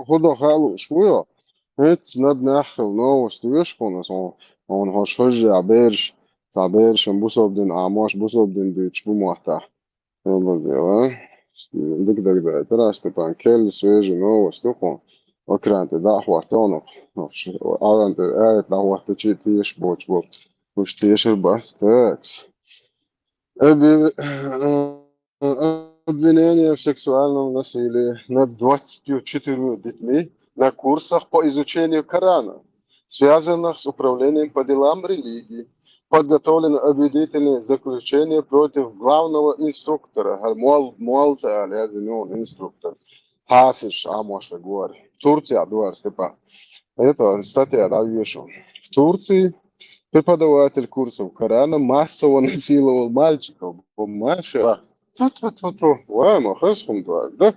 خدا خلق شوية هيت ند نخل نوست ويشكونس on hoş hoca berş busov din amaş busov din düç bu muhta. Öyle diyor. Dik tera Stepan Kel sveže novosti ko okrente da hvate ono. Avante evet da hvate čitiš boč. Уж тише бастекс. Обвинение в сексуальном насилии над 24 детьми на курсах по изучению Корана, связанных с управлением по делам религии. Подготовлено обвинительное заключение против главного инструктора, инструктор, Хафиш Амош Гуар. Турция, Дуар Степан. Это статья, да, вешу. В Турции преподаватель курсов Корана массово насиловал мальчиков. Маша. Да?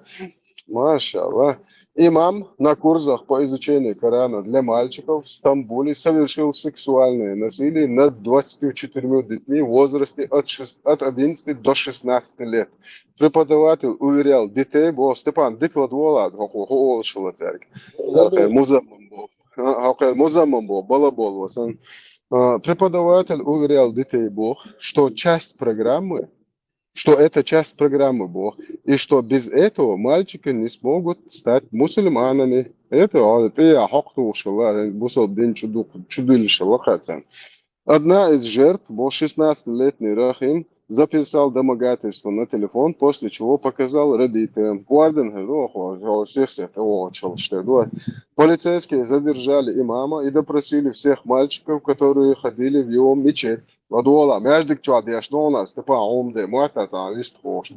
Машаллах. Имам на курсах по изучению Корана для мальчиков в Стамбуле совершил сексуальное насилие над 24 детьми в возрасте от 11 до 16 лет. Преподаватель уверял детей, Степан, дикладвола, преподаватель уверял детей что это часть программы Бог, и что без этого мальчики не смогут стать мусульманами. Одна из жертв, 16-летний Рахим, записал домогательство на телефон, после чего показал родителям. Полицейские задержали имама и допросили всех мальчиков, которые ходили в его мечеть. Вадуала, мяждик чуад, я что у нас, ты по умде, мата, там, лист хош,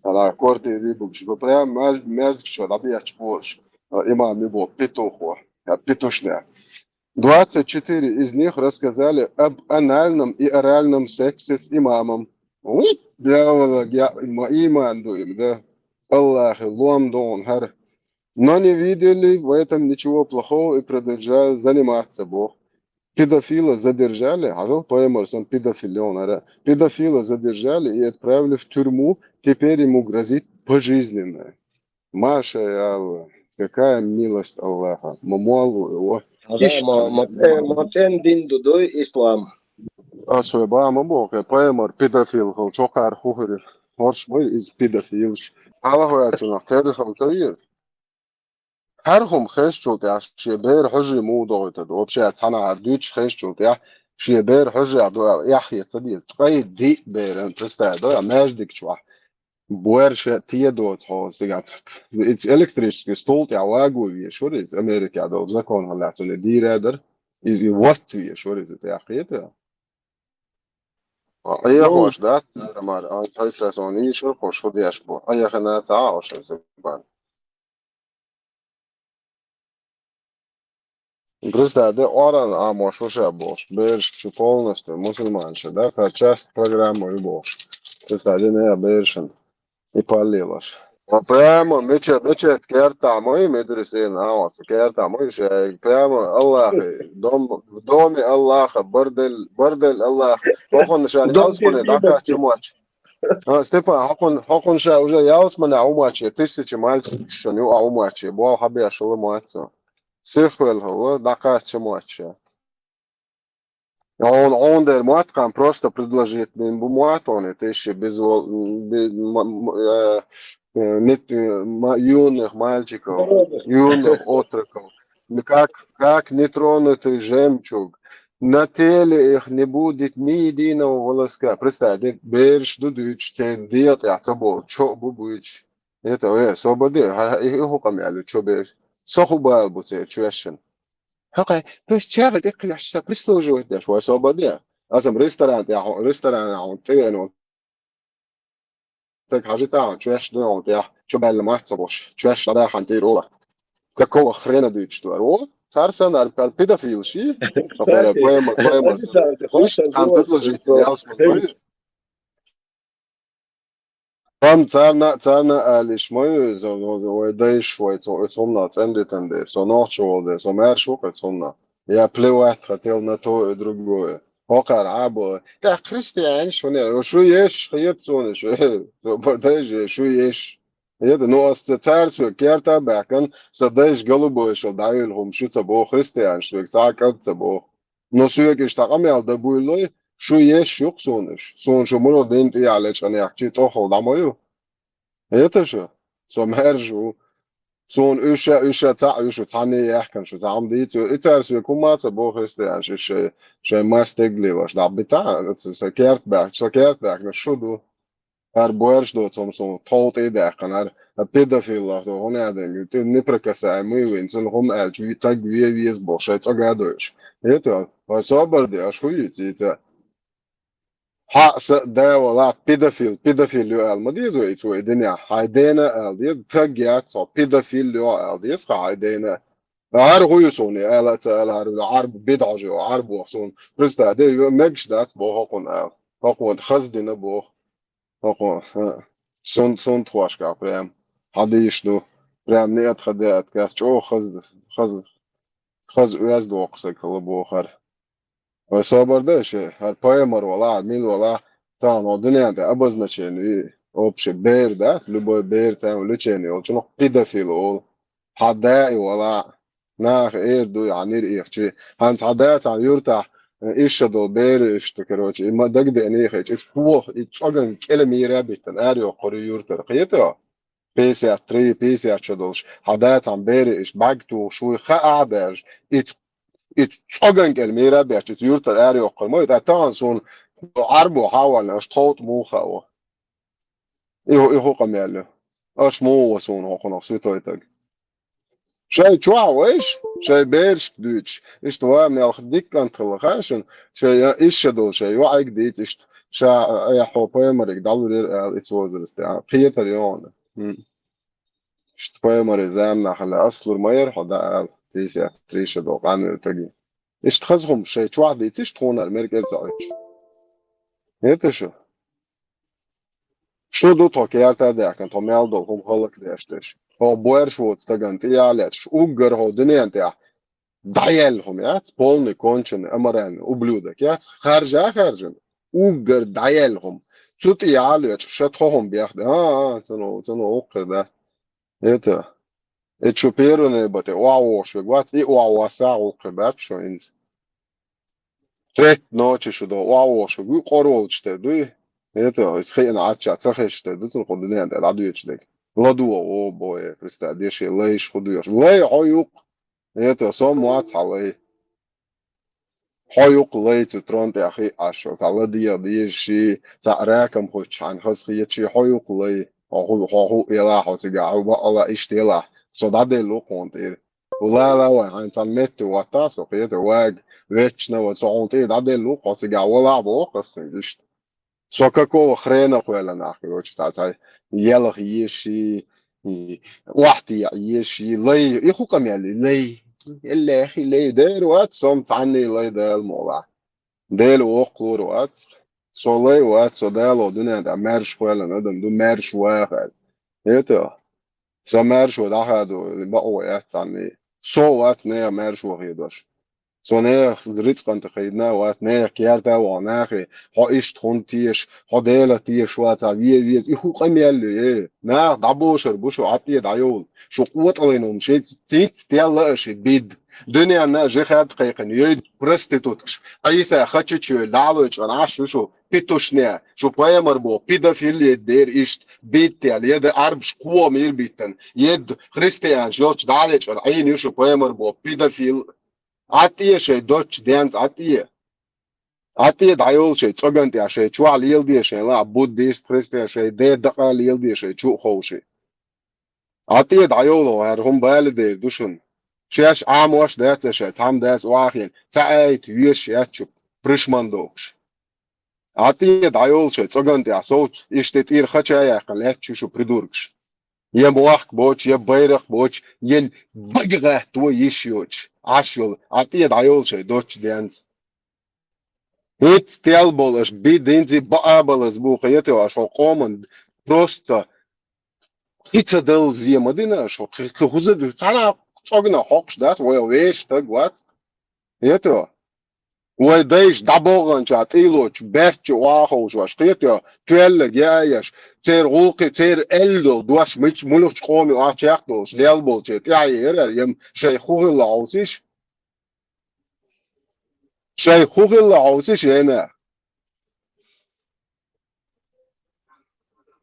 на корте рибуш, прям мяждик чуад, а я чпош, имам не был, петуху, петушня. 24 из них рассказали об анальном и оральном сексе с имамом. Дьявола, иман дуем, да, Аллах, луамдон, хар. Но не видели в этом ничего плохого и продолжали заниматься Бог. Педофила задержали, педофила задержали и отправили в тюрьму, теперь ему грозит пожизненное. Маша Аллах, какая милость Аллаха, мамуалу его. Матен дин дудой ислам. Особо мамбок, поэмор педофил, чокар хухери, хорш мой из педофил. Аллаху ячунах, теды халтавиев. هرهم خش شوت يا شيبير حجي مو ضغط وبشي تصنع عردوش خش شوت يا شيبير حجي عدو يا أخي تصدق تقيد دي بير أنت استعدوا ماجدك شو بورش تيدوت هو سيجار it's electric stolt يا واجو يا شو ريز أمريكا عدو زكون هلا عشان دي رادر is what يا شو ريز يا أخي ده أيه خوش ده مار أنت ساسوني شو خوش خدي أشبه أيه خنا تعاوش زبان Представьте, Оран, может уже Бог, берешь полностью мусульманша, да, как часть программы и Бог. Представьте, не берешь и полилась. Прямо мечет керта мой медресин, керта мой шейх, прямо Аллах, в доме Аллаха, бордель Аллах. Хокон ша ялсмане, дака чумач. Степан, хокон ша уже ялсмане аумачи, тысячи мальчиков, что не аумачи, бо хабия шулмацо. Сихвел هو дакача моча. Он der матка просто предложит буматоны, ты еще без нет юных мальчиков, юных отроков. Как нетронутый жемчуг. На теле их не будет ни единого волоска. Представь, берешь дудуч, диет, я забыл, что будешь. Это свободы, их хуками, что берешь. Сохубал будет чуящен. Окей, то есть чего ты клянешься прислуживать для своей свободы? А там ресторан, ты ну так хажита, чуящ ну я чубал мацабош, чуящ да ханти рола. Какого хрена дуешь что? О, царсан педофил ши. Поэма. Там предложить я смотрю. Там царна алиш мой за дайш швайц сомна цендетенде со ночевалде со мершука сомна я плевать хотел на то и другое окар або да христиан что не что ешь хает соне что подожди что ешь هذا نوع تعرف كيرتا باكن صدايش قلبو شو دايلهم شو تبو خريستيان شو ساكت تبو نسوي كيشتاقم يال دبويلوي شو يش شو قصونش سون شو منو بنت على شان يحكي توخل دمويو هذا شو سو مرجو سون أشا تاع أشا تاني يحكن شو تعم ديتو إتعرف يكون ما تبو خريستيان شو ما استقلي واش دعب بتاع سكرت باك نشو دو Her boers do som tot I dagen her pedofiler do hon adem tu nepreka muy win son hom el ju tag wie es bosch et agadoch eto was sober de as хуй это ha da wala pedofil yo el madizo itu edenia haydena el de tag ya so pedofil yo el de ska haydena har huy soni el ta el har arb bidaj yo arb وصون برستا de megsh dat bo hokon el hokon khazdina bo hokon son troška prям hadishnu prям net hadat kas cho khaz öz doqsa kala bohar va sobarda she har poemar wala mil wala там одненде обозначение общее бер да любой бер там лечение очень педофил ол حدا ولا ناخ دو يعني إيش هانت حدات عن يرتاح إيش دو بير إيش تكروش إما دقد إني خيش إيش هو إيش أجن كلمة رابطة أريو قري يرتاح قيته بيسي تري بيسي أشدوش حدات عن بير إيش بعتو شو خاعدش إيش أجن كلمة رابطة إيش يرتاح أريو قري ما يتعتان سون عربو حاول أشتوت مو خاوة إيه هو قميله أش مو وسون هو خلاص يتويتك شيء شو إيش شيء بيرش دوتش إيش توا من الخديك كان تلخاشن شيء إيش شدول شيء وعي جديد إيش شا يا حوبي مريك دالور إتوزرست يعني قية اليوم إيش توا مري زام نحل أصل المير حدا تيسي تريش دو قانون تجي إيش تخزهم شيء شو عديت إيش تكون الميرك إتزايش يتشو شو دو توكيار تادا كان توميال دو هم خلق ديشتش هو بوير شو تستغن تيالش وغر هو دنيا تاع دايلهم يا полный конченый аморальный ублюдок я خارجن وغر دايلهم شو تيالش شتهم بياخد تنو اوكر ده это اتشوبيرو نبات واو شو وات اي واو ساعه اوكر ده شو انز تريت نوتش شو دو واو شو قرول شتدو это схейн ача цахеште дутун ходнеан да ладуечдек ладуо о бое представдеши лейш ходуеш лей хоюк это сом муацалей хоюк лей тронте ахи ашо таладия диши царакам хочан хасхиечи хоюк лей хо ела хосига ва ала иштела содаде локонтер ولا لا عن سميت واتاسو قيت واج ويتشنا وصونتي داده لو قصيغا ولا بو قصيغ So какого хрена хуэла нахуй, короче, та елах еши, وحدي يشي لي يخو قميالي لي إلا أخي لي دير وات صوم تعني لي دير الموضوع ديل وقلور وات سو لي وات سو ديل ودنيا دا مرش خويلا ندم دو مرش واحد إيتو سو مرش وداها دو بقوا يات تعني سو وات نيا مرش وغيدوش Så när rikskontakterna och när kärta och när har ist hontisch har delat die schwarza wie ich guck mir na da busho atti da yol شو قوت عليهم شيء تيت تيلا شيء بيد دنيا أنا جهاد قيقن يد برستيتوتش أيسا خدش شو دعوة أنا عشو شو بيتوشنيا شو بايا مربو بيدافيل يدير إشت بيت تيال يد عربش قوة مير بيتن يد خريستيان جوش دعوة أنا عين يشو بايا مربو بيدافيل عتيه شيء دوتش ديانز عتيه دايول شيء تجنتي شيء شو على يلدي شيء لا بوديست خريستيان شيء ده دقة يلدي شيء شو خوشي عتيه دايولو هم بالدير دوشن شاش عام واش دات شيء تام داس واخين تعيت يش ياتشو بريشماندوكش عتيه دايول شيء تجنتي صوت يشتتير خشايا قلت شو придуркш يا مواخك بوش يا بيرخ بوش ين بقغه تو يشيوش عشل عتيه دايول شيء دوتش ديانز هيت ستيلبولش بيدينزي بقابلز بوخيته عشان قومن просто хицадел зиемадина шо хузад цана цогна хокш дат воя веш так вот это ويديش دبوغن شات إيلوش بيرتش واخوش واش قيتيا تيل جايش تير غوقي تير إلدو دوش ميتش ملوش قومي واشيختوش ليالبول تير يعير يم شيخوغ الله عوسيش شيخوغ الله عوسيش هنا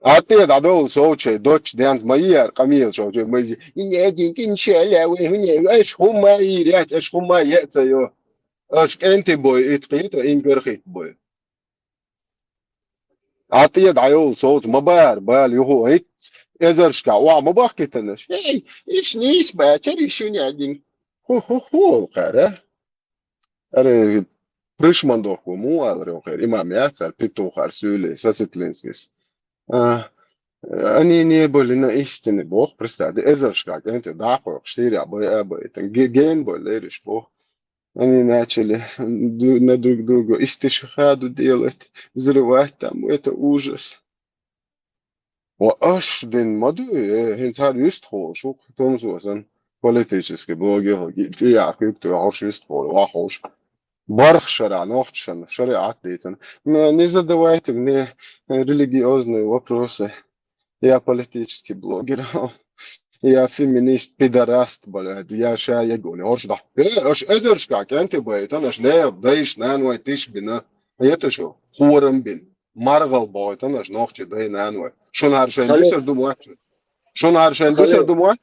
أتي دادول سوتشي دوتش ديانت ماير قميل شوتشي ماي ينادين كن شالا وهنا ايش هم يريات ايش هم يأتيو ايش انت بوي اتقيت انكرخيت بوي أتي دايول صوت مبار بال يهو هيك إزرشكا ما بحكي تنش إيش نيش باتشري شنو عادين هو قارة أري بريشمان دوكو مو أدري خير إمام ياتر بيتو خارسولي ساسيتلينسكيس آه أني نيبولنا إستني بوخ برستادي إزرشكا أنت داقو قشتيري أبوي جين بوليرش بوخ أني ناتشلي ندرك درجو استشهاد ديالت زروات تام ويتا أوجس وأش دين مدو هنتار يستخو شو تونزوزن политический блогер я كنت عارف يستخو واحوش барх шара нохтшан шариат дейтен не задавайте мне религиозные вопросы я политический блогер я феминист пидораст блядь я шая يقول ايش ده ايش ازرش كاك انت بيت انا شنو بديش نانوي تيش بنا يتشو خورم بين مرغل بيت انا شنوخش دي نانوي شون هرشين خلي دوسر دوموات شون هرشين دوسر خلي دوموات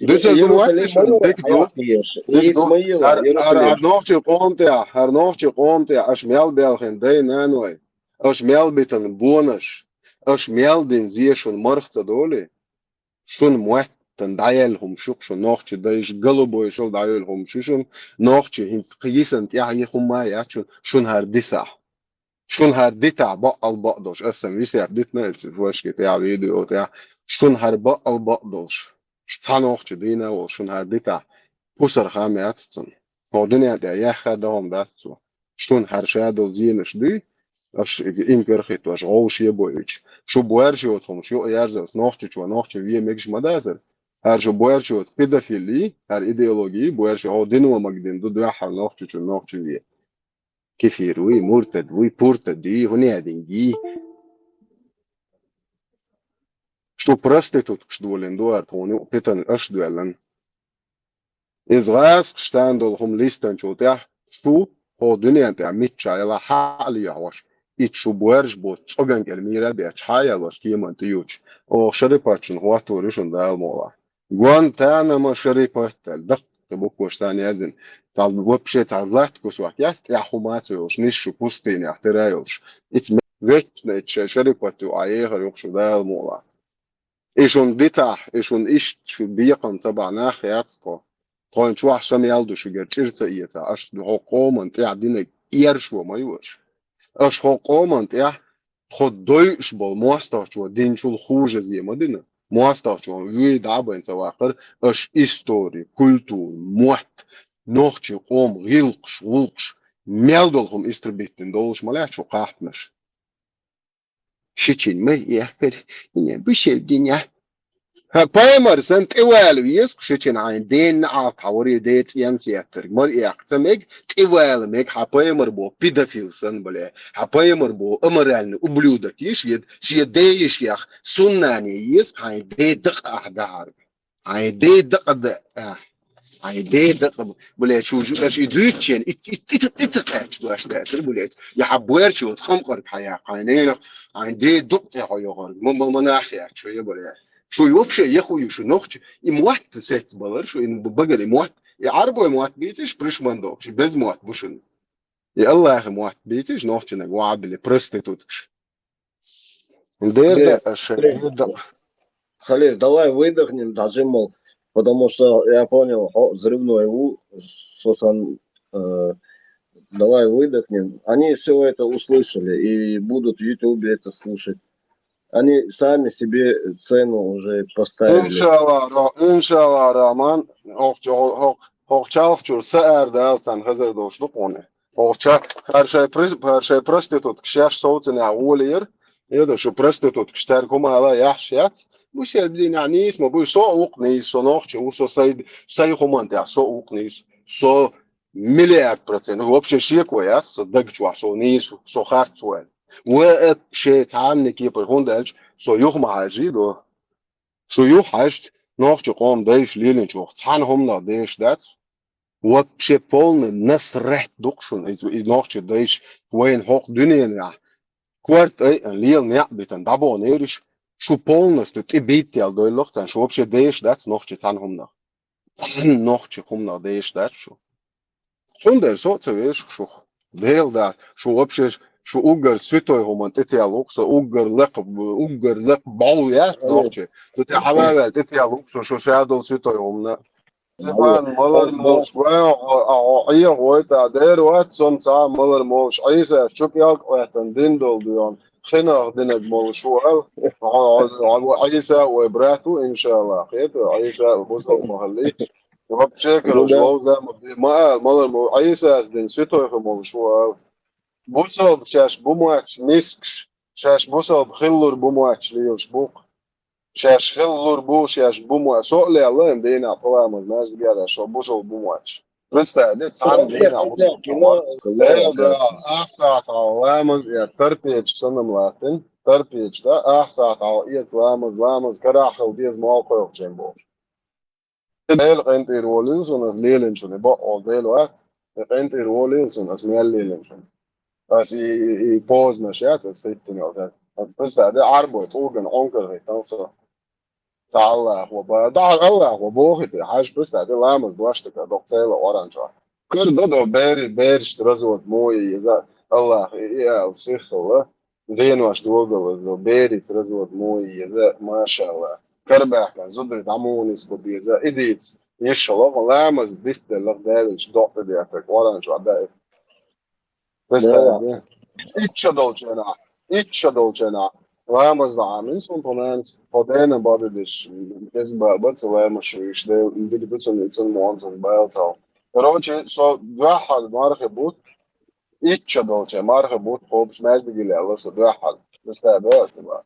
دوسر دوموات شون Ismaila ديك دو ayakiyeš. ديك دو Ismaila, هر Jerusalem. نوخش قومتي هر نوخش قومتي اش ميل بيلخن دي نانوي اش ميل بيتن بونش اش ميل دين زي شون مرخ دولي شون موت دايلهم شون نوخش دايش قلبو يشول دايلهم شون نوخش هنس قيسن يعني هم يا شون هر ديسا شون هر ديتا بقى البقدوش اصلا ويسي ديتنا الفواش كتاع فيديو تاع شون هر بقى البقدوش تانوخش دينا وشون هر ديتا بوسر خامياتسن هو دنيا دا ياخا دهم داتسو شون هر شادو زينش دي اش им перхит ваш гоуш ебоич шо буарчиот фом шо ярзас нохчу вие мегш мадазер هر شو буарчиот педофили هر идеологии буарчи о денума магден ду дуахар нохчу вие كيفير وي مرتد وي بورتد دي هني ادينجي شو проститут شدولن دوار توني بيتن اش دوالن ازغاس شتاندول هم ليستن شو تاع شو هو دنيا تاع ميتشا يلا حالي يعوش شو بورج بوت صوغان كلميرا بيتش حايا واش كيما تيوش او شريباتشن هو توريشن دا الموضوع جوان تانا ما شريبات دق بوكوش تاني ازن تاع وبشي تاع زات كوسواك ياست يا حماتوش نيشو بوستين احترايوش اتس ويت شريبات ايغر يوكشو دا الموضوع ايشون ديتاح ايشون ايش شو بيقن تبع ناخياتستو طين شو عشان يالدو شو جرتشيرتا ايتا اش دو قومن تاع دينك يرشو ما يوش اش قومن تاع خد دويش بول موستاچو دين شو خوجه زي مدينه موستاچو وي دابن سواخر اش استوري كولتور موت نوخشي قوم غيلقش ميلدولهم استربيتن دولش ملاچو قاحتمش شيچين ما يحكر بشي الدنيا بايمر سنت ايوالو يسق شيچين عين دين عاط حوري ديت ينسيتر مر يحتمك ايوال ميك بايمر بو بيدافيل سن بلا بايمر بو امرالن ублюдок يشيد شي ديش يخ سناني يسق عين دي دق احدار عين دي دق عين دي دق بلا شو اش يدوتشين اتتاتش باش تاثر بلا يا حبوير شو تخمقر بحياه عينين عين دي دق يا خويا ما ناحيه شويه بلا شو вообще я хую شو نوخش имуат сет балар شو ان بقر имуат يعربوا имуат بيتش بريشماندوك без موات بوشن يا الله يا اخي موات بيتش نوخش نقعد اللي برستيتوتش ندير Где? ده الشيء ده Халиль, давай выдохнем, дожимал, потому что я понял, взрывной сосан, давай выдохнем. Они все это услышали и будут в Ютубе это слушать. Они сами себе цену уже поставили. انشالله رامان hochchalchur سعر دالتن هزار دوش دقونه hochcha her şey prostitut kşaş soğutun ya uğulir ya da şu prostitut kşter kuma hala yaşyat bu şey bilin yani ismi bu soğuk neyiz soğuk çu so say human ya soğuk neyiz so 100%. هو вообще شيء كويس صدق شو نيس سو خارج سؤال وشيء تعامل كيف هوندلش سو يوم ما هاجي له شو يوم هاجت نوع قوم دايش ليلين شو تحن هم لا دايش دات وبشي بولن الناس رحت دوكشن نوع دايش وين هوك دنيا كوارت اي ليل نيا بيتن دابو نيرش شو بولنس تبيت يال دوي لوقت شو بشي دايش دات نوع تحن هم لا تحن نوع هم لا دايش دات شو Zonder zo te wees, zo de hele dag, zo op zich, zo ugar svitoj homan titja luksa, ugar lek bal ja, ألف nochtje. Dat je halal titja luksa, zo shadow svitoj homna. ألف Van muller mols, wel, hier hoort dat der wat soms aan muller mols, isa shuk yak wat een dindel dion. خناق دينك مول شوال عيسى وابراته ان شاء الله خير عيسى وبوصل محلي وهب شاكر جدا وجلو زي ما المال عيسى از دين سيتو يخمول شوال بوصل شاش بومواتش ميسكش شاش بوصل بخلور بومواتش ليوش بوق شاش خلور بو شاش بومواتش سؤلي الله يمدينا طلع الناس بيها شو بوصل بومواتش رستا ديت عن دينا بوصل بومواتش كلها Heel de كان afstaat al lemos ja tarpieč sanam latin. Tarpieč da afstaat al iet lemos karachel diez malkoil čembos. Heel rent ir olins un as lielins un ibo al deel wat. Rent ir olins un as miel lielins un. As I pozna šēc as hittin jau te. Pēc tā de arbot ugan onkel hit also. Tā Allah wa ba da Allah wa bohit haš pēc tā de lemos blašta kā doktēla oranžā. Kur dodo bēri strazot moji, ja Allah, ja, الصيخ والله دينواش دوغل بيري strazot moji, ja, mašallah. Karbēh, kā zudrit amunis, ko bija, ja, idīts. Iša lava lēmas, diste lava dēviņš, dokta diefek, oranžu adēju. Pēc tā, لا ja. Itša dolčenā. Lēmas dāmis, un ponēns, podēna badidiš, es bāc lēmas, viņš dēļ, bidi pucunīts un mons, un bēltau. Короче, so واحد مرغبوط إيش دوتشي مرغبوط هو مش ناس بيجي لي الله صد واحد بس ده بس بقى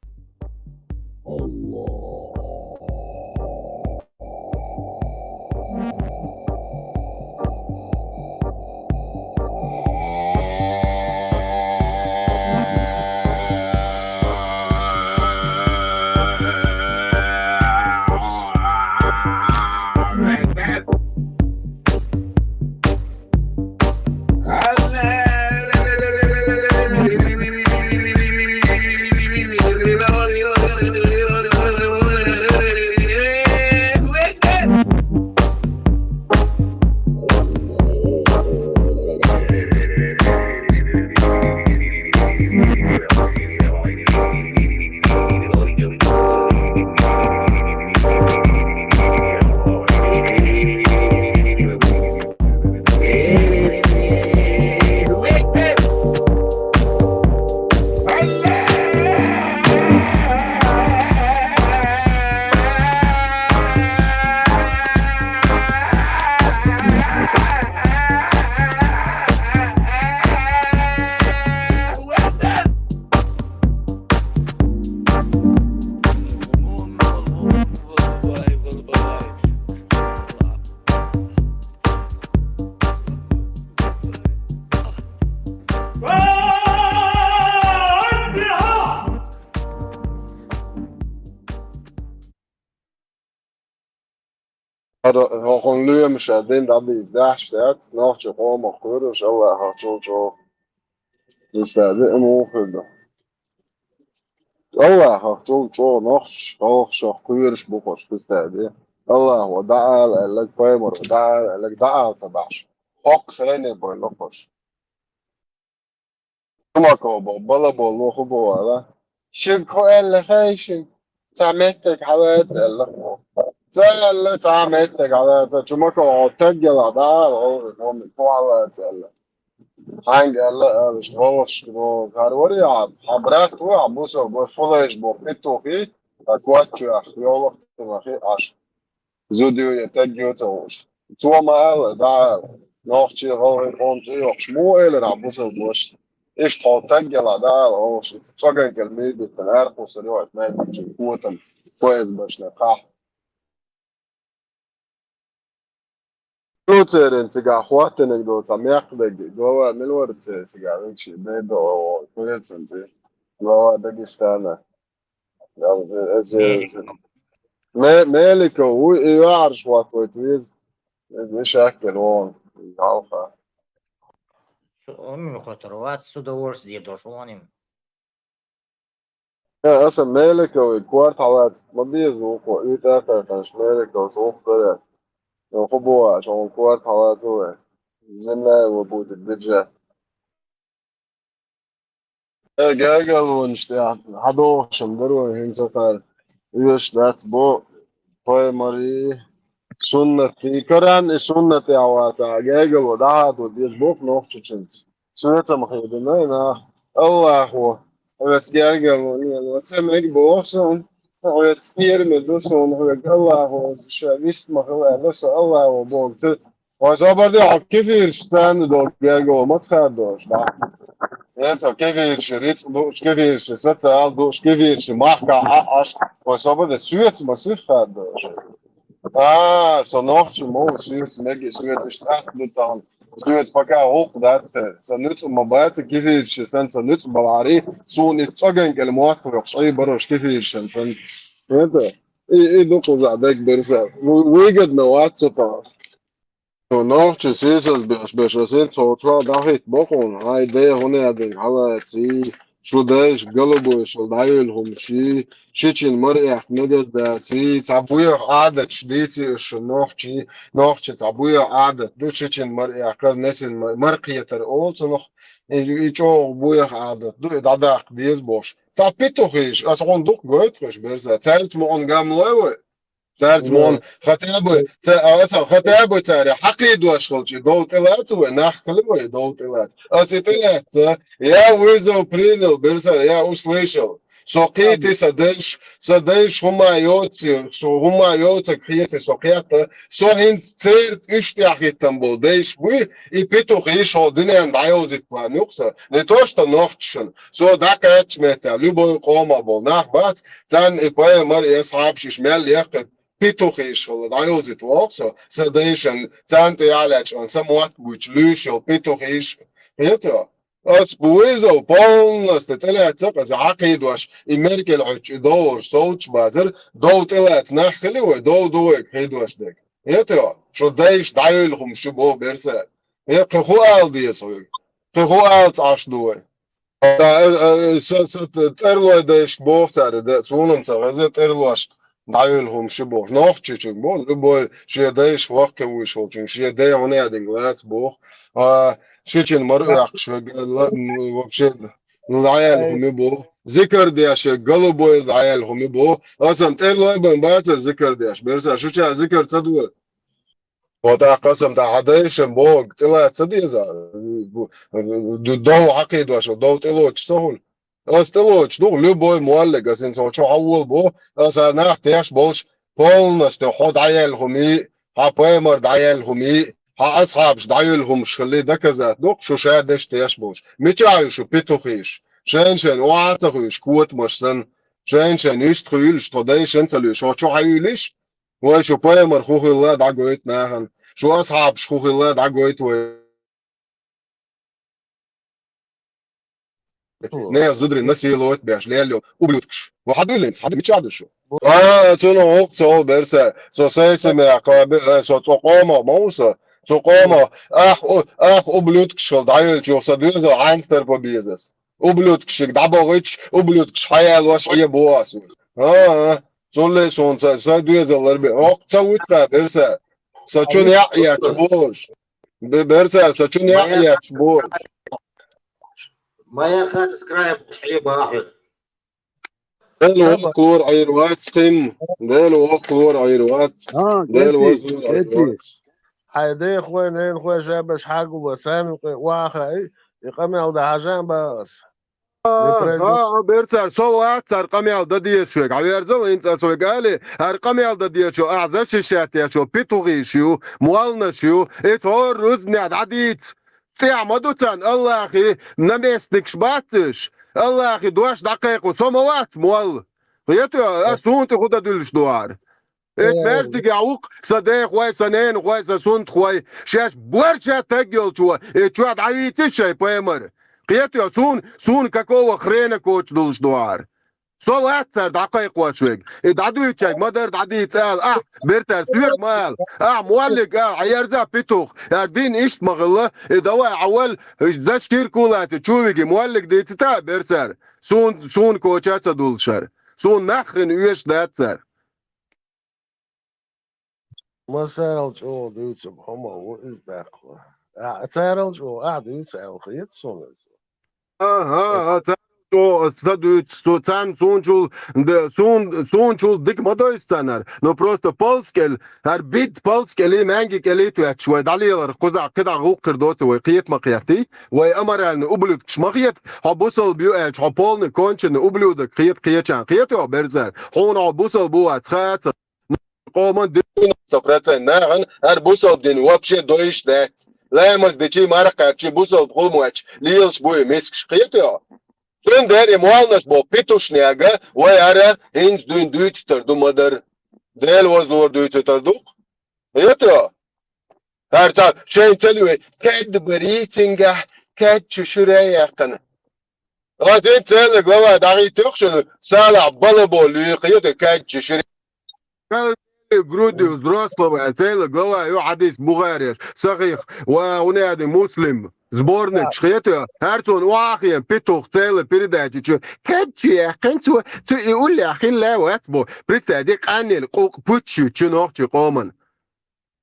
هو gewoon leuk maar den dat die daar staat nog je gewoon maar goed dus Allah gaat zo dus dat is onmogelijk Allah gaat zo nog zo goed boekers dus dat Allah ودعا لك فايمر ودعا لك دعا صباح حق خانه بلقش ما كوبو بلا بولو خبو على شكو اللي خايشن سامحتك حالات اللي تسأل سامحتك على شمكو تجل عدال هو من فوق تسأل حاجة لا مش غلط مو كاروري حبرات وعم بوصل بفلاش بوفيتو في أكواتشو أخيولك تبخي عش زوديو يتجيو توش تو ما دا نوختي غير غونتي مو إلى عم بوصل بوش إيش تجل عدال هو صقع كلمة بالتنار وسريع ما بيجي قوة كويس باش نقاح دوترين تجا خواتنك دوت عم ياخدك جوا من الورد تجا وينشي بيدو كويتسن تي جوا داغستانا مالك مالك هو يعرش وات ويز مش اكل هون عارفه شو أمي خطروات سودا ورس دي دوشواني اصلا مالك هو كوارت حوات ما بيزوق ويتاكل كانش مالك هو سوق كده يخبوا عشان كوارت حوات هو زنا وبوت الدجا جاجل ونشتي حدو شمدرو هين سكر يوش دات بو Poi morì sunnati Koran sunnati awata جاجل ودعت وديش بوك نوف تشنت سنة مخيدنا الله هو وتجاجل وتسمع بوصن ويتسير مدوسون الله هو شابيست مخلا بس الله هو بوك وصبر دي كيف يرشتان دو جاجل ما تخدوش انت كيف يرشريت دوش كيف يرشسات سال دوش كيف يرشمحكا عش وصبر دي سويت مسيح خدوش så norsk må synes meg synes straten dan synes пока hoch das so nütz ما بقى كيف شسن so nütz بالعري سو نتسجن كلمات وشيء بروش كيف شسن انت ايه دوكو زعدك برسا ويجد نوات سطا so norsk synes بشسن so داخل بكون هاي ده هنا ده على تي شو داش قلبه شو دايلهم شيء مرئي نقد تي تعبوية قعدت شديتي شو نوحشي تعبوية قعدت دو شيء مرئي عقر ناس مرقية ترقول صنخ يجو بوية قعدت دو داداق ديز بوش تعبيتو خيش أسعون دوك قويت خيش برزا تعرف مؤن قام لوي تعرف مؤن ختابو تاري حقيد واشغلشي دو تلات وناخ خلوي دو تلات أسي تلات يا ويزو برينل برزا يا услышал سوقيتي سديش هما يوتي كريتي سوقيتا سو هنت تيرت اشتياخي تنبول ديش بوي يبيتو خيش هو دنيا عاوزت بلانوكسا نتوشتا نوختشن سو داكا اتشمتا لبو قوما بول ناخ بات زان إبايا مر أصحاب شمال يقد بيتو خيش هو عاوزت وقسا سديشن زان تيالاتشن سموات بوش لوشو بيتو خيش هيتو اسبويزو بولنس طلعت ثقة عقيد واش امريكا العش دور صوتش بازر دو طلعت نخلي ودو دوك هيدوش دك يتو شو دايش دايلهم شو بو برسا يبقى هو الدي سوي هو الت عش دوي ترلو دايش بوختار ده سونم سغزه ترلوش دايلهم شو بو نوخ تشي بو لبو شي دايش وقت وش هو شي داي هنا دنجلات بو شيء مرة يعكش вообще العيال يبغوا ذكر دياش قلبوا العيال يبغوا اصلا تقول له ابن باتر ذكر دياش بيرسا شو شا ذكر تصدق وتا قسم تاع حدايش بوق طلع تصدق دو عقيد واش دو طلعوا تشتغل طلعوا تشتغل لبوي مولق اسن شو حول بو اصلا نحتاج بولش полностью حد عيالهم ها بيمر عيالهم ها أصحابش دعيلهم شخلي ده كذا دوك شو شادش تيشبوش ميتشايو شو بيتوخيش شنشن وعاتخيش كوت مشسن شنشن يشتخيل شتوديش انتلو شو عيليش وشو بيمر خوخي الله دعقويت ناهن شو أصحاب شخوخي الله دعقويت نه زودري الناس يلوت بياش ليلو وبلوتكش وحدولينس حد ميتشادشو تونو وقت سو برسا سو سيسي ميعقاب سو تقوما موسى تقوما اخ وبلوتكش دعيل شو صدوزو عينستر بوبيزس وبلوتكش دعبوغيتش وبلوتكش حيال واش عيه بواسو سولي سون صدوزو لربي وقت سويت برسا سچون يعيا تشبوش برسا سچون يعيا تشبوش ما يرخات سكرايب مش عيب واحد ديل وقلور عيروات سقيم ديل وقلور عيروات ديل وزور عيروات حيدي خوي نين خوي جابش حق وسامي واخا يقام على حاجان بس بيرسل صوت ارقام يالدا دي شو عيرزل انت سو قالي ارقام يالدا دي شو اعزش شاتي شو بيتوغيشيو موالنشيو اتور رزني عديت تعمدوتن الله اخي نمسنك شباتش الله اخي 12 دقيقة وصوموات موال يتو اسونت خدا دلش دوار اتمرد جاوك صدق خوي سنين خوي سنت خوي شاش بورشا تجول شو اتشوات عيتي شيء بيمر قيتو سون كاكو خرينا كوتش دولش دوار سو اثر دقائق واشويق دعدو يتشاك مدر دعدي يتسال بيرتر سويق مال مولق عيارزا بيتوخ دين ايشت مغلا دوا عول زاشكير كولات تشويق مولق دي تتا بيرتر سون كوتشات دولشر سون نخرن ويش داتسر مسائل شو دوتش بهما what is that تعرف شو دوتش أو خيط سونس Сончул дик модойстанар, но просто полскел, бит полскели манги келиту шوي دليل قزع كده غوقر دوت وقيت مقيتي وامرن اوبلود شمقيت حبوسل بيو حبولن كونشن اوبلود قيتشان قيتو برزر هون حبوسل بو اتخات قومن دين تقراتن ناغن بوسل دين وابشي دويش دات لا مز دچي مارقه چي بوسل قوموچ ليلش بو مسك قيتو Sen der mualnaş bo pitušnega, vai ara hins duin duitster du madar. Del was lor duitster duk. Eto. Her saat şey çalıyor. Ked beritinga, ked şuraya yakın. Azin çalık lava dahi tökşün. Sala balabo lüqiyet ked şuraya. جرودي وزروسلو целый глава يو حديث بوغاريش صغير ونادي مسلم сборник шхето هرتون واخيا بيتوخ целый передачи чё качи канцу يقول لي اخي لا واتبو بريتادي قانل قوق بوتشو чынокчы قومن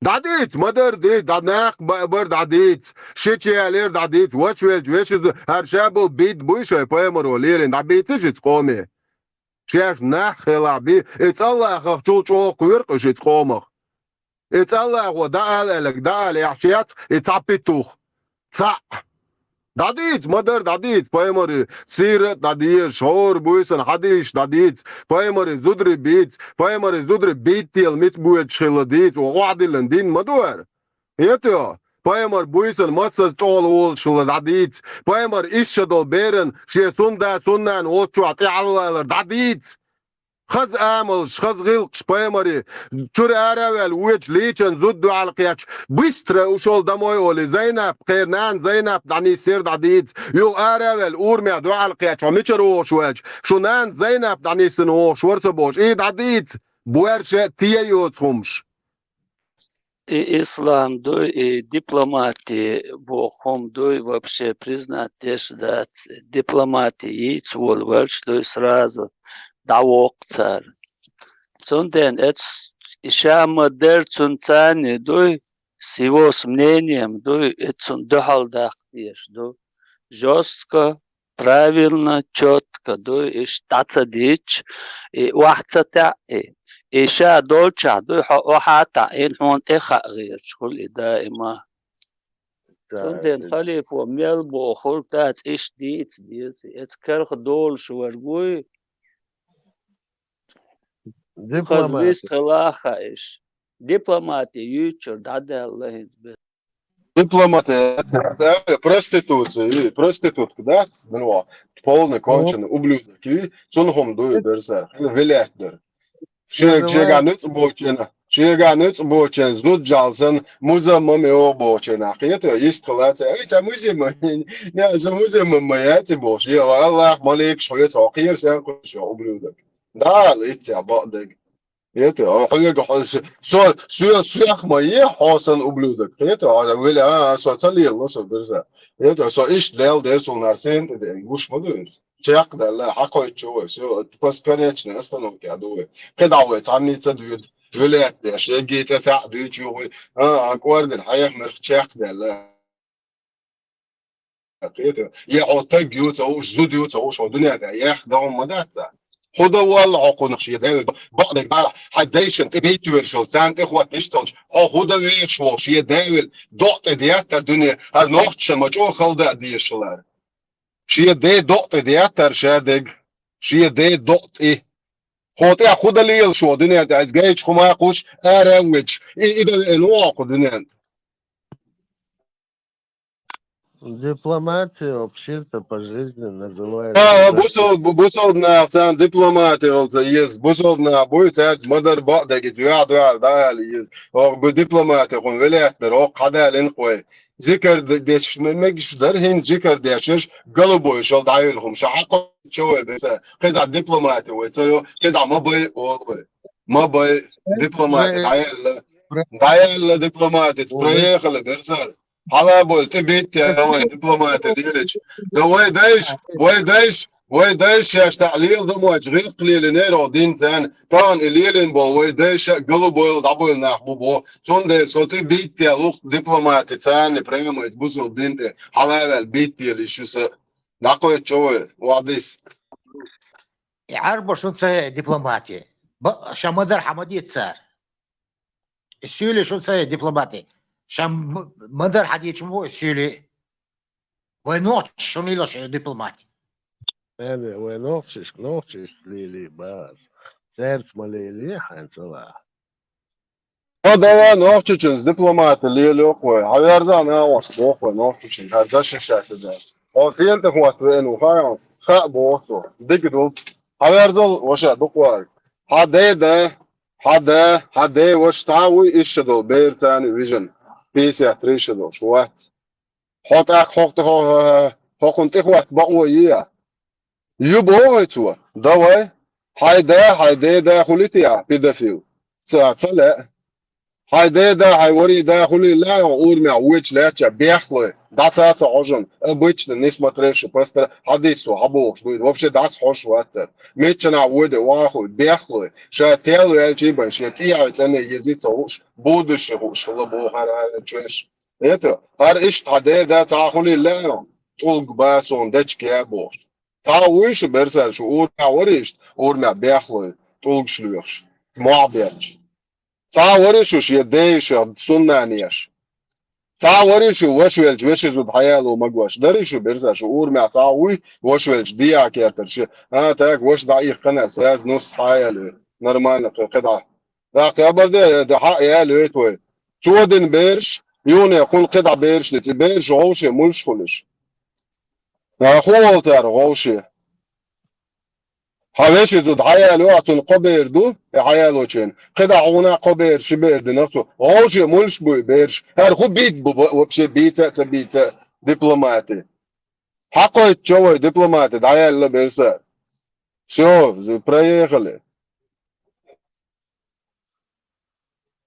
داديت مدر دي داناق بر داديت شيچيالر داديت واشويل جويش هر شابو بيت بويشاي поэмору лерин дабейтсич قومي شاف نخلا بي اتالله خجول جو قير قشيت قومخ اتالله ودال لك دال يحشيات اتابيتوخ صح داديت مدر داديت بايمري سيرت داديت شور بويسن حديش داديت بايمري زودري بيت تيل ميت بويت شيلديت وقعدلن دين مدور يتو بايمر بويسن مسز طول اول شيلديت بايمر ايشدول بيرن شي سونان اوتشو اتيالر داديت خز امل خز غلقش بايمري شور اراول ويج ليچن زودو على القياش بيستر وشول دموي اولي زينب قيرنان زينب داني سير داديت يو اراول اورمي دو على القياش وميچرو شواج شونان زينب داني سنو شورسبوش اي داديت بويرشه تييو تخمش Ислам дипломатии бохом вообще признать, что дипломатии яйц волвальш сразу давок царь. Цунден это еще модер цунцани с его мнением это дохалдах жестко, правильно, четко и штаца дичь и вахцата إيشا دولشا دو حاتا إن هون إخا غير شغل دائما سندين خليف وميلبو خلطات إيش ديت إتكرخ دولش ورقوي خزبيست خلاخا إيش дипломати يوتشر دادا الله يزبط Дипломаты, проститутка, да? Ну, полный конченый ублюдок. И цунхом дует берзер, вилятдер. Чега нütz boçen zut jalsın muzamma meo boçen akiyet есть خلاص это музема не за музема моя ти бош я Allah мalik шоет акир sen kuş ублюдок да это бадык это حاجه سو мои حسن ублюдок это вела соцали الله соберza это so iş del dersul narsen de guş modur чек да حقه чего все бесконечно остановки адуе قدعوه عني تدويد ولايات اشياء جيت تعدي شو اكورد الحياه مرخشاق ده يا عطاق يوتوش زود يوتوش ودنيا ده ياخدهم مداتا خدا والله عقون شي ده بعد ده حديشن بيتور شو سان اخوه تشتلش خدا ويش شو شي ده دوت ديات الدنيا هالنوختش ماجو خلده ديشلار شي ده دوت ديات شادق شي ده دوت ايه خاطئ خدا ليل شو دنيا ده از جايش خما قوش اراوج ايه ده الواقع دنيا Дипломатия вообще-то по жизни называется بوصل ناقصان دبلوماتي غلطة يز بوصل نابوي ساعد مدر بعدك دوع دال يز أو بدبلوماتي قن ولايات نروق حدا لنقوي ذكر ديش مجش درهن ذكر ديشش قلبوا شل دعيلهم شحق شوي بس قطع دبلوماتي ويتسيو قطع ما بي دبلوماتي دعيل دبلوماتي تبريخ لبرسر حالا بولت بيت يا دبلوماتي ديرج ويدايش يا تعليل ضمو اجغيق قليل نيرو دين تان طان الليلين بو ويدايش قلبو دبل نحبو سون دي صوتي بيت يا لوق دبلوماتي تان بريمو يتبوزل دين حالا البيت اللي شو س نقوي تشوي واديس يعربوا شو تسوي دبلوماتي شمدر حمدي صار السيولي شو تسوي دبلوماتي شم مدر حديد شمو السيولي وينوت شو نيلش دبلوماتي يعني وينوفشش نوفشش ليلي بس سيرس ماليلي حنسوا هذا نوفشينز دبلومات اللي لوقوي هيرزان واش لوقوي نوفشين هذا شاشة ده او سينت هو وين وخايم خابو دقدو هيرزل واش دقوي هذا واش تعوي ايش بيرتاني فيجن بيسي تريشدو شوات حط كنت اخوات بقوي يبويتوا دواي هيدا خليتيا بيدافيو ساعة هاي وري دا خلي لا يقول مع ويتش لا بيخلي دا ساعة عجن بويتش الناس ما تريش بس حديثو عبوش وبش داس حوش واتر ميتشنا ود واخد بيخلي شا تيلو الجيبا شا تيعت انا يزيد صوش بودش هوش الله بو هذا تشوش ايتو هر ايش تعدي دا تاخلي لا طلق باسون دتش كيابوش تعويش برسل شو اور وريش اور مع بيخلي طلق شلوش معبيش وريشوش يديش سنانيش وريشو وشويلج وشيزو بحيالو مقوش دريشو برزاشو اور مع تعوي وشويلج ديا كيرترش تاك وش ضعيف قناة ساز نص حيالو نرمانا قطعة ذاك يابر حق يالو ايتوي تودن بيرش يوني يكون قطع بيرش لتي بيرش غوشي ملش خلش خوالتر غوشي حواشي زود حيالو عطن قبير دو حيالو چين قدا عونا قبير شبير دي نفسه غوشي ملش بوي بيرش هر خو بيت وبشي بيتا دبلوماتي حقو تشوي دبلوماتي دعيال بيرسا شوف زي برايخلي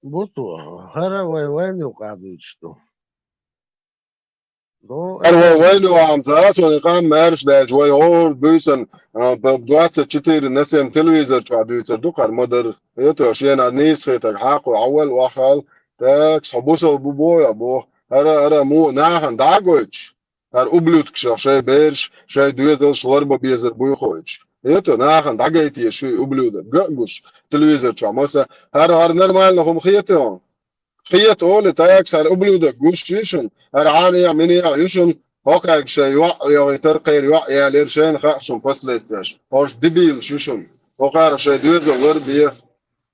بوتو هرا وين يقعدوا يشتو وينو عم تراسو نقام مارش دا جوي اور بيسن بدوات 4 نسيم تلفزيون تعديتر دوكر مدر يتو شينا نيس خيتك حقو اول واخال تاك صبوسو بوبو ابو هرا مو ناهن داغويتش هر اوبلوتك شي بيرش شي دوزل شلربو بيزر بويخويتش يتو ناهن داغيتي شي اوبلود غوش تلفزيون چاموسا هر نورمال نخم خيتو خيط اول تاكس هر اوبلود غوش يشن هر عاني مني يشن هوكاك شي يا ترقير يا ليرشين خاصم بسليستاش هوش دبيل شوشن هوكار شي دوزل غربيه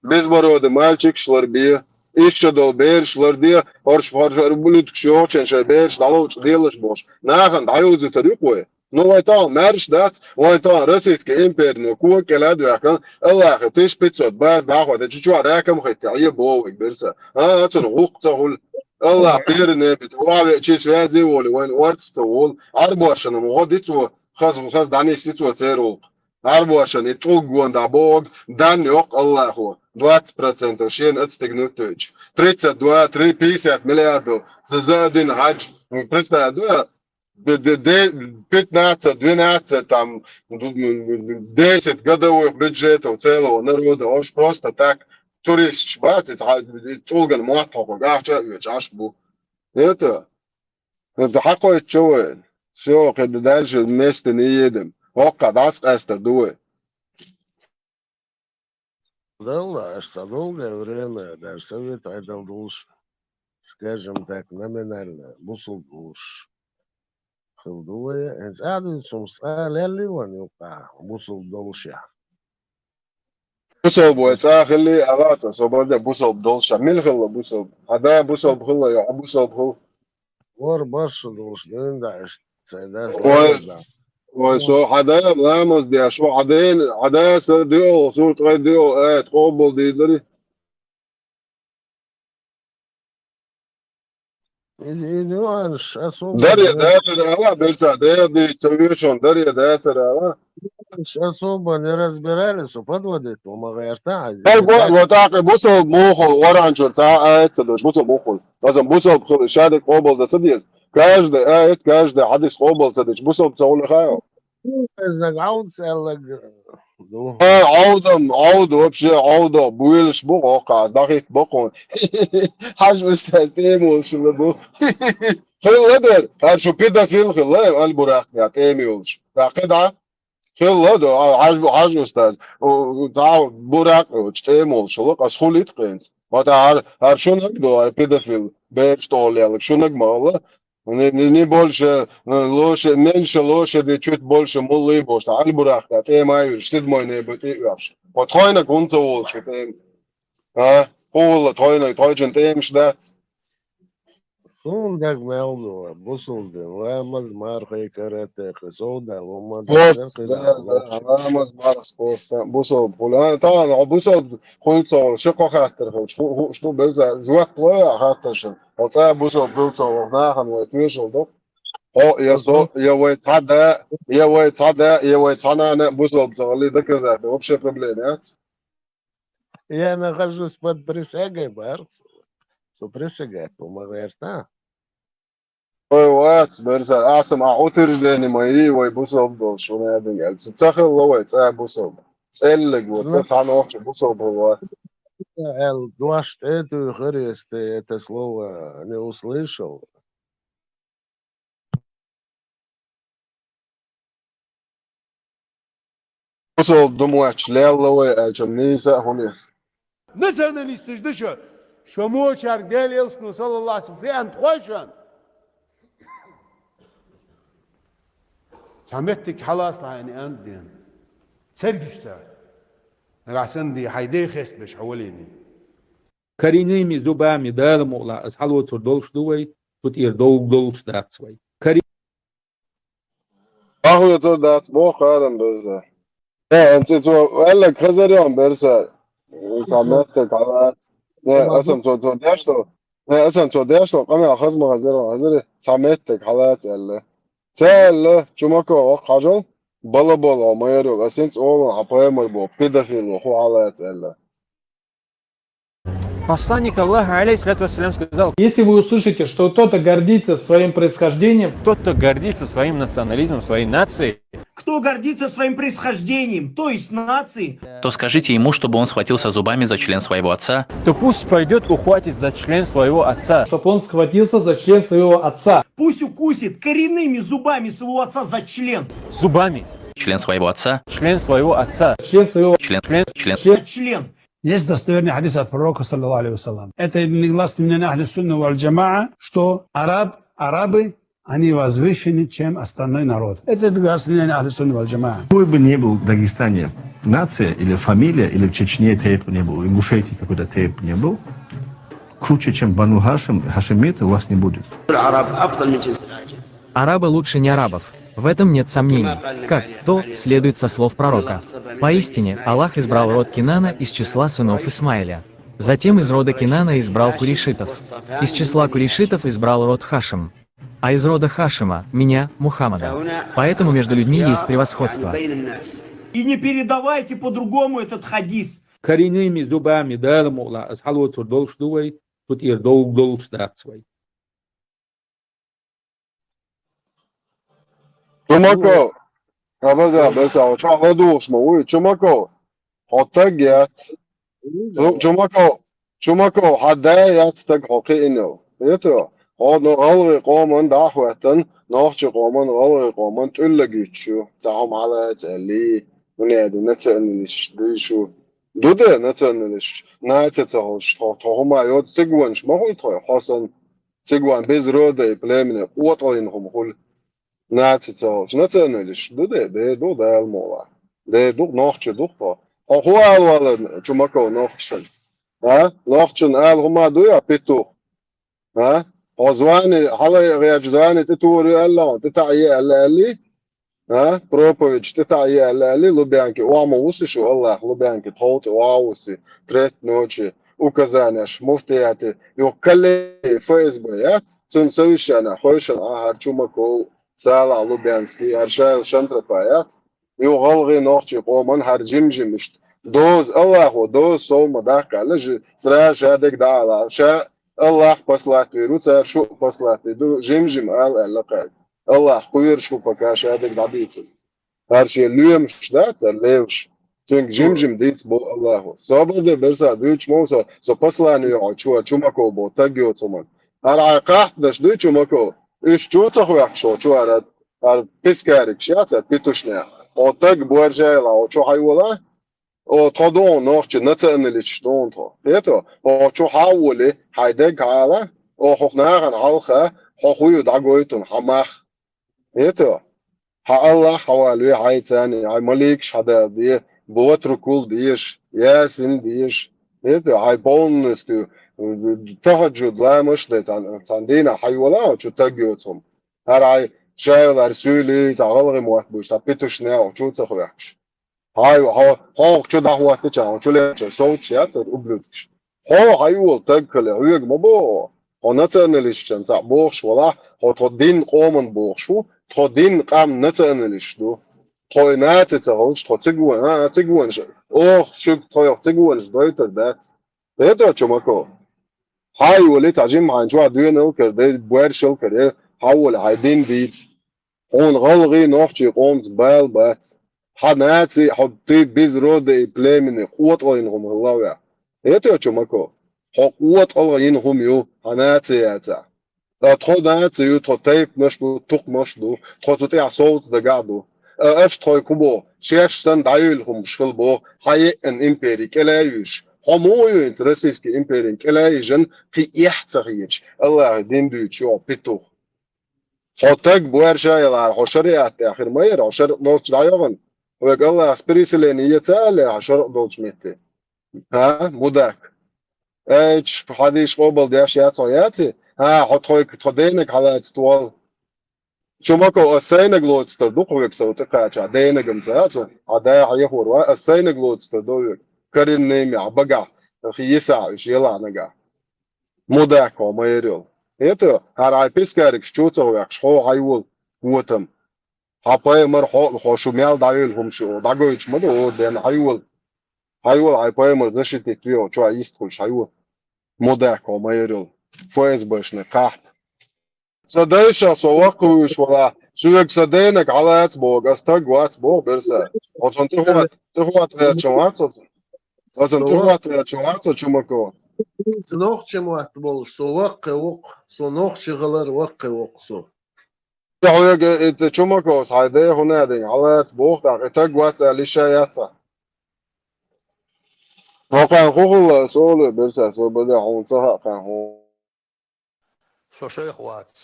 بيزبرو د مالچيك شلربيه İşçadol berişler diye harç bulut kişi şe beriş dalıç diyelich boş. Nahan dayuzu tarıkoy. No vayta merş dat, vayta Rossiyski imperno ku kelad yakan Allah tiş pitsot baz daxwa da çuçu rakam xitayı boğuk bersa. Ha atın huqtahul Allah birine bit wa çiş vazi wol wen warts tol arboşan muğaditsu khaz dani sitsu terol. Arboşan itug gonda bog dan yok Allahu. 20% شين اتستجنوتوش 32 350 مليار زادين حج برسنا دو 15 12 там 10 годовых бюджетов целого народа уж просто так турист бацит толган муатхо гахча аш бу это حقه تشوين все когда дальше вместе не едем ока das эстер дуэ Да, что долгое время даже совет отдал душ, скажем так, номинально, бусул душ. Хилдуя, азадин сумсал, элливан юка, бусул долша. بوصل بويتا خلي أغاتا صوبر ده بوصل بدولشا مين خلا بوصل هذا بوصل بخلا يا بوصل بخلا ور باش دوش داش سيداش Ой, да. ой, so hadaya lamos dia şu hadaya sır diyor, sur diyor, evet, kobol diyor. Иди ванш, особо Darya dağıtır ala, bersa, darya çeviriyorsun, darya dağıtır ala. особо не разбирались, подводит, помогает. Gel bu takı bu sol muhol, oranjur, saat, bu sol muhol. Lazım bu sol şadik kobol da sıdıyız. Каждый hadis kobol sıdıyız, bu sol çoğulu kayo. Знак аут целых. Avda, вообще avda, bu yılış bu okaz, dakik bakon. Haş müstez değil şunu bu. Hılladır, her şu pedofil hıllayım, al burak ya, temi olmuş. Dakika, hılladır, haş müstez. Zav burak, temi olmuş, az hulit kıyın. Hatta her şunak do, pedofil, beş dolarlık şunak malı. Не больше, лошадь, меньше лошади, чуть больше муллы, просто альбурах, да, ты маешь, седьмой не быть, и вообще. Вот хойна гунца волши, ты, хула, тойчен, ты им ждать. Сундак мелдова, бусулды, ламаз мархай карате, хисоуда, ломад, Рамаз барас коста, бусол, пула, та, бусол, хуйцо, шико хаттер, что без жуат плоя хаттершин. Вот я бусол бусол, нахам, вот вышел, да. О, я цана, бусол, завали, доказать, общая проблема, нет? Я нахожусь под присягой, барцу. Присягай, помогает, Ой, вот, берса, асам, утверждение мои, ой, бусол был, что на это делать. Цахал ловит, бусол. Целлик, вот, цахал овче, бусол был, вот. Дуаш, эту хрест, это слово не услышал. Busol dumua chlellowe, chamnisa, huni. Nacionalistas deixa. Chamou Charles dele, eles não são lá se vê antrojan. Samettik halas yani andin. Sergişte. Rasen di hayde khest beş hawalini. Коренными зубами, да, мула, с халвоцур долшдувай, тут ир долшдаксвай. Ahuyutur dat, bo kharam bersa. Anzi, so, elle kazarion bersa. Samettik halas. Ne, asam, so, dersto. Ne, asam, so, dersto, qame khazma hazari, samettik halas elle. Цelle, чумако, хажал, бала, майорил, асенц, ола, апаемой был, педофил, хуала, цelle. Посланник Аллаха, алейхиссалату вассалям, сказал: если вы услышите, что кто-то гордится своим происхождением, тот, кто гордится своим национализмом, своей нацией, кто гордится своим происхождением, то есть нацией, то скажите ему, чтобы он схватился зубами за член своего отца, то пусть пойдет ухватит за член своего отца, чтобы он схватился за член своего отца. Пусть укусит коренными зубами своего отца за член. Зубами. Член своего отца. Член своего отца. Член своего. Член. Есть достоверный хадис от пророка, саллаллаху алейхи вассалам. Это негласный мнение ахли сунна валь джамаа, что арабы, они возвышены, чем остальной народ. Это негласный мнение ахли сунна валь джамаа. Какой бы ни был в Дагестане нация или фамилия, или в Чечне тейп не был, в Ингушетии какой-то тейп не был, круче, чем Бану Хашим, хашимиты у вас не будет. Арабы лучше не арабов. В этом нет сомнений. Как то следует со слов пророка. Поистине, Аллах избрал род Кинана из числа сынов Исмаиля. Затем из рода Кинана избрал курейшитов. Из числа курейшитов избрал род Хашим. А из рода Хашима – меня, Мухаммада. Поэтому между людьми есть превосходство. И не передавайте по-другому этот хадис. Коренными зубами, да, мула, с халвоцур долшдувай, тут ир долшдаксвай. Чумако, абада, беса, чала душма, уй, чумако, хотагят, чумако, хадаят так хокино. Это, он غلق قومن دعوة ناخش قومن غلق قومن تلقيتشو تعم على تالي ونادي نتنلش ديشو دوده نتنلش ناتتهش تهما يود سيجوانش ما هو يطيح حسن سيجوان بزرودة بلامنا وطلينهم كل ناتتهش نتنلش دوده دوده المولا ده ناخش دوخه هو أول چماكو ناخشن ها ناخشن هما دويا بيتو ها звани, حالا звани تطوري الله تتعي الله ها بروبوفيتش تتعي الله Лубянки واموسي شو الله Лубянки تحوت واوسي ترет ночи указаниеш муфтияти يوكلي فيسبوك تون سويشانا خوشن هرچومكو سالا Лубянский هرشايل شنترفايات يوغلغي نوخشي قومن هرجمجمشت دوز الله دوز сома дахкалежи сраж адек дала ша الله послать вируца шо послать ду жимжим аллакай الله куир шо пока шадек дабиц харши люем штаца левш цинг жимжим диц бо Аллаху сободе берса дуч моса со посланию чумако бо тагио цуман ара кахт даш ду чумако иш чуца хуяк шо чуарат ар пискарик шаца питушня о так буаржайла о чо хайвала او تدون نوخش نتنلش شتون تو هيتو او شو حاولي هيدك على او حقناغن حلخه حقوي دعويتون حماخ هيتو ها الله حوالي هاي تاني هاي مليكش هذا دي بوتركول ديش ياسين ديش هيتو هاي بونس تو تهجد لا مش ده تاندينا حيولا شو تجيوتهم هاي شايل ارسولي تعالغي موحبوش تبيتوش ناو شو تخويحش هاي هاو شو ده هو تجاه شو له صوت شيء تقبلش هاو هايول تقبل هيك ما بو هو نتنلش شنص بوش ولا هو تدين قومن بوشو تدين قام نتنلش دو توينات تهوش تقول تقول شو تقول دويتر دات هذا شو ماكو هاي وليت عجيم عن شو عدوين الكر ده بورشل كر هاول عايدين بيت هون غلغي نوحشي قومت بات حناتي حطي بيزرود بليمن قوة غينهم الله يا هيتو شمكو قوة غينهم يو حناتي ياتا تخداتي يو تطيب مشدو تق مشدو تطيع صوت دقادو اش توي كوبو شيش سن دايلهم شلبو هاي ان امبيري كلايش همو ينت روسيسكي امبيري كلايجن في يحتريج الله دين دوتش يو بيتو حطك بورشايل حشريات اخر ما يرى حشر نوتش دايون ويقول الله اسبريسلين يتالي عشر دولش ميتي ها موداك ايش حديش قبل دياش ياتي ها حط خويك تدينك على استوال شو ماكو السينك لوتستر دوك ويك سوت قاچا دينك مزاتو عدا يحور وا السينك لوتستر دوك كرين نيمي عبقع خيسا يلا نغا موداك ما يريل это هاراي بيسكارك شوتو ياك شو هايول وتم هاپای مر خوشومیال دایل هم شو داگویچ مدو دن هایول هاپای مر زشتی توی چو ایست خوش هایول مودک و مایرل فوز باشنه قحط صدایش سواقوش ولا سوق صدينك على اتبوغ استق واتبوغ برسا اصلا تهوات verčovac اصلا تهوات verčovac чумако سنوخ чемуат бол совак ок сонох шигалар вак ок со تهوغ ات чумако сайде хунадин على اتبوغ دا اتق وات لشاياتا وقع قول سول برسا سو بدا هون صها كان هون سو شيخ وات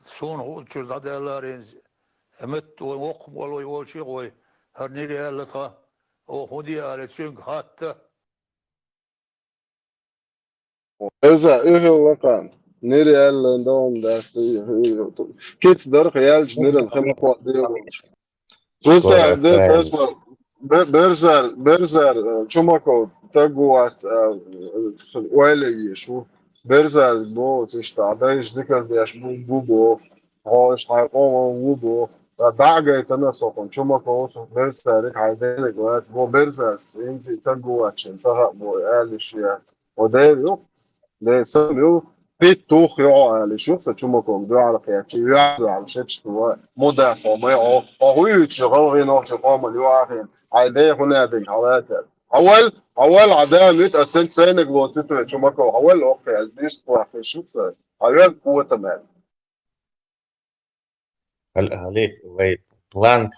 سون هو تشدا دلارينز امت وق ولو يولشي قوي هرنيري هلقا او خدي على تشنك حتى إذا إيه لقان نيري اللندون داستي كيت درق يالج نيري الخم قوات ديالوش برسا دي برزر چوماكو تقوات ويلي شو برزر بو تشتا دايش ذكر دياش بو هاش حيقوم بو دعجة تناسقون چوماكو برزر عايدينك وات بو برزر انتي تقوات شنطها بو الاشياء ودايو ده سميو بيت توخ يو على شوف تشومكم دو على قياتي يو على شتش تو مدافع ما هو يشغل غير نوع قام اليوم عادي هنا دي حالات اول عداء متأسن سينك لوتو تشومكم اول وقت البيست في شوف اول قوة تمام Олег, план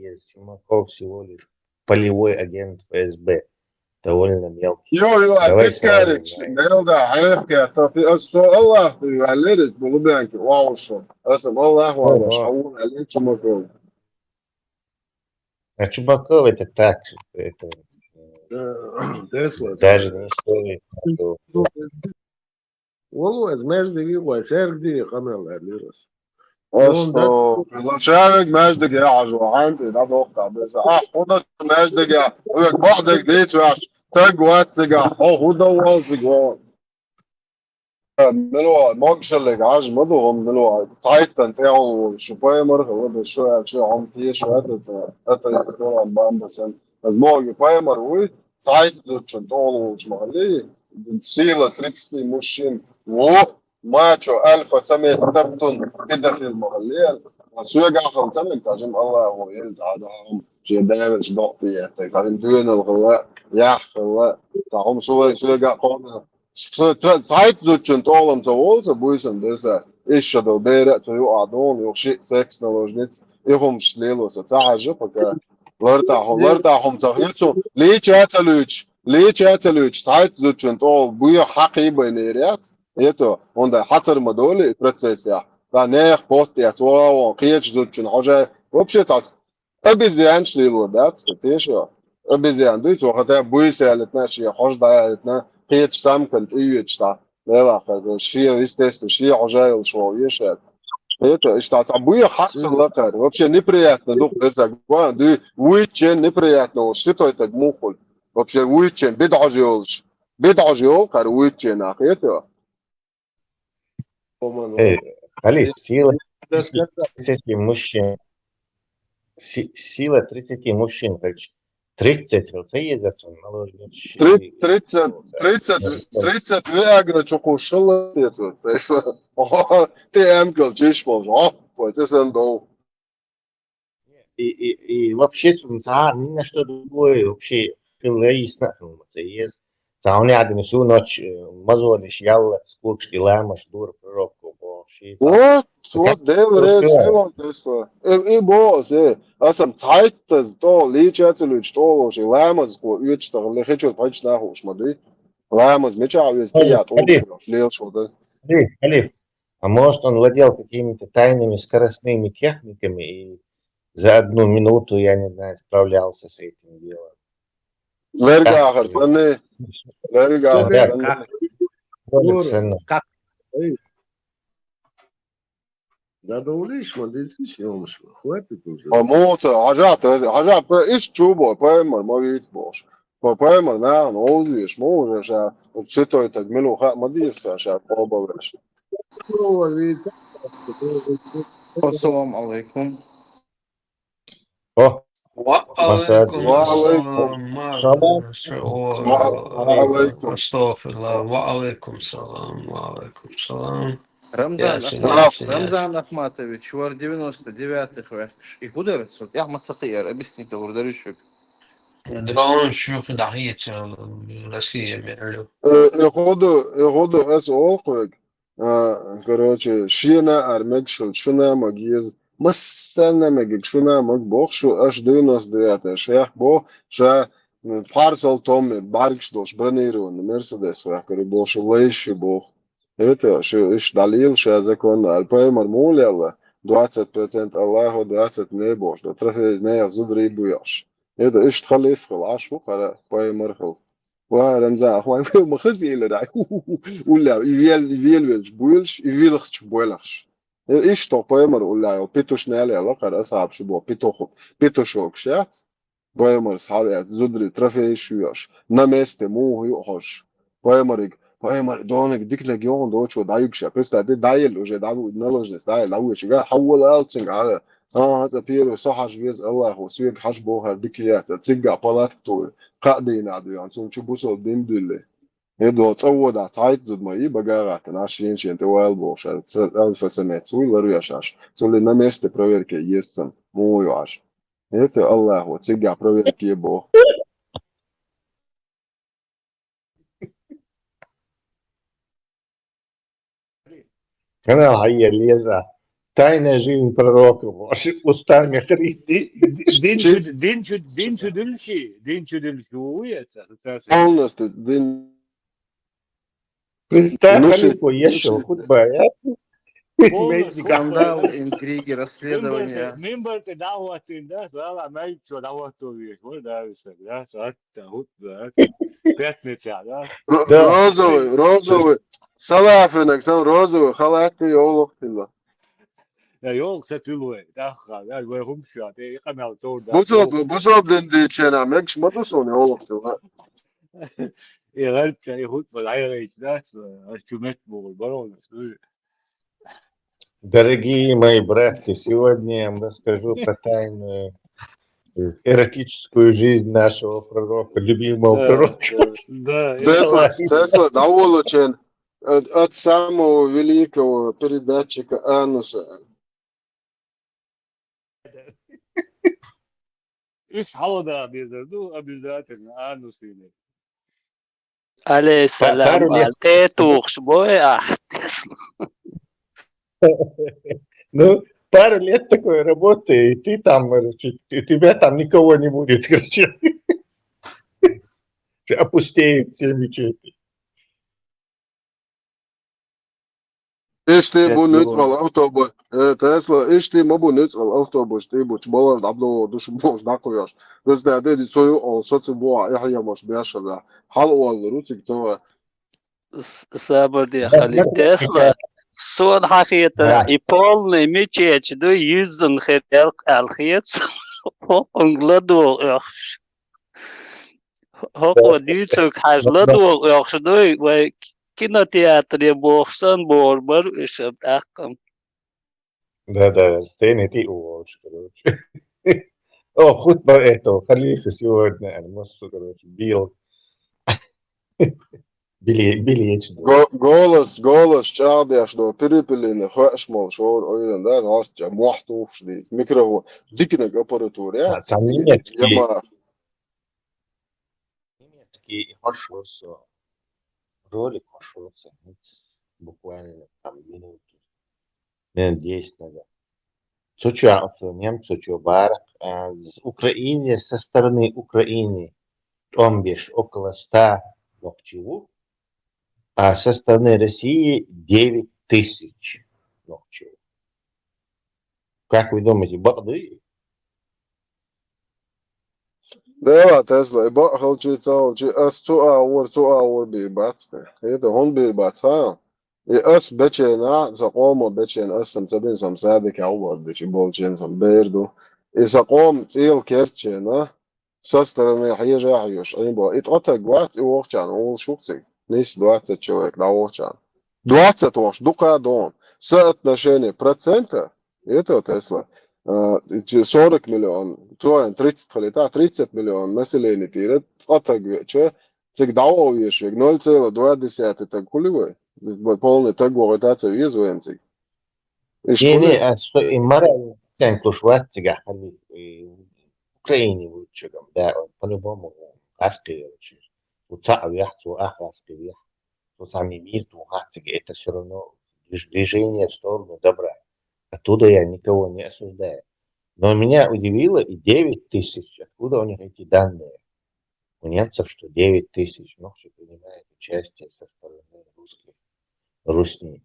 есть Чумаков всего лишь полевой агент ФСБ. довольно мелкий. Давай скажем. Да, حيحكي في الله يعلرك بلبنك واو شو اسم الله واو شو عليك Чумаков. А Чумаков это так, это даже не стоит. والله مجد يقوى سيرجدي قمر ليرس Esto, waarschijnlijk meestal ja, also Hand, dat ook dat. Dus 100 meestal ja, ik wacht dit was te goed ja, 100 was ik gewoon. ملو ماكشل عاج مدو ملو تايتن تاعو شوباي مرة ولا شو عم تيه شو هذا يسمع بام بس ماغي باي مروي تايت تشنتولو شمالي سيلا تريكستي مشين و ماتشو الفا سميت تبتون كده في المغلية سوى قاعد تمك تاجم الله هو يلز عادهم شيء دائما شدقتي تاجم دون الغواء ياخ الغواء تاهم سوى قاعد Zeit zutšen tolam za volza, bujsam desa išća da ubere, to ju adon, ju šik seks na ložnic, ihum šlilo sa caža, pa ka vrtahum za hnicu, liče eceluć, Zeit zutšen tol, buja haqi bajnirjat, eto, onda hacar madoli proces ja, da neh potjat, ovo, kiječ zutšen, hože, uopće tak, обезьян šlilo, dac, tešo, обезьян, duj, to hata bujse aletna, šija hož da aletna, قيت سامكن ايش تا لا لا شيء يستست شيء عجايل شو يشات это что табуя хак лакар вообще неприятно дух берзак ды уичен неприятно что это мухол вообще уичен бедажиол кар уичен ах это Халиф, сила 30 мужчин. Сила 30 мужчин, короче. 30 يزتون наложнички. 30 вегра чокушала это. Ты эмкл чишмол, вот это сандо. И вообще ни на что другое вообще ясно есть. Цауни один всю ночь мазолиш ялла скучки ламаш дур пророкку боши. Вот деврес он тесло. И бос, асам Zeit то личателю что же ламас ко ючта лехечо точно хош мады. Ламас меча вез тият шлел что да. Халиф, а может он владел какими-то тайными скоростными техниками и за 1 минуту, я не знаю, справлялся с этим делом. Верга харсаны. Верга. Как? Да улиш, мандицки шьемш. Хватит уже. Моца, ажат, иш чубо, поймар, мовит бош. Поймар, на, озиш, можешь, а все то это гмелуха, мадиска, ша, побалреш. Ассаламу алейкум. О, Рамзан Ахматович, вар 99-х и куда растут? Я Масахир, объясните, Лурдарищук. درون شوف دعية روسية بيعملوا ياخدوا اس اوقك короче شينا ارمكشل شنا ماجيز مثلا ماجيك شنا ماجبوخ شو اش 99 شيخ بو شا فارسل توم باركش دوش برنيرون مرسيدس وحكري بوش ليش بو это что иш далил что закон альпаймар муляла 20% Аллаху 20 не бош да трафе не зубри буяш это иш تخلف خلاص وخرا بايمر ورمزان اخوان في مخزي لا ولا يفيل بولش يفيلخش بولخش ايش تو بايمر ولا بيتوش نالي على قر اصعب شبو بيتوشوك شات بايمر صحابي زودري ترافي شويش نمست مو يوحش بايمر دونك ديك لجيون دوتشو دايكشا بس ده دايل وجا داو نلوجنس دايل داو شيغا حول اوتسنج على هذا بيرو صحش بيز الله وسويق حشبو هردكيات تسقع بلاتو قاعدين عدو يعني سون شبوسو دين دولي يدو تصود عطايت زود ماي بقارات ناشين شين توال بوشا الف سنة سوي لرياشاش سولي نمست проверки يسن مو يعاش это الله وتسقع проверки بو Канал Айя Леза. Тайная жизнь пророка. Устами хрити. полностью дин Представь, Халифу, ешел худба. полностью Скандал, интриги, расследования. Мимбер ты даватин, да, сала мейчо даватовик, вот да, да, сатта, вот да, пятница, да. Розовый. Салафинок, сам розовый, халатки ёлохтила. Я йол сетулуэ, да, да, вы хумша, ты канал тор да, Бусал дендичена, мекш мадусон ёлохтила. и гэлча, и хут балайрейч, да, ачумет богол, барон, Дорогие мои братья, сегодня я вам расскажу про тайную эротическую жизнь нашего пророка, любимого пророка. да, Тесла, доволочен от самого великого передатчика Ануса. Üç havada bizlerdu, обязательно, анусили. Алейсалям, Пару лет. ты тухш, бой, Тесла. Ну, пару лет такой работы, и ты там, короче, и тебя там никого не будет, короче. Опустеют все мечети. İşte bu nützval autobus. Tesla işte bu nützval autobus. İşte bu çubuğlar dablo düşün boş da koyar. Bizde dedi soyu o sosu bu ihyamış beşada. Hal olur uçukta. Sabır diye Halil Tesla. Son hakiyatı ipolny мечеть, du yüzün xerel alxiyat. Ongladu yaxşı. Hoko düçük hajladu yaxşı du ve кинотеатре бохсан борбар ишем такым. Да, сцены ты уж, короче. О, хутба этого халифа сегодня, короче, бил. Билеч. Голос çağdaş do piripilini hoşmol şor oyunda nasça muhtuf değil. Mikrofon dikine aparatör ya. Немецкий маршрутство. Ролик маршрутства. Буквально там минут 10 назад. Немцы барак. С Украины, со стороны Украины он бишь около 100 ногчеву, а со стороны России 9000 ногчеву. Как вы думаете, барды? Да, Tesla. Bak halçı çalçı as 2 hour bir batsa. Hede hon bir batsa. As beçena zaqomo beçen asam sabin sam sadik awad beçi bolçen sam berdo. Zaqom tsil kerçena. Со стороны Хьежа Хьюш. Они были. Это 20 уорчан. Он шукцик. Нис 20 человек на уорчан. 20 уорч. Дука дон. Соотношение процента. Это Тесла. 40 миллион. 30 лета. 30 миллион. Население тирет. Это что? Цик дало вещи. 0,2. Это кулевой. Полный тагуагитация визуем цик. Не, морально оценку шварцега Украине лучше, да, по-любому аски очень. Сами мир, это все равно движение в сторону добра. Оттуда я никого не осуждаю. Но меня удивило и 9000. Откуда у них эти данные? У немцев что 9000, ну, что принимает участие со стороны русни.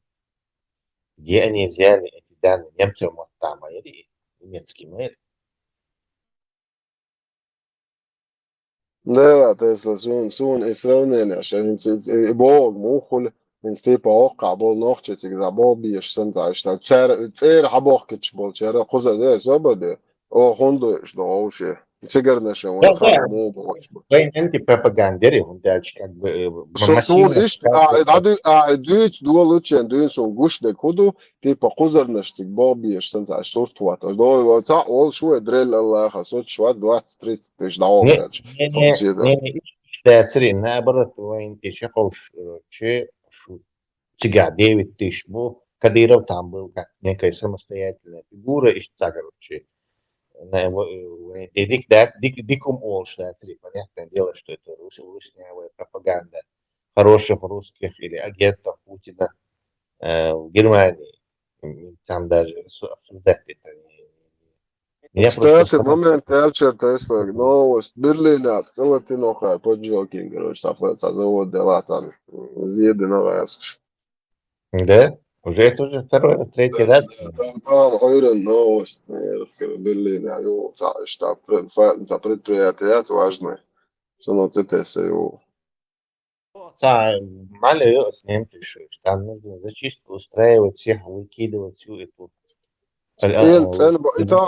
Где они взяли эти данные? Немцы вот там, или немецкий мэр. Да, Тесла, сун сравнение, عشان يبوغ موخل من ستيبا وقع بول نوخشة تقدر بول بيش سنتا اشتا تسير حبوخ كتش بول تشارة قوزة ده زبر ده او خوندو اشتا او شي تشجرنا شو وانا خاطر مو بوش Вы антипропагандеры, он дальше как бы سون اشت قاعد دوت دول وتشين دوين سون قوش ده كودو تيبا قوزر نشتك بول بيش سنتا اشتور توات دو وطا اول شوية دريل الله خاصوت شوات دوات ستريت تشدعو بلاش Да, смотри, наоборот, военки Чехов, Чига, 9000 был, Кадыров там был как некая самостоятельная фигура, и короче, дикум олш, да, смотри, понятное дело, что это руснявая пропаганда хороших русских или агентов Путина в Германии. Там даже обсуждать это не Кстати, момент Элчер Тесла, новость. Берлина, целый нохай, поджоки, короче, сафлет, завод, дела там, з'еди на вес. Да? Уже это уже второй, третий раз. طبعا غير النوست باللي يعني está предприятия важны. Соно цитесею. Да, мало ее снять решишь. Там нужно зачистку устраивать, всех выкидывать, всю эту. إنت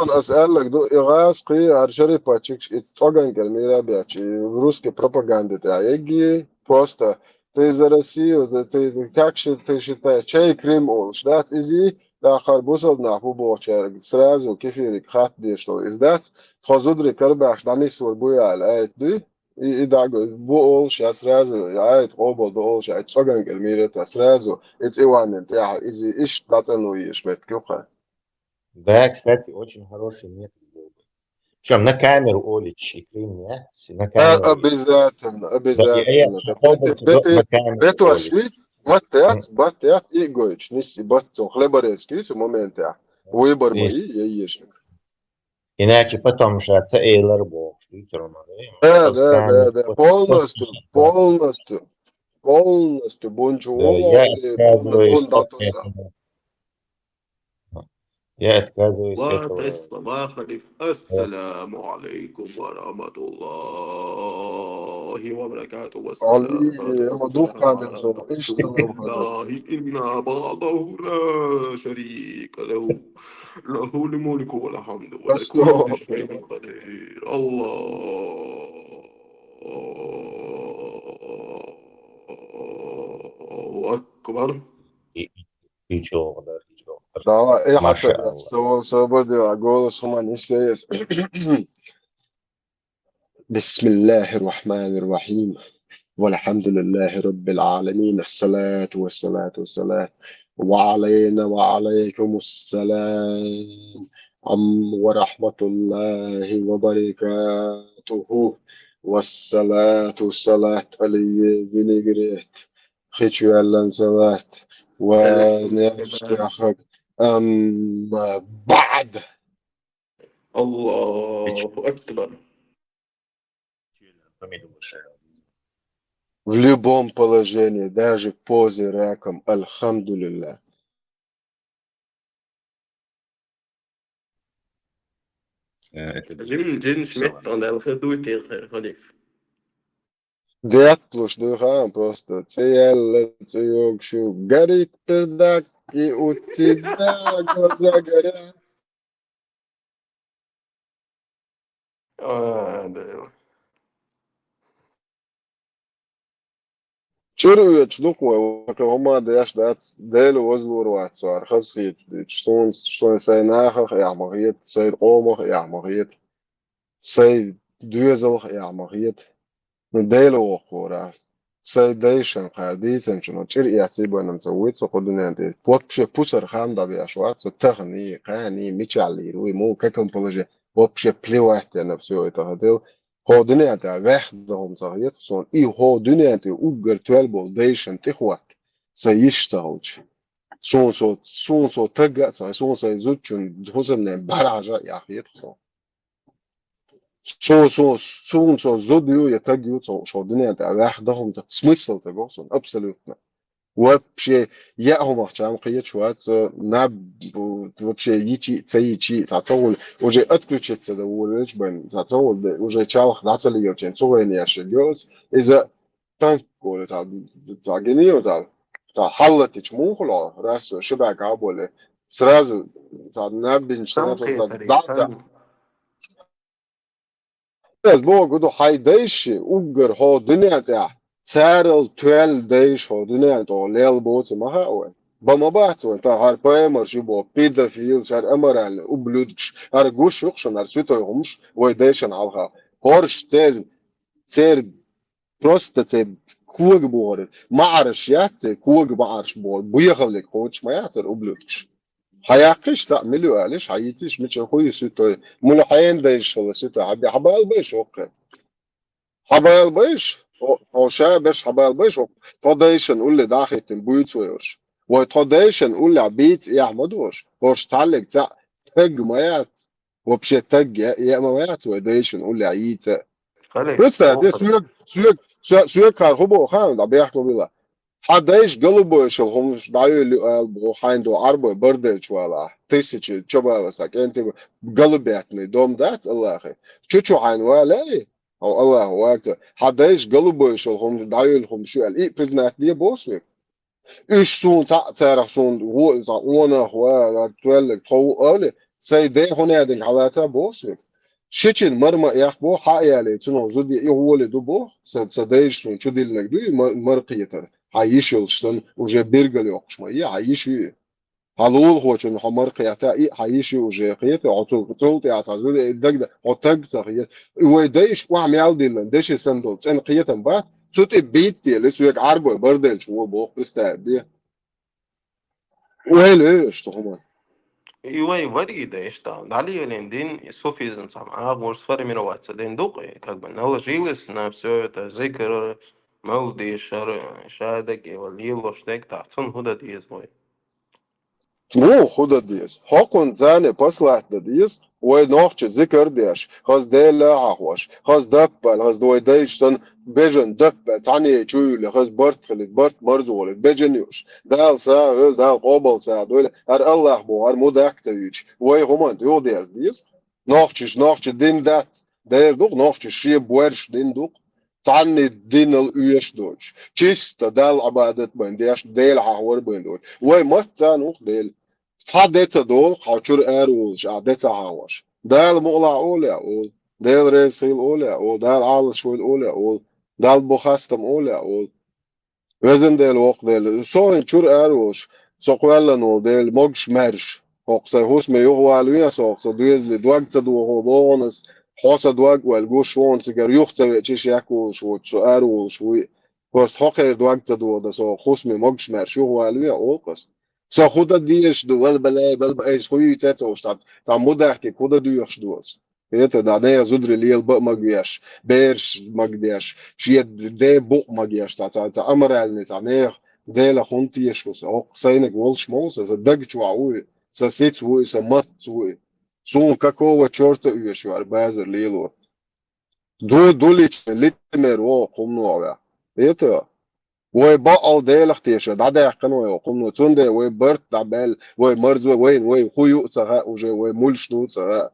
أسألك دو إغاز قي عرشري باتشيكش إتوغن كالميرا بياتشي روسكي пропаганды يجي просто ты за Россию, ты как ты считаешь, чей Крым он, ждать изи, да харбусов на хубовчар, сразу кефирик хат дешло, издать, хозудри карбаш, да не свор буял, а это и да, бу сейчас сразу, а это обол до олша, это цоган кальмире, то сразу, это Иван, я изи иш датану ешмет кюха. Да, кстати, очень хороший метод был бы. Причем на камеру олить Крым, на камеру. Обязательно, Да, обязательно. на камеру Бетуаши, батят и гоич, неси батон хлеборецкий в моменте. Выбор мои, я ешь. Иначе потом же отца Эйлер Бог, что и Да. Полностью. Бончуола. Я отказываюсь от этого. Я отказываюсь от этого. الصباح خليف السلام عليكم ورحمة الله وبركاته والسلام على رسول الله إن بعضه لا شريك له له الملك والحمد ولكل شيء قدير الله أكبر. Давай, حتى свободила голос ума не слез. بسم الله الرحمن الرحيم والحمد لله رب العالمين الصلاة والسلام وعلينا وعليكم السلام ورحمة الله وبركاته والصلاة علي بنجريت خيتشو يالن صلاة ونشتاخك أما بعد الله أكبر. В любом положении, даже в позе раком, альхамдулилля. Jim Schmidt on elke doet tegen Khalif. Дед плюс духа просто цеяльцеёк шу горит пердак, и у тебя глаза горят. Да. Чирует штуку, крома дешдат, делю возлурват, суар хасхит, что он сей нахах, я могит, сей омах, я могит, сей дюзелх, я могит, делю охора, сей дейшен хардицен, что чир яцибо нам цуит, со ходуненти, вообще пусар хам да биашват, со техни, хани, мичали, руи, му, каком положении, вообще плевать на все это хотел. هودنيات وحدهم صغير صون إيه هودنيات وجر توالبو ديشن تخوات سيشتغلش صون تجا صون سيزوجن حسن برعجة يا أخي صون زوديو يتجيو صون دنيات وحدهم смысл того صون абсолютно вообще я هم قيت شوات ناب вообще يجي تعطول уже отключиться довольно бен تعطول уже чалх нацали очень цоение шелёс из-за танко за генио за حلت чмухло раз шибака более сразу за набин что за بس بوجودو حيدايش أجر هو دنيا تاع سارل توال دايش هو دنيا تاع ليل بوت ما هو بما بعت وانت هارباي مرشبو بيدافيل شار أمرال وبلودش هرجوش يقشن هرسوتو يهمش ويدايشن علىها هورش تير просто تير كوج بور ما عرش يات كوج ما عرش بور بيخليك كوتش ما ياتر وبلودش حياقش تعملوا علاش حياتيش مش خويا سوتو مولا حيان دايش ولا سوتو حبال باش اوكي حبال باش او شا باش حبال باش تودايش نقول لي داخل البيوت ويرش وتودايش نقول لي عبيت يحمدوش هوش تعلق تاع تج مايات وبشي تج يا مايات ودايش نقول لي عيت بس ده سوق كار هو خان ده بيحكوا بلا حدايش قلبه شلهم دايو اللي حيندو عربه بردل شوالا تيسيش شبالا ساكنتي قلبياتني دوم ذات الله أخي شو حين ولا أو الله واكتر حدايش قلبه شلهم دايو لهم شو الإيه برزنات دي بوسوي إيش سون تعرف سون هو وانا هو تولك تو أولي سيدي هنا دين حالاتها بوسوي شيء مرمى يخبو حقيقة تنو زودي هو اللي دبو سدايش سون شو دي لك دوي مرقية حيشيلشتن وجا بيرجل يوقش ما حيشي هلول هو شنو حمر قياتا حيشي وجا قياتا عطول تعزول الدقدة عطق صغير ويدايش وعمل ديلن داش سندول سن قياتا بعد صوت بيتي اللي سويك عربو بردل شو بوق بستعدي وهلش طبعا Ой, вари да что. Далее лендин суфизм сам, а может сформироваться. Ден дух, как бы наложилось на все это зикр, молди, шадек, и валило, штек, так, сон худа диезмой. مو خدا ديس حقن زاني بصلح ديس ونوخش ذكر ديش هز ديلا عهوش هز دبل هز دوي ديشتن بيجن دبل تاني تشويل هز برت خليت برت مرزول بيجنيوش دال سا دال قبل سا دول هر الله بو هر مودك تيج وي همان ديو ديس نوخش دين دات دير دوغ نوخش شي بورش دين دوغ تعني دين الأيش دوش تشيست دال عبادة بين ديش ديل عهور بين دوش وي مستانوخ ديل صادت دول خاطر أروج عادت عاوش دال مغلا أولى أول دال رسيل أولى أول دال عال شوي أولى أول دال بخاستم أولى أول وزن دال وق دال سوين شور أروج سقولا نو دال مجش مرش هقص هوس ميوه علويا سقص دويز لدوق تدو هو بونس حاس دوق والجوش شون تجار يخت تشيش يأكل شو أروج شوي بس حقير دوق تدو ده سو خوس مجش مرش هو علويا أول قص Så خدا دیش دو ول بل خوی تاتو شتاب تا مودح که خدا دیوش دوس هيت دا نه زودر لیل با مگیش برش مگدیش شید ده بو مگیش تا امر النت نه ده لا خونتیش وس او ساينك ولش موس از دگ چواوي سسيت وي سمت وي سون какого чёрта уешь вар базер лило долич литмер о قمنوا это وي بقى ده لاختيش ده يحقنوا يقوموا تونده وي برت دبل وي مرزو وي خويو صغا وي مولشنو صغا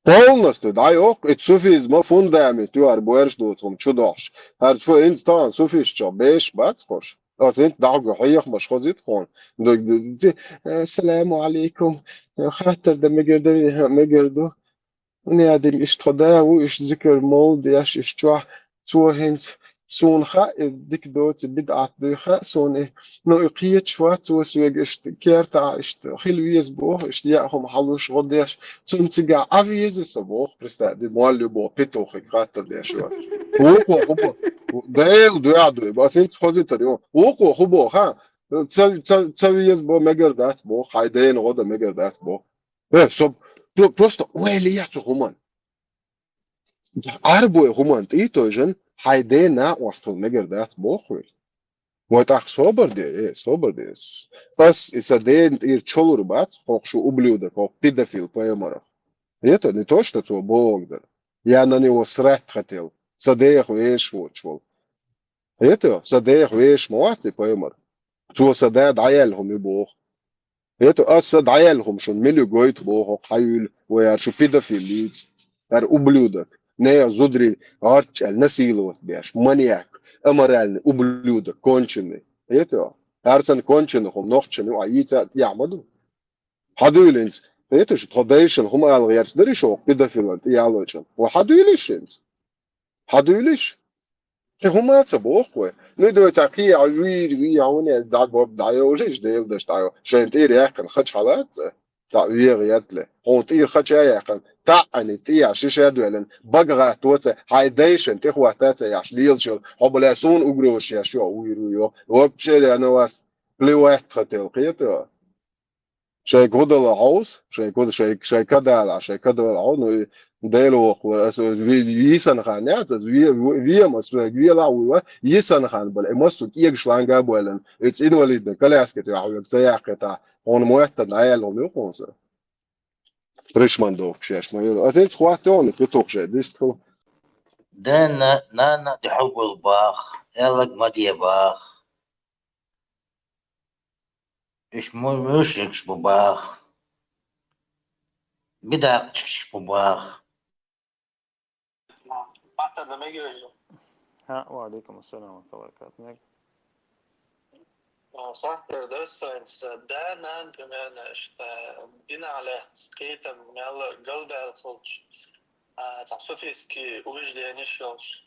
полностью да yok суфизм фундамент юар буэршду цум чудош هر شو انسان суфиш чо беш бацхош أصلاً دعوة حيخ مش خزيت خون السلام عليكم خاطر ده مجردو نادم اشتخدا وإش ذكر مول ديش اشتوح توهنت سون خا ديك دوت بدعة دخا سون نوقيت شوات وسويج اشت كيرتا اشت خلويز بوه اشتياهم حلوش غديش سون تجا عفيز سبوه برستا دي موالي بو بيتوخ خاطر ديش وقو خبو دايل دوادو بس انت خوزي تريون وقو خبو ها تسويز بو مجردات بو حيدين غدا مجردات بو ايه سب просто уэлиятся хуман арбой хуман и тожен хайдена остал мегердат бохвел вот так собор де пас исаден ир чолур бат хохшу ублюдок как педофил поэмора это не то что то бог да я на него срать хотел садех веш вочвол это садех веш моати поэмор то садад عيالهم يبوخ هيتو أصد عيالهم شون مليو جويت بوه حيول ويار شو بيدافيل ليز ار ублюдок не зудри арчал насиловать бяш маньяк аморальный ублюдок конченый это арсан конченых нохченый аица ямаду حدويلنس это ж традейшн هم алгер дри шо педофил ялочен حدويلش هم بوخوه ندوي تاكي عوير عوني داد بوب دايو جيش ديل دش دايو شين تير ياكن خش حالات تعوير يدله هون تير خش ياكن تعني تيا شيش يدولن بقرا توت هايديشن تخوا تاتا ياش ليلشل حبلاسون اوغروش يا شو ويرو وبشي انا واس بلي واحد ختل قيته شي قدل هاوس شي كدال شي كدال عون ديلو ويسن خانات وي مس ويلا و يسن خان بل مس كيك شلانغا بولن اتس انوليد كلاسكت يا سياقتا هون موحد عيالهم يقونس بريشماندو شاش ما ازيت خواتون في توقشه ديستو ده نا دي حول باخ Elak Madiabach. Ich muss Bubach. Bidak Bubach. ها وعليكم السلام ورحمة الله وبركاته. صح درس ده نان بمعنى دين على قيتا مال جلد الخلج تعصفيسكي وجد نشوش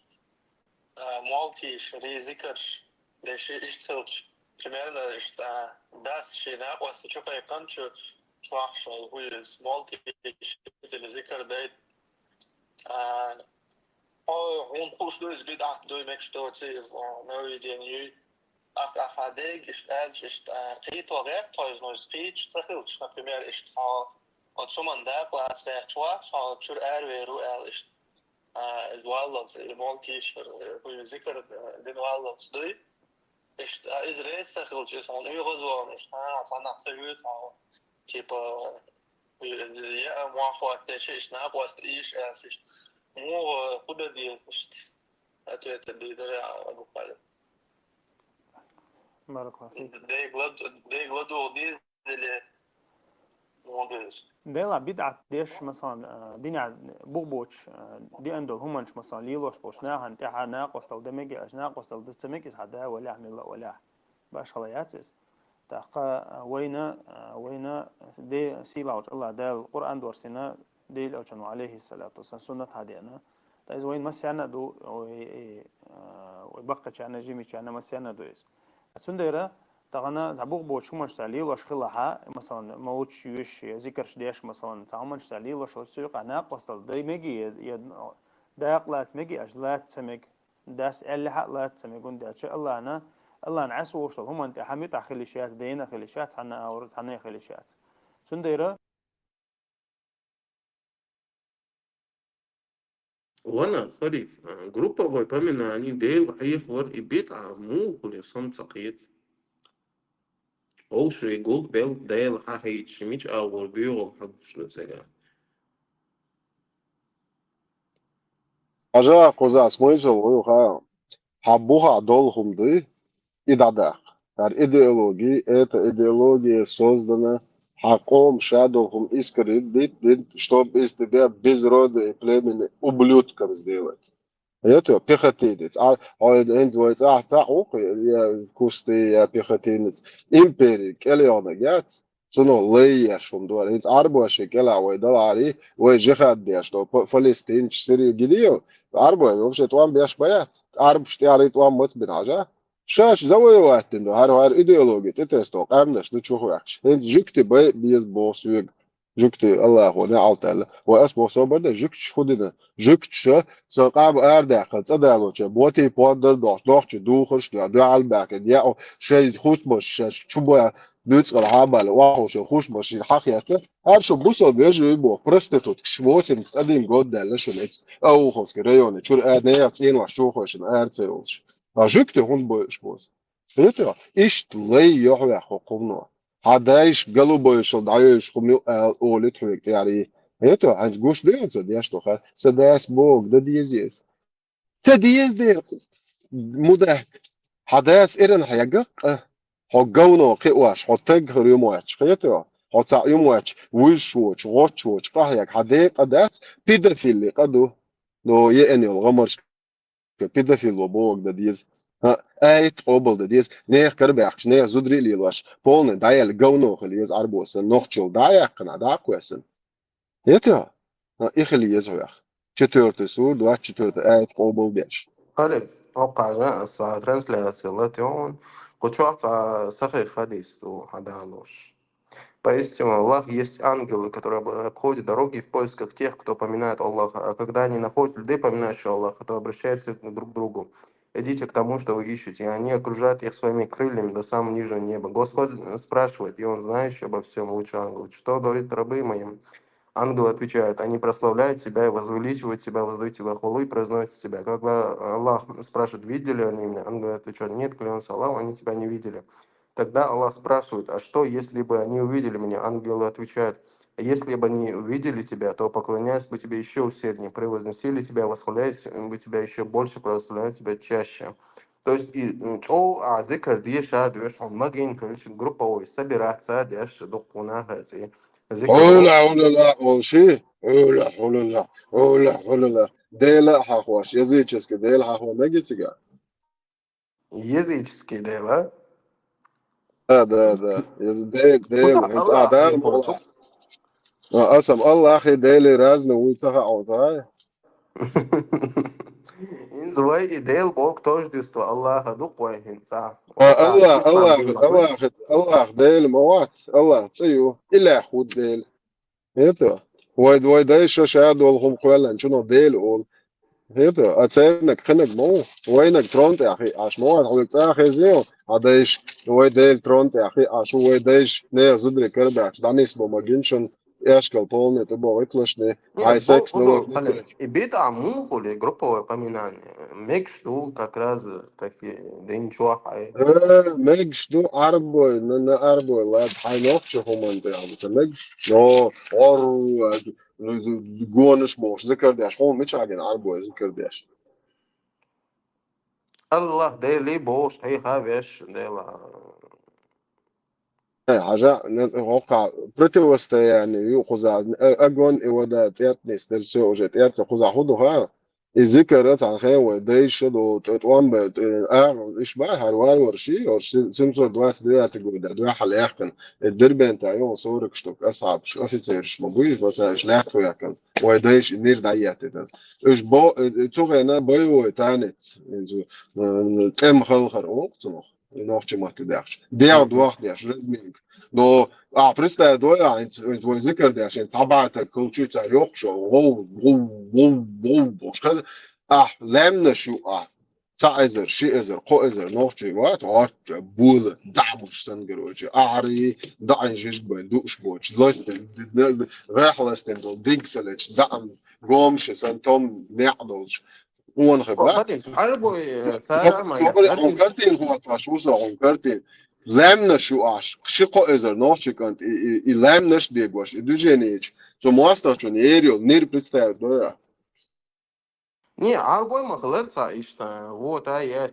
مالتي شري ذكر ده شيء اشتغلش بمعنى داس شيء ناقص تشوف أي قنش صح شيء هو مالتي شيء ذكر ده هون خوش دوز بدأ دوي مكشتوت سيف نوريدين يو أفاديك إشت قيت وغير تويز نوز قيت تخلش например إشت отсуман да плац вячва со чур эрверу эл إشت الوالدز المالتيش هو ذكر دين والدز دوي إشت إزريس تخلش إسون يغزون إشت صنع سويت تيبا يا موافقة تشي إشت ناب وست إيش إشت مو قدر دي إشت أتويت دي درع أبو خالد بارك الله فيك. دي غلطوا دي اللي موجودش. ديلا بدعة ديش مثلا دينا بوبوش دي عندهم همنش مثلا ليلوش بوشناها انتحى ناقص أو دمجي أش ناقص أو دستمجي هذا ولا عمل الله ولا باش خلاياتس تحقق وين دي سيلاوش الله ده القرآن دورسنا دي لو كانوا عليه الصلاة والسلام سنة هذه أنا تايز وين مسيانا دو ويبقى كأنه جيمي كأنه مسيانا دو إس أتسنديره تغنى تعبوق بوش همش تعليل وش خلاها مثلا موتش يش ذكرش ديش مثلا تعملش تعليل وش السوق عناق وصل داي مجي داق لا تمجي أجلات سمج داس اللي لا تسمجون ده شيء الله نعس وش هم أنت حميت أخلي شيات دينا خلي شيات حنا أو حنا خلي شيات سنديره وانا خريف جروب باي بامنا اني ديل حيف ور ابيت عمو كل صم تقيت او شي جول بيل ديل حاهي شميش اور بيو حق شنو زيها حاجة قوزا смысл ويوها حبوها долгом ды и дадах. Идеологии, эта идеология создана хаком, шадохом, искрит, чтобы из тебя без рода и племени ублюдком сделать. Это пехотинец. А он называется я вкусный я пехотинец. Империи, Келеона, гад. Суно лея шум дуар. Инц арбоши келавой доллари, ой жихаддия, что Палестин, Сирия, Гидео. Арбой, вообще, туам беш боят. Арб штиари туам мот бинажа. Шаш завоевать هر идеология تتستوق أمنش نشوفه يحكي هند جكتي بيز بوس يج جكتي الله هو نعال تعالى واسمه صبر ده جكتش خدنا جكتش سقاب أرده خد صدقوا شيء بوتي بودر دوش دوخش دو على الباك يا شيء خوش مش شو بقى بيوت العمل واو شو خوش مش حقيقة هر شو بوصل بيجي يبغى برستيتوت شووسين تقدم جود ده ليش نيت أو خلاص كريوني شو أنا يتين وشو خوش الأرتيوش جكتي هون بوش فهمت إيش لي يحوي حكومنا هذا إيش قلبه إيش ضعيش خميو أولد حويك يعني فهمت عند جوش ده أنت دياش تخا سداس بوك ده ديزيز سديز ده مده حداس إيرن حاجة حقونا قواش حتى يوم واتش فهمت حتى يوم واتش ويش واتش واتش قاهيك حدا قداس بيدافيلي قدو لو يعني الغمر بيدافيل وبوك ده ديز ايت قبل ده ديز نيخ كرباخش نيخ زودري ليلاش بولن دايل جونو خليز اربوسن نوخچو دايقنا داقوسن يتا اخلي يزوخ четвертый сур 24 ايت قبل بيش خريف أوقع جاء ترانسляцион Кучуахта Сахай Хадисту Хадалош. Поистину, Аллах есть ангелы, которые обходят дороги в поисках тех, кто поминает Аллаха. А когда они находят людей, поминающих Аллаха, то обращаются друг к другу. Идите к тому, что вы ищете. И они окружают их своими крыльями до самого нижнего неба. Господь спрашивает, и Он знающий обо всем лучше ангел. Что говорит рабы моим? Ангелы отвечают, они прославляют тебя и возвеличивают тебя, воздают тебя хвалу и произносят тебя. Когда Аллах спрашивает, видели они меня? Ангелы отвечают, нет, клянутся Аллахом, они тебя не видели. Тогда Аллах спрашивает, а что, если бы они увидели меня? Ангелы отвечают, если бы они увидели тебя, то поклонялись бы тебе еще усерднее, превозносили тебя, восхвалялись бы тебя еще больше, прославляли тебя чаще. То есть чё зикр диша дюш он магин короче групповой собираться дяш духуна хази зикр ولا والشيء ولا ديلا حخواش يزيدش ديلا حخوا ما جيت قال языческий дела. ده ديل انت الله ده أخي برضو. اسم الله اخي ديلي رازن ويتسخ عوضها إن زواي ديل بوك توش ديستو الله هدو قوي صح. الله ديل موات الله تسيو إلا خود ديل هيتو واي دايش شاد والهم قولا شنو ديل اول هيتو اتسينك خنك مو وينك ترونت يا اخي عش مو هقولك اخي زيو عدايش واي ديل ترونت يا اخي عشو واي دايش نه زدري كربع دانيس بوماجينشن اشكال полный то было вытлошне ай секс ну и бита мухули групповое поминание мекшту как раз такие да ничего хай ميجش دو عربوي ننا عربوي لا حينوفش هم انت يعني ميجش نو اور جونش موش ذكر داش هم مش عاجن عربوي ذكر داش الله ده لي بوش هي خافش ده لا حاجة واقع противостояние يأخذ أجون إودا تياتني سترسي وجت تيات يأخذ حدها الذكرات عن خير دايش دو تتوان بت إيش بقى هروار ورشي أو سمسور دواس ديات جودا دوا حل يحكن الدرب أنت يوم صورك شتوك أصعب شو في تيرش مبوي بس إيش لحتو يحكن ودايش نير دايات ده إيش با توه أنا بايو تانت تم خلخر وقت نخ nog ما تدعش ديال واحد داش رزمينك دو بريستا دو انت ذكر داش انت تبعت كل شيء تاريخ شو وش كذا لمنا شو تعذر شيء ازر قو ازر nog وات وات بول دعمش سنجروج اعري دعن جيش بندوش بوش لاست راح لاستن دو ديكسلش دعم قومش سنتم نعدلش هو خبرات عربو سارة ما يحكي كارتين هو تاشوسا كارتين لامنا شو عش شقو ازر نوش كانت لامناش ديغوش دوجينيج سو موستاشون يريو نير представляет да не арбой махлерца ишта вот я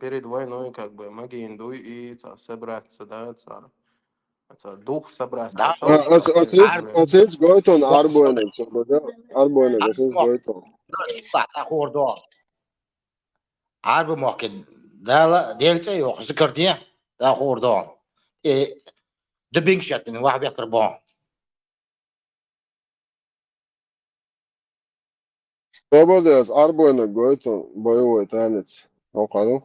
перед войной как бы магинду и собраться да дух собраться اساس جويتون اربوين سبدا اربوين اساس جويتون خوردان عرب ممكن ده ديلسه يوخ ذكر دي ده خوردان دبينج شاتن واحد يقربان سبدا از اربوين جويتون بايو تانت او قالو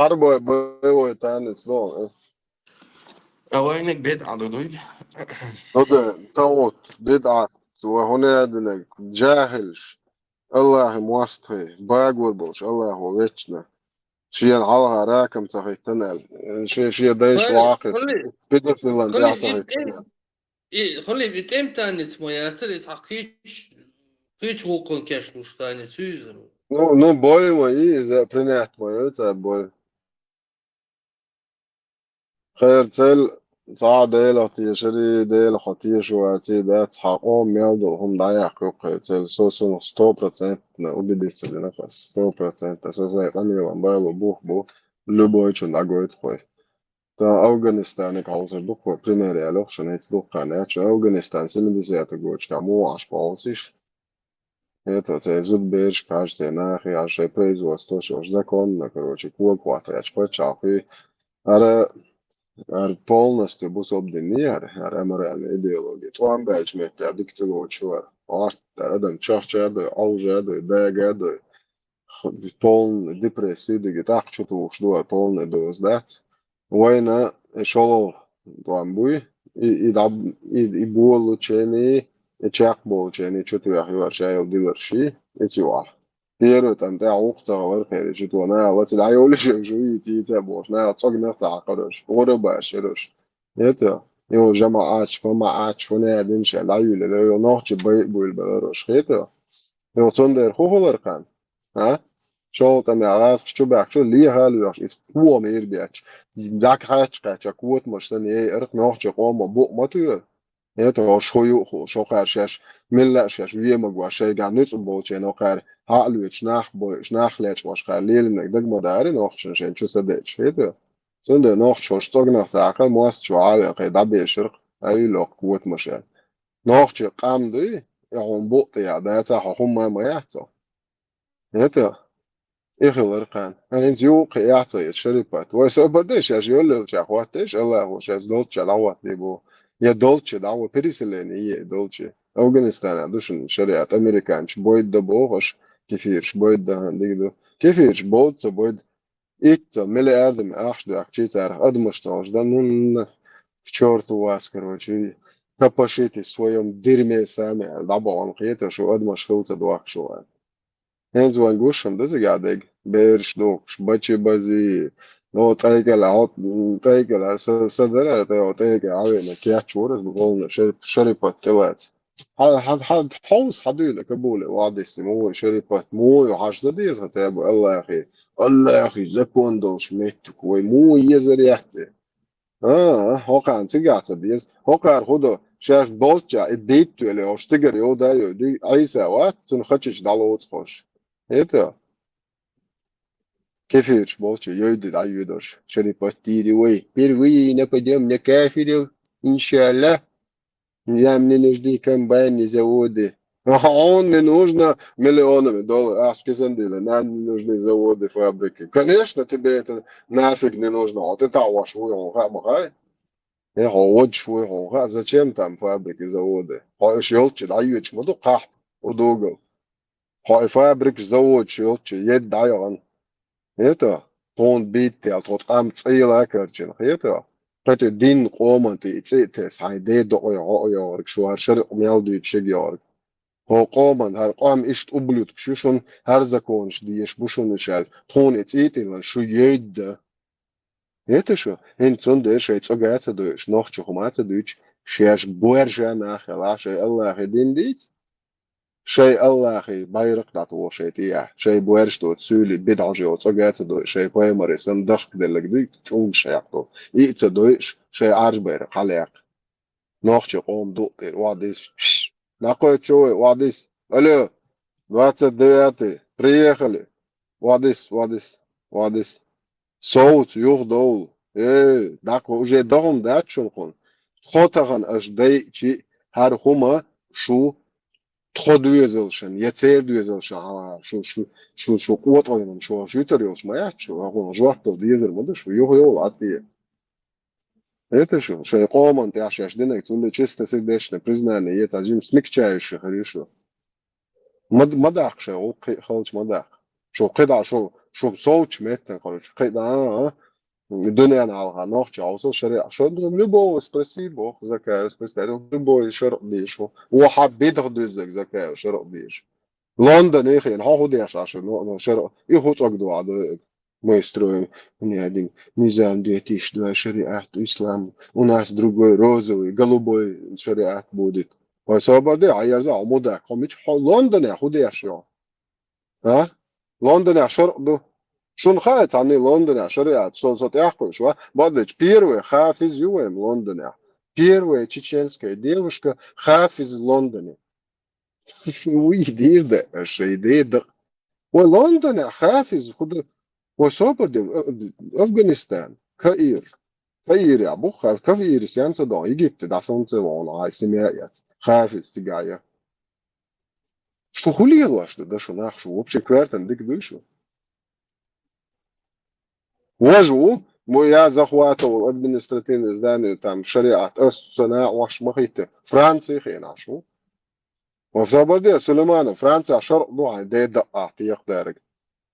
Arbo boy tanec no. أوينك بيت عددوي هذا توت بدعة وهنا دنك جاهلش الله مواسطه باقور بوش الله ويتشنا شيء على راكم صحيح تنال شيء دايش واقف بدر في الانتيا صحيح تنال خلي في تيم تاني اسمه ياسر تحقيش هيش هو كون كاش مش تاني سوزن no boy ما إذا برنات ما يوتا boy خير تل صعد ديل هتي شري ديل هتي شو هتي ده تحققهم ميلدو هم ضايع كوك تل سوسو 100% وبدي تسلي نفس 100% سوسو أمي وامبايلو بو لبوي شون أقوي تخوي تا أفغانستان كاوزر دوكو بريمير يالوخ شنيت دوكا ناتش أفغانستان سيمدي زيادة قوش كامو عش باوسيش это зуд беш кажется нахи аж производство что законно короче квот я почал и ар полностью бус обденер ар аморальная идеология твам бэч мета диктило чувар аш адам чахча да алжа да дага да полный депрессия да так что-то уж дуа полный доз дат война шоло твам буй и болу чени чак бол чени что-то я говорю дилерши эти ва Первый там да ухца говорит, что она вот сюда я улечу, живи идти бош, на отцог на цакарыш, орыба шерыш. Это его жамаач, помаач, он один шел, а юле, его ночи был белорус, это его цундер хохолар кан, а? Шел там я раз, что бак, что ли халуяш, из пуа мир бяч, дак хач кач, а кот может не эрк ночи кома бок матур. Это шою шо харшаш миллашаш виемагва шейга нуц болчен окар халуч нах леч ваш халилнек дагмадари нохшен шен чусадеч это сонде нох что гнах сакал мос чуал кайда бешер ай лок квот машен нохче камды он бот я да это хохума маятso это إخلر كان أنت يو قياسة الشريبات ويسو بديش يقول له شاخواتش الله هو شاز دولتش العوات ديبو يا دولتش دعوة بريسلين هي دولتش أفغانستان عندوشن شريعة أمريكانش بويد دبوغش كيفيرش بويد ده هنديك كيفيرش بويد بويد إيت مليارد من أخش ده أكتر أدمشتالش ده نون в черту вас короче капашите своем дерьме сами дабон قيته شو أدمش خلص دوك شو هنز وانجوشم ده زجادك بيرش دوكش بچه بازی نو تایگل عاد تایگل صدر تایگل عاوي نكيات شورز بقولنا شريبات تلات حد حوس حدول كبولة وعدس مو شريبات مو يحش زديز هتابو الله يا أخي الله يا أخي زكون دوش ميتك ومو يزريحتي هو كان سجعت زديز هو كان خده شاش بولتشا الديتو اللي هو اشتجر يودا يودي أي ساعات تنخدش دالوت خوش это كيفيش болча يودي دا يودش شريبات تيري وي впервые нападем на кафиров иншаллах я мне нужны комбайны заводы он не нужно миллионами долларов аж кизандили нам не нужны заводы фабрики конечно тебе это нафиг не нужно вот это ваш уйон я вот швой хонга зачем там фабрики заводы шелчи да юч моду ках удогал фабрик завод шелчи ед дайон это тон бит я тот ам цейла керчин это это дин команти цейте сайде до я шуар шер мелду чегяр هو قومن هر قام اشت قبلت شوشون هر زكونش ديش بوشون شال تون цейте شو يد это что هنتون ده شيء تسوقات دوش نوخ شخمات دوش شيش بورجا ناخلا شيء الله دين ديت شيء الله بايرق داتو شيء تيا شيء بورج دو تسولي بدعجي وتسوقات دوش شيء بايمري سندخ دلك ديك تون شيقتو إيت دوش شيء عرج بايرق عليك نوخ شقوم دو تير واديس ناقوي شوي واديس ألو 29 приехали واديس صوت يغدول داك уже دهم دات شنخون خطغن اش داي چي هر هما شو تخدويزلشن يتيردويزلشن شو قوت oyunun شو يتريوش ما يحشو هون جوحتل ديزر مدش يو عطيه это что شيء قومن تياشاش دينك تقول لي чисто сердечное признание есть один смягчающий хорошо مداخ شو خلص مداخ شو قطع شو شوف صوت متن короче да الدنيا أنا على نوع عاوز شريعة شو любого спасибо زكاة спасибо любой شرق بيش هو حبيت أخذ زكاة شرق بيش لندن يا أخي أنا هاخد إيش عشان شرق يخوت أقدر على ما يستروي من هذين نظام ديتيش ده شريعة إسلام وناس другой розовый голубой شريعة будет وصابر ده عيار زع عمودك هم مش لندن يا خد إيش ها لندن يا شرق ده شون خايت عني لندن يا شريعة صوت يحكوا شو بعدش بيروي حافظ يوم لندن يا بيروي تشيتشنسكي девушка حافظ لندن ويدير ده الشيء ده ولندن يا حافظ خد وصوبر ده أفغانستان كاير يا أبو خاف كاير سيانسا ده يجيبت ده سانسا ولا سميات حافظ تجايا شو خليه لاش ده شو ناخ شو вообще квартен дик душу وجو مو я захватывал административное здание там шариат أسسنا وش مخيته فرنسا خينا شو وفي زبردية سليمان فرنسا شرق ضوء ده دقة تيقدرك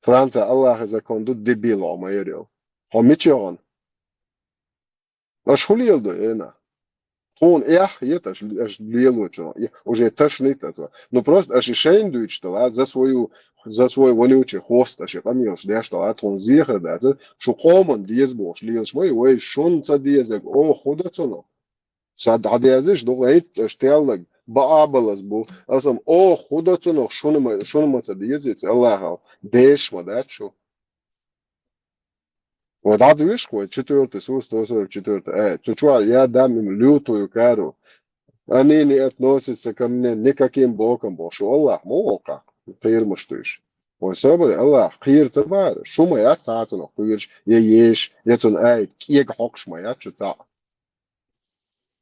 فرنسا الله إذا كان ضد دبيل وما يريو هم ميتشون أش خلي يلدو هنا تون يتش أش بيلو شو уже тошнит этого ну просто أش шейн дует что ла за свой вонючий хвост أش помилш да что ла тон зихр да شو قومن ديز бош лилш мой ой шон ца дезек о ходацоно сад адезиш дугайт штеллаг بقابلس بو أصلا أو خدتنا شنو ما تديزيت الله ديش ما ده شو وده دويش كوي четвертый сус 144 чучуа я дам лютую кару они не относятся ко мне никаким боком больше Аллах мока пирмуштуш ой собой Аллах хир цабар шума я татуно хуирш я еш ятун киек хокшма я чуца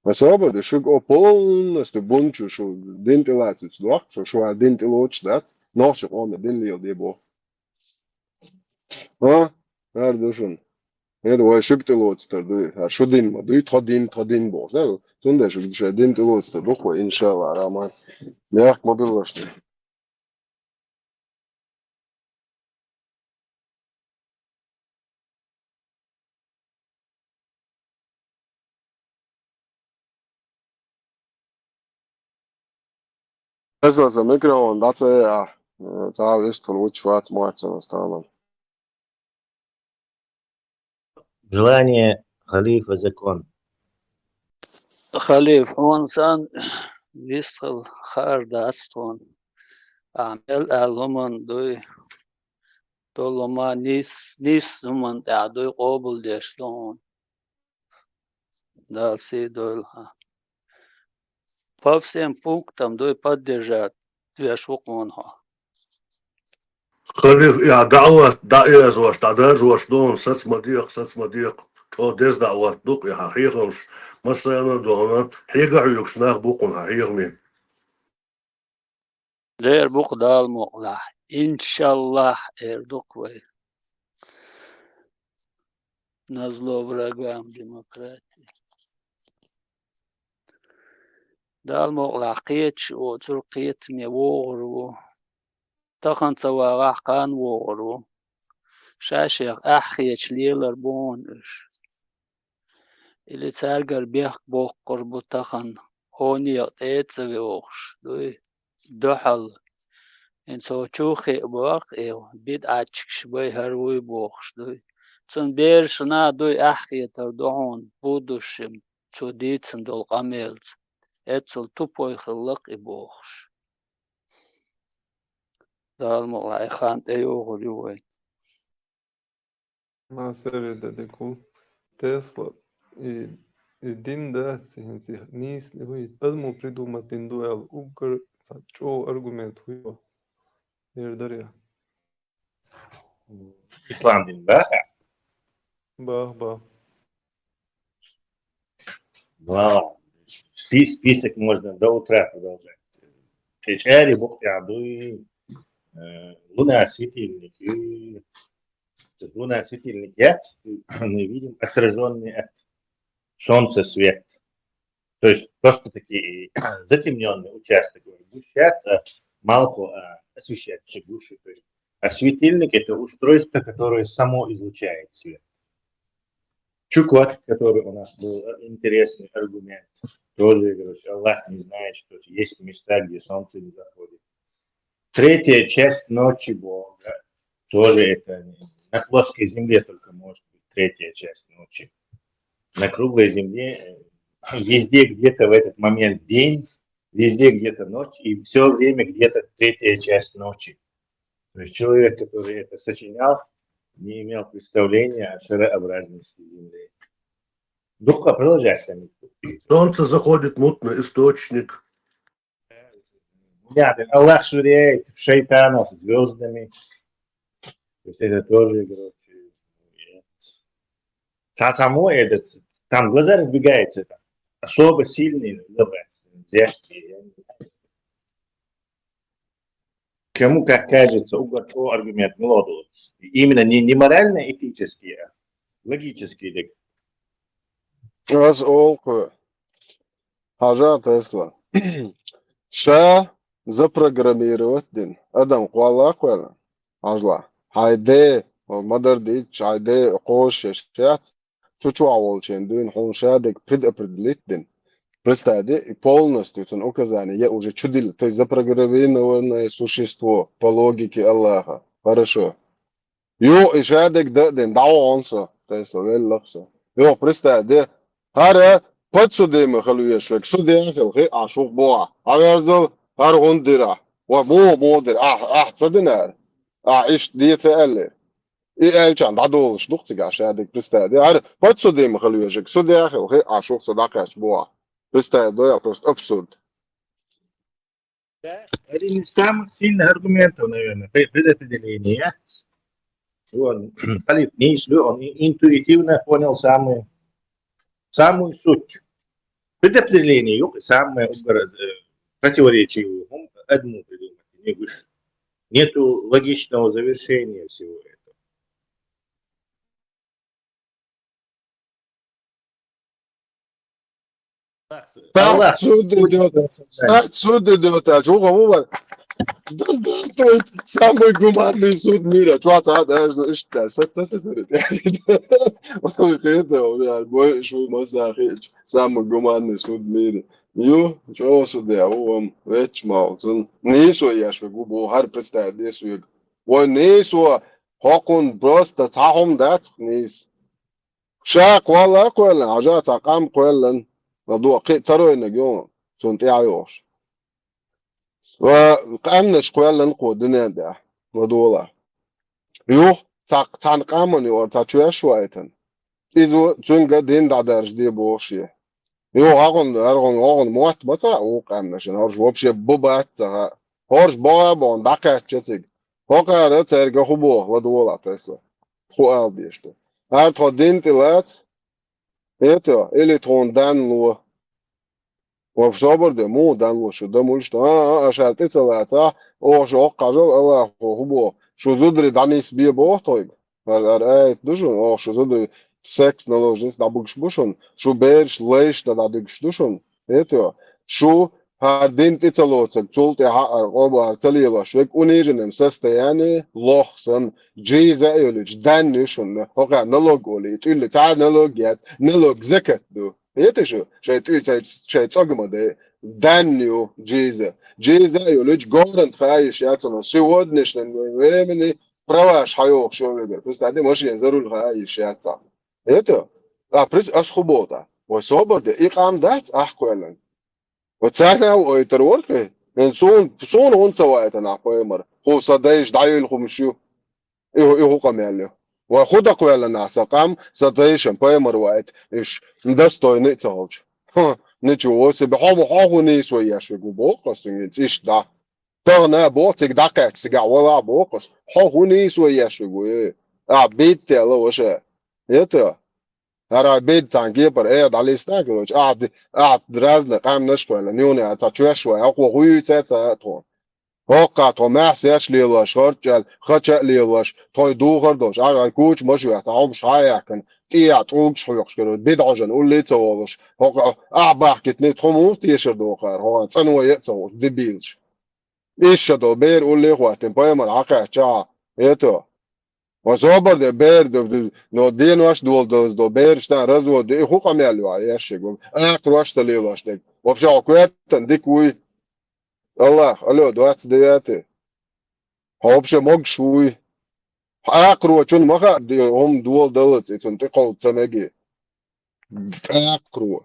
особо да шуг полностью бунчу шо дентилацию сдох шо дентилоч да нож он денлил дебо ардушун это ой шугтилоцтер да шудин ма да тадин бо да тунда шуг дентилоцтер дохо иншалла раман мягк мобиллашты Это за микрофон, да, це весь лучше фат маться на сторону. Желание халифа закон. خليف هو إنسان بيشتغل خارج أصلا أعمل ألمان دول ما نيس زمان تعدو قابل داشتون دال سي دول ها по всем пунктам поддержать движок منها خليف يا دعوة دعية زوج تعداد زوج دون ست مضيق شو ديز دعوة دوق يا حقيقة مثلا دونا حقيقة عيوكش ناخ بوقن حقيقة مين غير بوق دال مقلع إن شاء الله إردوك وي نزلوا برقام ديمقراطي دال مقلع قيتش وتر قيت ميوغرو تخن سوا قان وغرو شاشيق أحخيش ليلر بونش اللي تارجر بيخ بوق قربو تخن هوني يقطيت سويوغش دوحل إن سو تشوخي بوق إيو بيد أتشكش بي هروي بوغش تن بيرشنا أحخي تردعون بودوشم تو ديتن دول قميلت اتل توبوي خلق إبوغش دال مغلعي خان تيوغو ليوين ما سرد ديكو Тесла един да си nis admo придумать дуел угр чо аргумент хуйо ердаря Ислам дин баха ба список можно до утра продолжать. Чечери бухтяды луна светильники, мы видим отраженный от солнца свет. То есть просто такие затемненный участок гущаться, малку освещать гушу. То есть А светильник — это устройство, которое само излучает свет. Чукот, который у нас был интересный аргумент, тоже, короче, Аллах не знает, что есть места, где солнце не заходит. Третья часть ночи Бога, тоже это на плоской земле только может быть третья часть ночи. На круглой земле везде где-то в этот момент день, везде где-то ночь, и все время где-то третья часть ночи. То есть человек, который это сочинял, не имел представления о шарообразности Земли. Духа продолжается. Солнце заходит, мутный источник. Да, Аллах швыряет в шайтанов звездами. То есть это тоже, короче, само этот, там глаза разбегаются, там, особо сильные, кому как кажется, у кого аргумент молодой. Именно не морально-этические, а логические. Az olku. Haja Tesla. Ша запрограммировать дин. Адам куала куала. Ажла. Хайде, мадар дит, хайде кош шат. Чучу аволчен дин, он шадек предопределит дин. Представьте, полностью он указание, я уже чудил, то есть запрограммированное существо по логике Аллаха. Хорошо. Йо, и шадек дин, да онса. Tesla, веллахса. Йо, представьте, هذا بتسودي مخلوية شوك سودي أخي الخي عشوق بوا عمرزل هرغون درا ومو در أحسدنا عيش دي تقلي إيه كان بعدول شدوق تجاش هذيك برستادي هذا بتسودي مخلوية شوك سودي أخي الخي عشوق صداقة بوا برستادي يا просто абсурд. Один из самых сильных аргументов, наверное, предопределения. Он, халиф, не если он интуитивно понял самую суть. Предопределение, самое противоречие, одну придумать, не выше. Нету логичного завершения всего этого. Суд идет, а чего да здравствует самый гуманный суд мира. Чего-то даже считаю, самый гуманный суд мира. Ю, чего сюда, он вечмал, не я что губу, хар представь, не суй. Он не суй, хакун просто цахом дать низ. Шак вала куэлэн, ажа цакам куэлэн, надо трои нагион, сон тяёш. وقامنش كويلن قودنا ده ودولا يوخ تانقامني or تشويشوايتن إذا تونجا دين دادرج دي بوشي يو هاغون موت متا وقامنش هرج وبشي بوبات هرج بون داكا تشتيج هوكا رترجا خبو ودولا تسلا خو أبيشتو هر تو دين تلات إيتو إلي تون دان لو وفصابر ده مو دان لو شو ده مولش أشارت تلاتة أو شو قاجل الله خبو شو زودري دانيس بيه بوه طيب هر دوشون أو شو زودري سكس نلوجنس دابوكش بوشون شو بيرش ليش دادوكش دوشون إيتو شو هادين تتلوتك تولتي حقر قوبا تليلا شوك أونيجنم سستياني لوخسن جيزا إيوليج دان نيشون هوكا نلوغولي تقولي تعال نلوغيات نلوغ زكت دو إيتو شو شايت صقمة ده دانيو جيزا إيوليج غورنت خايش ياتنا سيود نشنن ويرمني براش حيوق شو بيبر بس تعدي ماشي ينزروا الخايش ياتنا إيتو بريس أسخبوتا وصوبر ده إقام دات أحكو إلن وتساعدنا ويترورك من سون وانت وايتنا قويمر هو صدايش دايل خمشيو إيه قمياليو وخد قويلا ناسا قام صدايش قويمر وايت إيش ندستوي نيتساوج نيتشو سبحانه حاهو نيس وياش بوقس إيش دا تغنا بوتك دقيق سجع ولا بوقس حاهو نيس وياش بيت تلا وشا يتا هرا بيت تانجيبر قاعد عليه استاجروش قاعد درازنا قام نشكو لنيوني تشوشوا اقوى غيو تاتون هوقع توماس ياش ليلاش هرجل خچا ليلاش توي دوغر دوش على كوچ مشو تعومش هايكن فيا طومش حيوقش كرو بيدعجن قول لي تولش هوقع اعباح كتني تخموت يشر دوقر هو صنوا يتسوش ديبيلش ايش دو بير قول لي وقت بايمر عقا تشا Это. وصابر بير نو دين واش دول بير شتان رزو دي هو قميلوا ياشيغو اخر واش تليلاش ديك وبشا كويتن ديك وي الله الو 29 هو بشا موج شوي اخر وچون مخا هم دول دولت اتن تقول تمگي اخر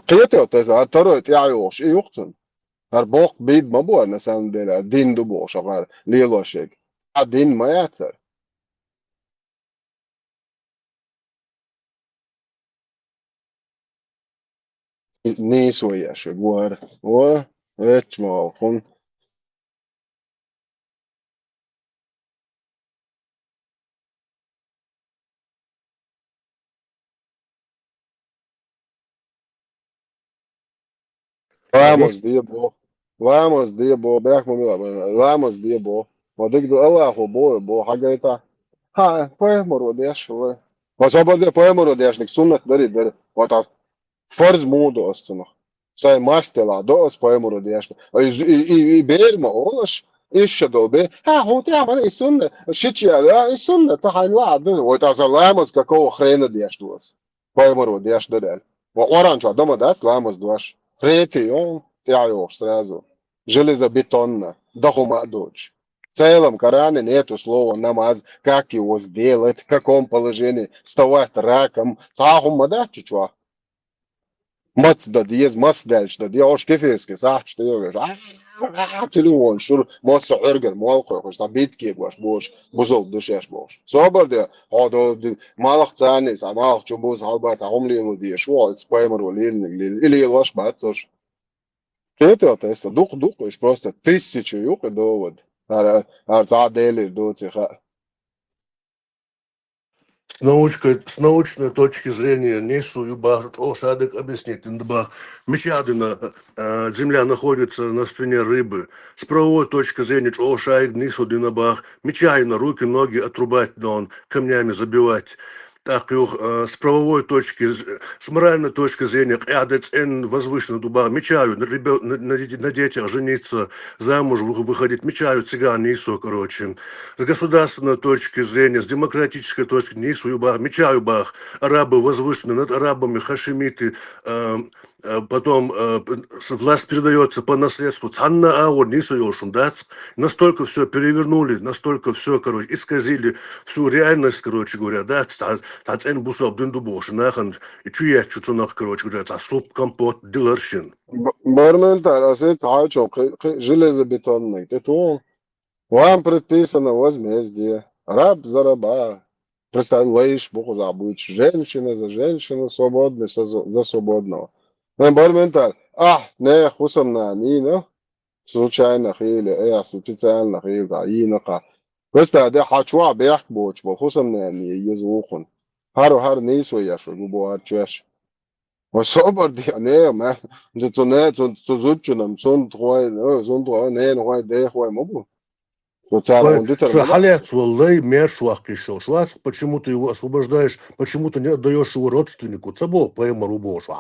قيته تزار ترى تعيوش يوقتن هر بوق بيد مبو نسان دل دين دو بو شغال ليلاشيغ دين ما يعتر نيسو ياشيغ ور و اتمو خون Vamos, Diebo, Bergman Miller, vamos, Diebo. Вот их Аллаху, Бо, Хагайта. Ха, поемору дешево. Вот ободе поемору дешник, суннат дари. Вот а форз муду остано. Сай мастела, дос поемору дешник. И берма, олаш, إيش دوبي ها هو تعمل السنة شتيا لا السنة تحين لا عدل وتعزلامس ككو خرينا ديش دوس поемору деш дедel. Оранжа дома дас ламос дуаш. Третий он تعيوش сразу. Железобетонно. Дохума дочь. В целом Коране нету слова намаз, как его сделать, в каком положении, вставать раком. Сахума да чучва. Мац да диез, мац дальше да диош кефирский, сах что я говорю. Телефон, шур, мац оргер, малко, хоч там битки бош, бузол душеш бош. Собор де, до малах цанис, а малах чубуз халбат, а умлилу ди, шо, спаймеру лирник, или лаш батош. Это дух духаешь просто тысячу юг и довод. Задели до цеха. С научной точки зрения несу юба шадек объяснить. Мечадина земля находится на спине рыбы. С правовой точки зрения шаек несу динабах. Мечайно руки, ноги отрубать, дон камнями забивать. Так, с правовой точки, с моральной точки зрения, возвышенно дуба, мечают на детях жениться, замуж выходить, мечают цыган, несу, короче. С государственной точки зрения, с демократической точки, несу, юба, мечаю бах, арабы возвышены над арабами, хашимиты, потом власть передается по наследству, цанна аур, несу, йошун, да, настолько все перевернули, настолько все, короче, исказили всю реальность, короче говоря, да, тацен бусоб дындубош, нахан, и чуя чуцунах, короче говоря, суп, компот, диларшин. Барментар, а это ачо, железобетонный, это он. Вам предписано возмездие, раб за раба. Представляешь, Богу забудь, женщина за женщину, свободный за свободного. Барментар, не, хусам на нина, случайных или специальных или инаха. Просто ده حشوا بيحكبوش بخصوصا يعني يزوقون هر نيسو يشو جبوا هرچش وصبر دي يعني ما تزونه تزوجنا سون تروي نه نه ده هو مبو Халец, валлай, мершвах еще. Швац, почему ты его освобождаешь, почему ты не отдаешь его родственнику? Цабо, поэмару бошу.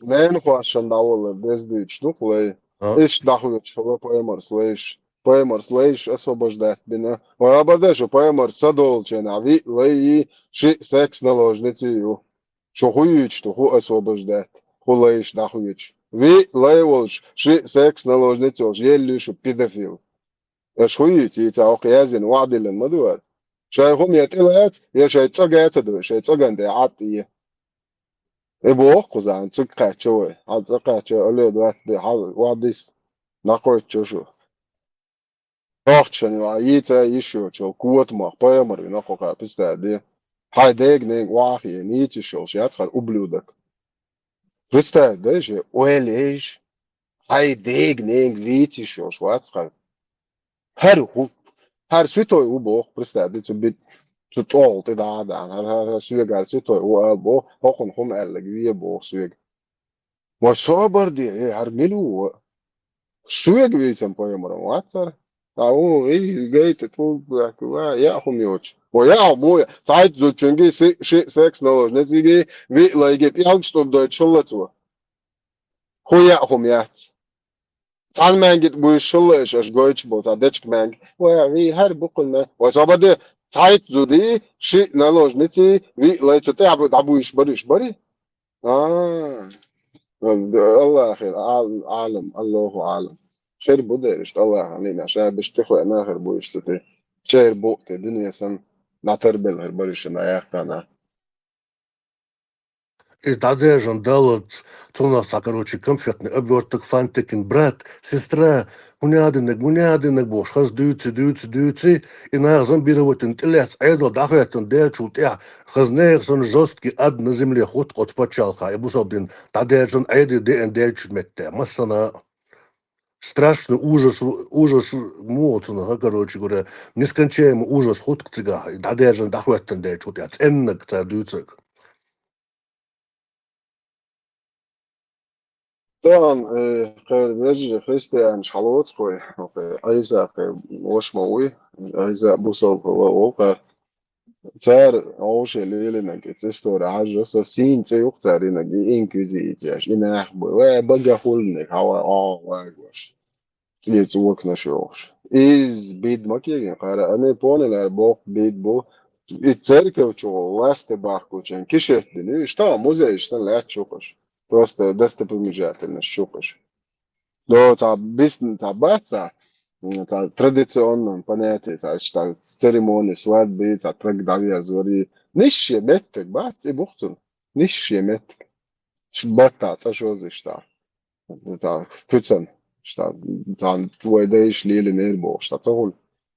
Нен хош шандаволы бездыч, дуклей. Иш дахует, что поэмар слышь. Поэмар слышь освобождать бина. Ой, ободешу поэмар садолчен, а ви лей ши секс наложницию. Что хують, что ху освобождать. Хулейш дахують. Ви лей волш ши секс наложницию, еллюшу педофил. شويت يتعوق يازن وعدل المدور شايخهم يتلات يا شاي تسقى يتدو شاي تسقى انت عطية ابو قزان تسقى شوي عاد تسقى شوي اللي دوات دي حال وعديس نقويت شوشو نوخشن وعيتا يشو شو قوة ما قيمر ينقوقا بستا دي هاي ديك نيك واخي نيتي شو شياتخل أبلودك بستا دي شي ويليش هاي ديك نيك فيتي شو شواتخل Her sytoi ubo, prestade to bit to tall to that, and her sugar sytoi ubo, hokon hom elleg, we bo sug. Was sober de, her milu sug with some poemer, what's her? Oh, he gate it full back, yeah, homioch. Oh, yeah, boy, Zeit zu chungi, six knowledge, let's give we like it, youngstop Deutsch, let's go. Hoya homiat. Tan man git bu şulle iş goyç bu ta deçk man. Ve her bu kulna. Ve sabade tayt zudi şi nalojnici vi leytu tabu dabu iş bari. Ah. الله خير عالم الله عالم خير بدرش الله علينا عشان بيشتخوا انا خير بو يشتتي شير بوقت الدنيا سن نعتر بالهر برش انا ياختنا И тогда же дало цунаса, короче, комфортный, обверток, фантикин, брат, сестра, гунядинок, бош, хаз дюйцы, и на зомбировать телец, айдо, дахуятон, дельчут, я, хазнеерсон жесткий ад на земле, ход от почалха, и бусобдин, тогда же айди дельчут метте, массана, страшный ужас, моцуна, короче говоря, нескончаемый ужас, ход к цыга, и тогда же дахуятон дельчут, я, ценнок, цадуйцик. طبعا خير بيجي خريستيان شحالوت خوي ايزا وش موي ايزا بوصل هو Цар оше лелена гецестора ажо син це юктарина ги инквизитияш инах бо бага хулник хава вагош тиец вокна шош из бид макиген кара ане понелер бок бид бо и церковь чо ласте бахкучен кишетдини что музей что лят чукаш просто достопримечательно чукаш до та бисн та баца традиционном понятии, церемонии, свадьбы, трагдавия, зори. Нищие меттек, бат, и бухтун. Нищие меттек. Шбата, что за что? Кюцен, что твой дейш лили нербо, что цогул.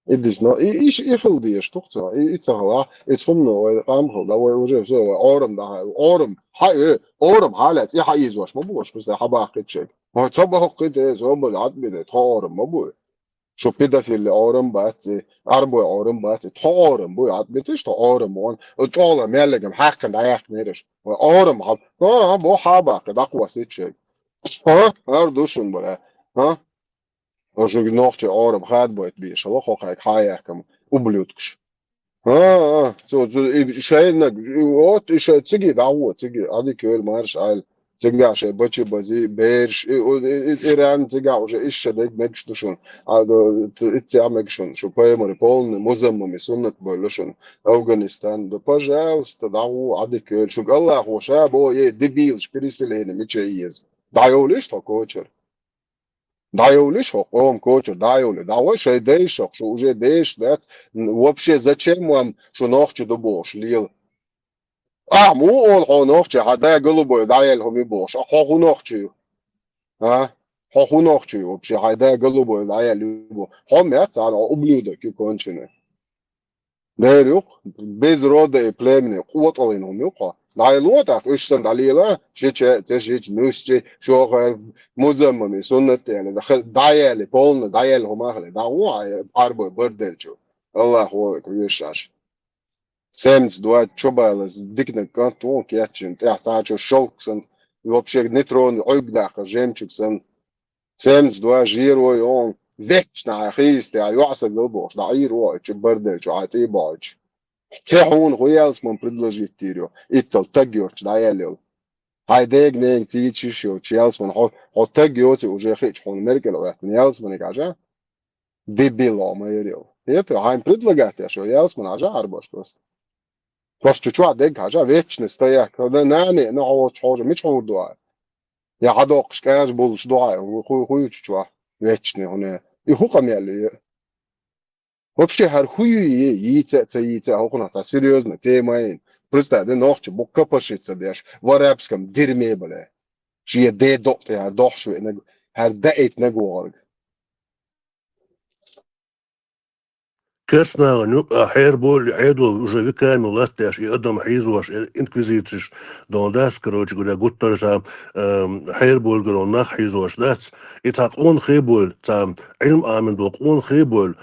Идис, но и хилди, что кто, и цогла, и цумно, амхол, да, уже все, ором, да, ором, халят, и хаизваш, мабуш, просто хабахичек. ما تصبحوا كده زوم العدل تهارم مبوي شو كده في الأورم بات أربع أورم بات تهارم بوي عدل تيش تهارم وان طالع ملقم حقن دايق نيرش أورم عب بو حابة كده قوة شيء هردوشون بره ها وشو نوختي أورم خاد بويت بيش الله خوخك حياكم وبلوتكش so şeynek ot işe çigi davu çigi adı köl marş al çigi şey başı bazı berş İran çigi уже işe de mekştuşun adı itçamekşun şu payımı polny muzammı sunnat boluşun Afganistan da пожалуйста davu adı köl şu Allah hoşa bu debil переселение мечеиз дайолиш то koçer Дайолиш он кочер дайоли давай шей дейшок что уже дейш да вообще зачем вам что нохче до бош лил му он нохче хада голубой дайел хоми бош хоху нохче хоху нохче вообще хада голубой дайел бо хомят ана ублюдок конченый Değer yok. Bez roda plemni kuvat alayım yok. Dayılı da üçten dalıyla hiç nüsçe şu kadar muzammı sünnet yani dayılı polnu dayılı homahle davu arbo berdelço. Allah o kuyuşaş. Semt duat çobalas dikne kanton kiyatçın. Ya sadece şolksan вообще нетрон ойгдаха жемчугсан. Semt duat jiroy on Вечная христия, юаса голбош, да и роч, бердеч, а ты бач. Кехун хуялс мон предложить тирю. Ицел тагёрч, да ялил. Хайдег нег тичишо, чиялс мон хо тагёрч уже хич хон меркел, да ялс мон кажа. Дебило майрил. Это хайм предлагать, что ялс мон ажа арбош просто. Просто чуть дег кажа вечный стояк. Да нани, но вот чоже, мич дуа. Я гадок скаж был дуа, хуй чуть вечный он. И хукамели. Вообще хархуи яйца хукната серьезно тема. Просто да ночь букка пошится деш в арабском дерьме бля. Шие де докте я дохшу хар даит нагорг. Конечно, حيربول عيدو уже веками латтяш и одном хизуаш инквизициш дон дас короче говоря гуттарша حيربول грон нах хизуаш дас и так он хибул там علم амин док он хибул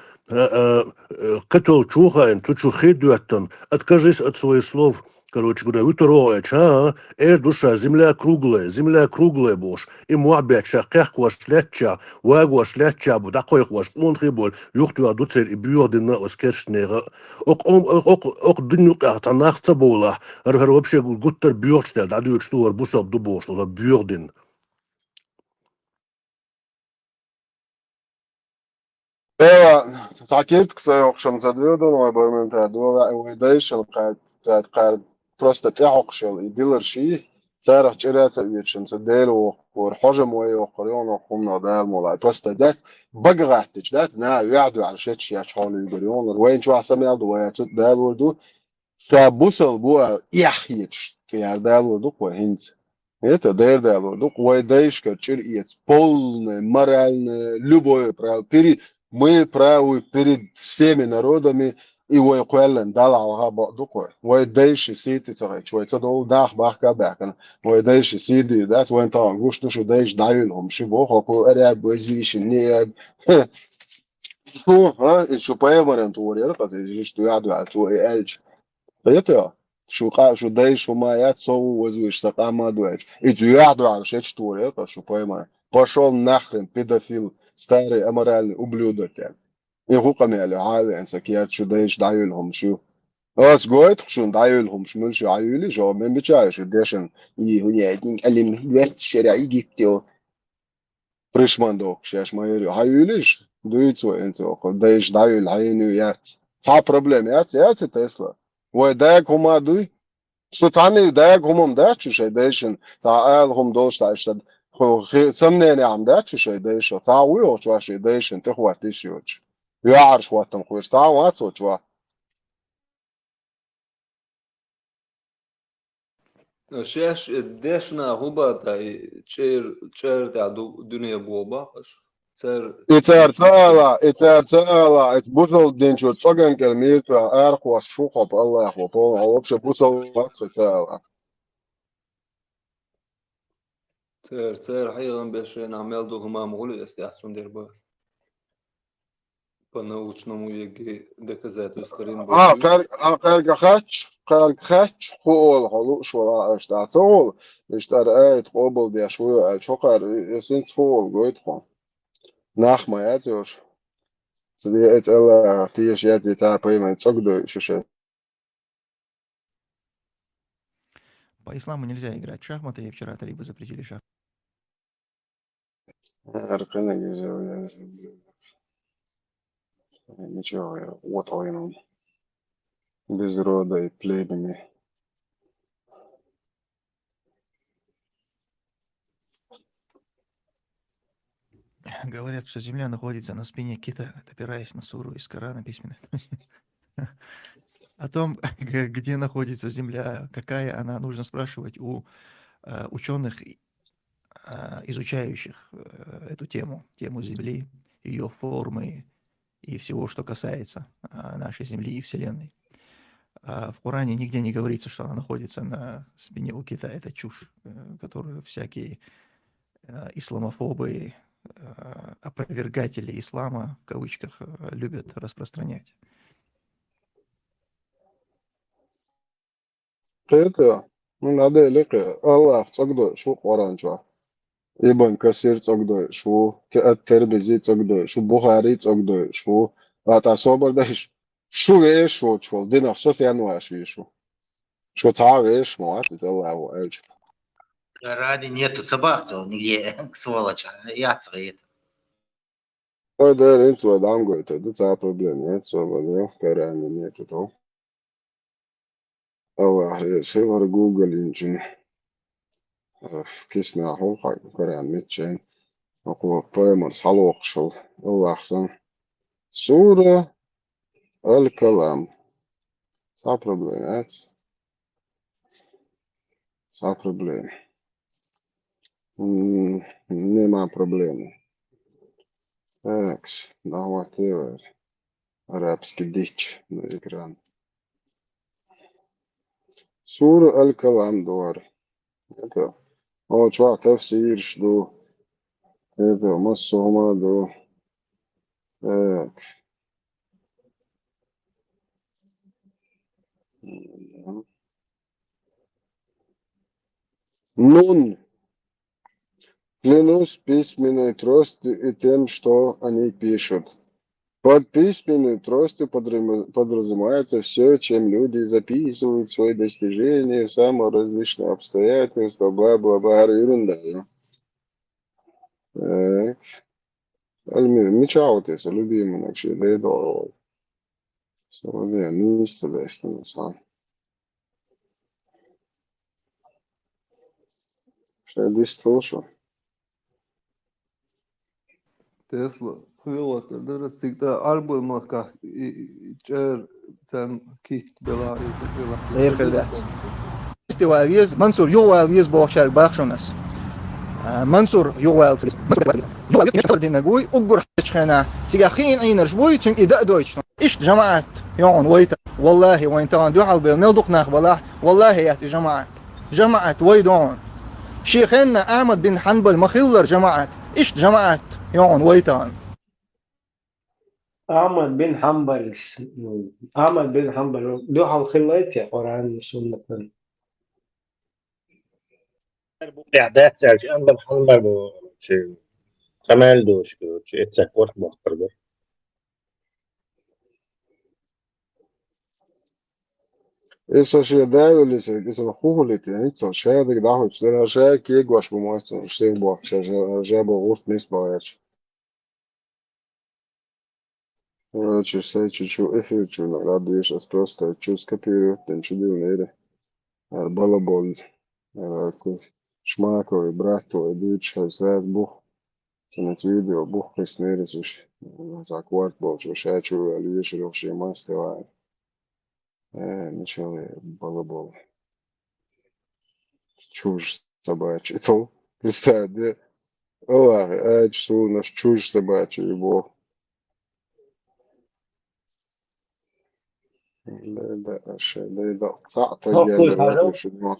катол чухайн чучу хидуаттан откажись от своих слов. Короче говоря, вытроеча, душа, земля круглая бош, и муабяча, кехкваш летча, вагваш летча, будакойкваш, он хибол, юхтуа дуцель и бьордина оскершнега, ок дынюка, танахца бола, вообще гуттер бьорстя, да дюк штуар бусоб дубош, бьордин. Sakirt kısa zadıyordun o bölümün terdi. O değişim kayıt просто تعقشل يديلر شيء تعرف شريعة يتشم سديل وحجم ويقريون وقمنا دال مولا просто ده بقى تجدات نا يعدوا على شيء حول يقريون وين شو عسام يعدوا ويعتد دال وردو شابوسل بوا يحيش في دال وردو وهند это дал вردу ويدايش كتشير يت полное моральное любое право мы правы перед всеми народами и вы quellan дал алга бадуко ويدايش سيتي ترى شوي تصدقوا داخ باخ كباكن ويدايش سيدي ذات وين طبعا قوش نشو دايش دايلهم شبوخ وكو ارياب وزيش النياب شو ها شو بايمرن توري رقص شو يعدوا على تو ايج это شو دايش شو ما يتصو وزويش сакама дуэч и тюяду على شيء что это что пойма пошел нахрен педофил старый аморальный ублюдок يعني يغوقم على عالي ان سكيات شو دايش دايلهم شو اس جويت شو دايلهم شو مش عيولي جو من بتشايش ديشن هي يدين قال وست شرعي جبتو пришмандок شاش ما يري عيوليش دويتو انت دايش دايل عينيات صعب проблем يات تسلا وداك هما دوي شو تعني داك هم داك شو دايشن تعال هم دوش تعيشت خو سمني عم داك شو دايش تعوي او شو دايشن تخواتي شوش يعرش واتم خوش تعوات شو شاش ديشنا هوبا تاي تشير تاع دنيا بوباش Ицерцала, бусол денчу цоген кермит, архуас шухоп, Аллах, а вообще бусол церцала. تير حقيقة باش نعمل دو هما مغولي استحسن دير بار по-научному يجي доказать ускорим قرقخش خول خلو شو اشتاعتول اشتار ايت قبل دي شوية شوكر يسنت فول قويت خون ناخ ما ياتيوش تدي ات الا فيش ياتي تا поймать цогду шуше. По исламу нельзя играть в шахматы, и вчера талибы запретили шахматы. Аркана güzel. Ничего, я отойну без рода и племени. Говорят, что Земля находится на спине кита, опираясь на суру из Корана письменно. О том, где находится Земля, какая она, нужно спрашивать у ученых, изучающих эту тему Земли, ее формы и всего, что касается нашей Земли и Вселенной. В Коране нигде не говорится, что она находится на спине у кита. Это чушь, которую всякие исламофобы, опровергатели ислама, в кавычках, любят распространять. Это, надо легко. Аллах, цогдо, шо Коран чва. Ибн Касир цогдо, шо Ат-Тирмизи цогдо, шо Бухари цогдо, шо Ат-Асобар даш. شو ايش شو دي نفسه سيانو شو شو تعال ايش ما تطلع وايش Ради нету собакцев нигде, сволочь, я свои. هذا انت ودعم قلت ده تعال بروبلم انت سوى كران نيت تو الله يسير جوجل انجن كيسنا هو خاي كران ميتشين اقوى بايمرز حلوق شو الله احسن سورة الكلام صعب بروبلم صعب بروبلم нема проблемы. Экс, давай арабский дичь на экран. Сура Аль-Калам дуар. Это, чувак, тафсир жду. Это, массума ду. Так. Нун. Клянусь письменной тростью и тем, что они пишут. Под письменной тростью подразумевается все, чем люди записывают свои достижения, самые различные обстоятельства, бла-бла-бла, ерунда. Так. Мечаутес, любимый, вообще, да и дорого. Смотри, не истинно, на самом. Что здесь слушал? Tesla Toyota درست ده arbol makak cer ten kit belariz غير خلدات استوائيز منصور يوال يزبو شارك باخشونس منصور يوال يوال نقول أقر حشخنا سيجاخين أين رجبوي تون إذا دويتش إيش جماعة يون ويتا والله وين تان دو حال بالملدق ناخ والله يا جماعة ويدون شيخنا أحمد بن حنبل مخلر جماعة إيش جماعة يون ويتان أحمد بن حنبل دو حال خليت يا قرآن سنة إعداد سالك أنا بحضر شيء كمال دوش كده شيء اتسكوت بحضر Eso ще дайвили се, ки са хухолите, ница, ще да ги дахме, ще ки глаш по моето, ще бо, ще бо уст не спавач. Короче, все чуть-чуть эфир, радуешь, а просто чуть скопирую, ты ничего не балабол, шмаковый, братовый, дуча, зад, бух, на видео, бух, креснерис, за кварт был, что ще чую, ali вечером ще мастера. Ничего, балабол. Чушь собачья. То, представь, да? Олар, что у нас чушь собачья, любовь. Да, цата نقول حاجة شنو.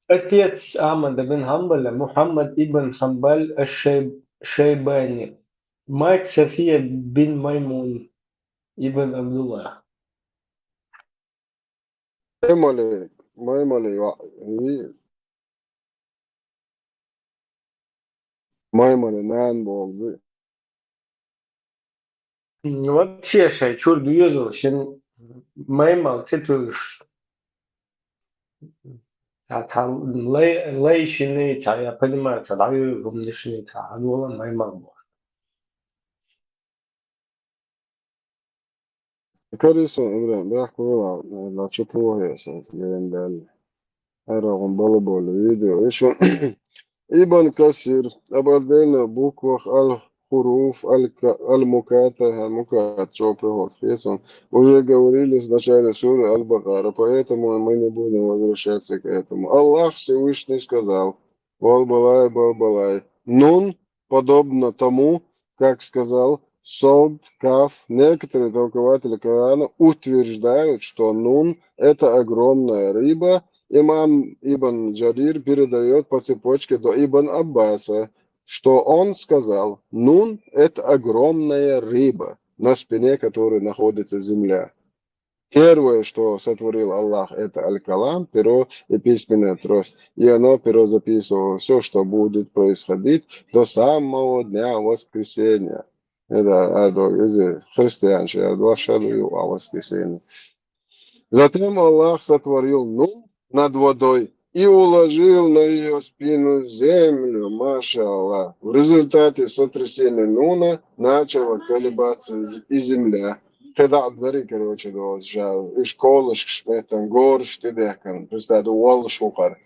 أتيت أحمد بن حنبل محمد ابن حنبل الشيباني مات صفية بن ميمون ابن عبد الله Maymale nan oldu. Вообще, шайчур дuyuyordu. Şimdi maymal titulur. лей шины, я понимаю, даю гумнишни, а дула maymal bu. Карисо, Эмре, бяхкула, на чутуояса, гендал. Арагон балабол видео. Еще Ибн Касир обладает буквах аль-хуруф, аль-муката, что приход Хесон. Уже говорили в начале суры Аль-Бакара, поэтому мы не будем возвращаться к этому. Аллах Всевышний сказал, Балбалай, Нун, подобно тому, как сказал Сод, Каф. Некоторые толкователи Корана утверждают, что Нун – это огромная рыба. Имам Ибн Джарир передает по цепочке до Ибн Аббаса, что он сказал, Нун – это огромная рыба, на спине которой находится земля. Первое, что сотворил Аллах, это Аль-Калам, перо и письменная трость. И оно, перо, записывало все, что будет происходить до самого дня воскресения. Это христианче, а два шаду о воскресении. Затем Аллах сотворил Нун над водой и уложил на ее спину землю, маша Аллах. В результате сотрясения Нуна начала колебаться и земля. Когда отдари, короче, и школышк шметан, горш ты декан, представь, уол шукар,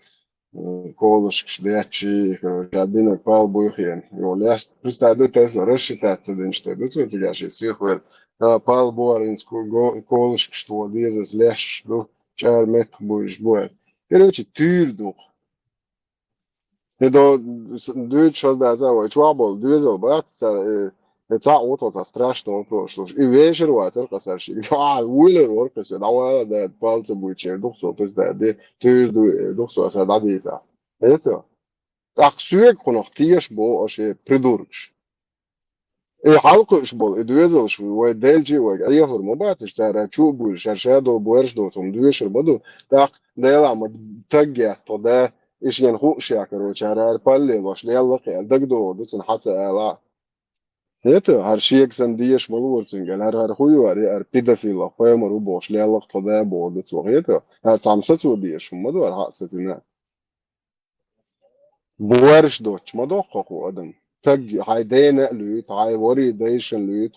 колышк шдячи, короче, обинок пал буйхен. Представь, Тесла, рассчитаться, да что, да что тебя сейчас всех вер, пал буаринску, колышк что, дезас, ляш, чар мет будешь будет. Короче, тюрдух. Это дуть сейчас да, чуабол, дюзел, брат, это вот страшно прошло. И вечер вот церкасарщик. Уилер воркас, да, пальцы будет чердух, то есть да, тюрду, дух, да, диза. Это. Так сюек хунах тиеш бо, аше придуркш. И халкуш бол, и дюзел швой дельджи, я говорю, мобатиш, цара чубу, шаршадо, буэрждо, там дюшер боду, так, да я лама, тагя, то да, إيش ينخوش يا كروش على البالي واش ليلا قيل دقدو دوتن حتى لا هيتو هرشيك سنديش ملورتن قال هر خويو هر بيدافيلا خويا مروبوش ليلا قضاء بودت وغيتو هر تعمستو ديش هم دور حقستنا بورش دوتش ما دوققو ادم tag haydene lyt, hay wari deishen lyt,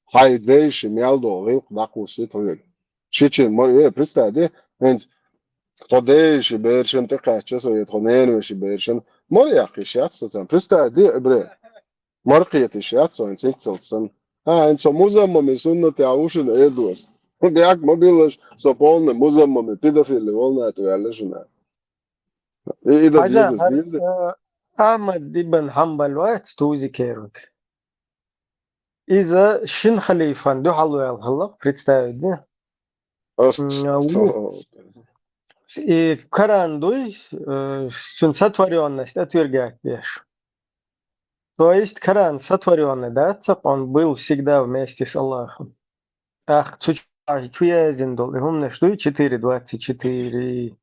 hay deish meldo rilk dakus it. Shichin mor представь, to deish bershen te kaçça soyet honen ve bershen mor yakışat sosan. Представь, bre. Markiyet işat soyun sinkselsen. Ha, en so muzammami sunnati aushin edos. Jak mobilaš so polne muzammami pedofili volnētu jāležunā. Ida Haja, dizes. Ahmad ibn Hanbal وقت توزي كيروت. إذا شن خليفة دو حلو يالخلق представить, да? И Коран, сотворенность отвергать лишь. То есть Коран сотворенный, да, он был всегда вместе с Аллахом. Ах, чуязин дол, и умно, что 4:24.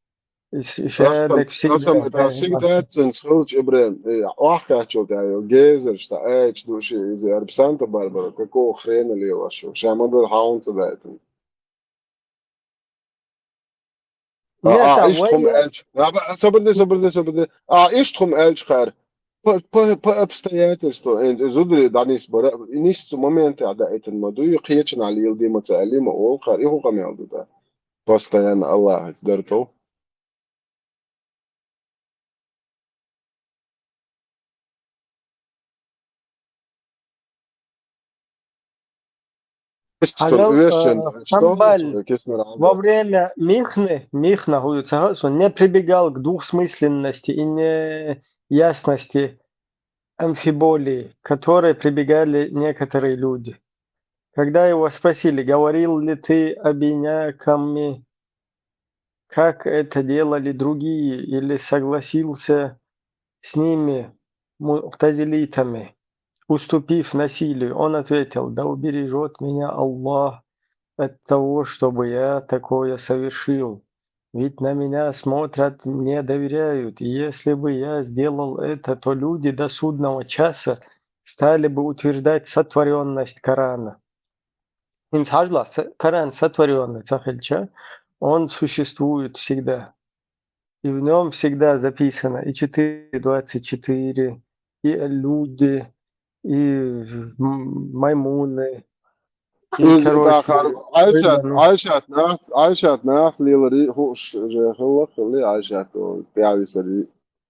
Шадек всегда. Всегда ценсулч Ибрен. Ахкачот я гезер, что эч души из Арбсанта Барбара, какого хрена ли вашу? Шамадр хаунца дайтен. Иштхум эльч. Собрди. Иштхум эльч хар. По обстоятельству, зудри данис бара, инис моменты ада этен маду юқиечен али илди мацали ма ол хар иху камялду да. Постоянно Аллах издарту. Хамбаль во время Михна он не прибегал к двухсмысленности и неясности амфиболии, к которой прибегали некоторые люди. Когда его спросили, говорил ли ты обиняками, как это делали другие, или согласился с ними, му'тазилитами, уступив насилию, он ответил: да убережет меня Аллах от того, чтобы я такое совершил. Ведь на меня смотрят, мне доверяют, и если бы я сделал это, то люди до судного часа стали бы утверждать сотворенность Корана. Коран сотворенный, он существует всегда. И в нем всегда записано и 4:24, и люди, и маймуны, и, короче, Айшат нас лилари хуш же хлли Айшат пиависари.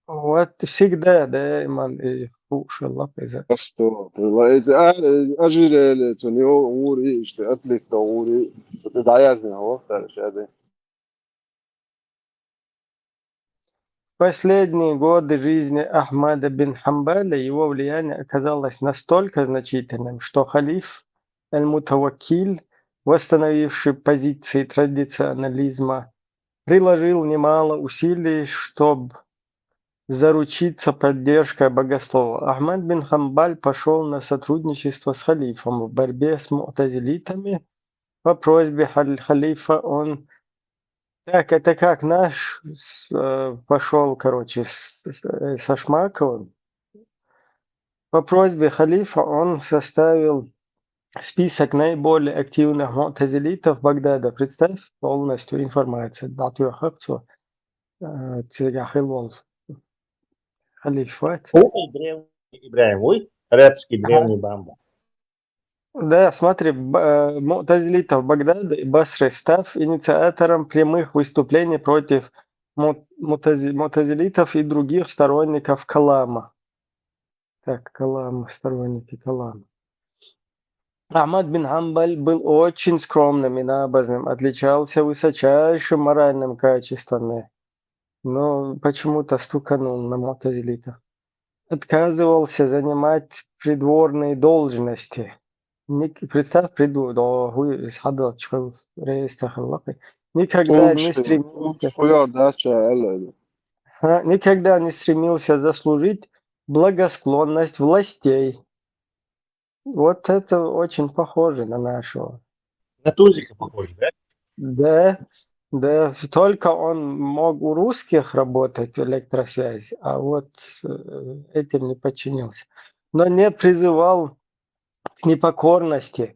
Вот всегда, да, иман и хуш Аллах иза. Что? Ажирели, то не ури, что атлет то ури. Это даязне, о, саршады. Последние годы жизни Ахмада бин Хамбаля его влияние оказалось настолько значительным, что халиф Аль-Мутаваккиль, восстановивший позиции традиционализма, приложил немало усилий, чтобы заручиться поддержкой богослова. Ахмад бин Хамбаль пошел на сотрудничество с халифом в борьбе с му'тазилитами. По просьбе халифа он это как наш пошел, короче, со Шмаковым. По просьбе халифа он составил список наиболее активных му'тазилитов Багдада. Представь полностью информацию. Халиф, Ибраим, арабский древний бамба. Да, смотри, му'тазилитов Багдада и Басры, став инициатором прямых выступлений против му'тазилитов и других сторонников Калама. Так, Калама, сторонники Калама. Ахмад бин Хамбаль был очень скромным и набожным, отличался высочайшим моральным качествами, но почему-то стуканул на му'тазилитов. Отказывался занимать придворные должности. Представь, никогда не стремился заслужить благосклонность властей. Вот это очень похоже на нашего. На Тузика похоже, да? Да, только он мог у русских работать в электросвязи, а вот этим не подчинился. Но не призывал к непокорности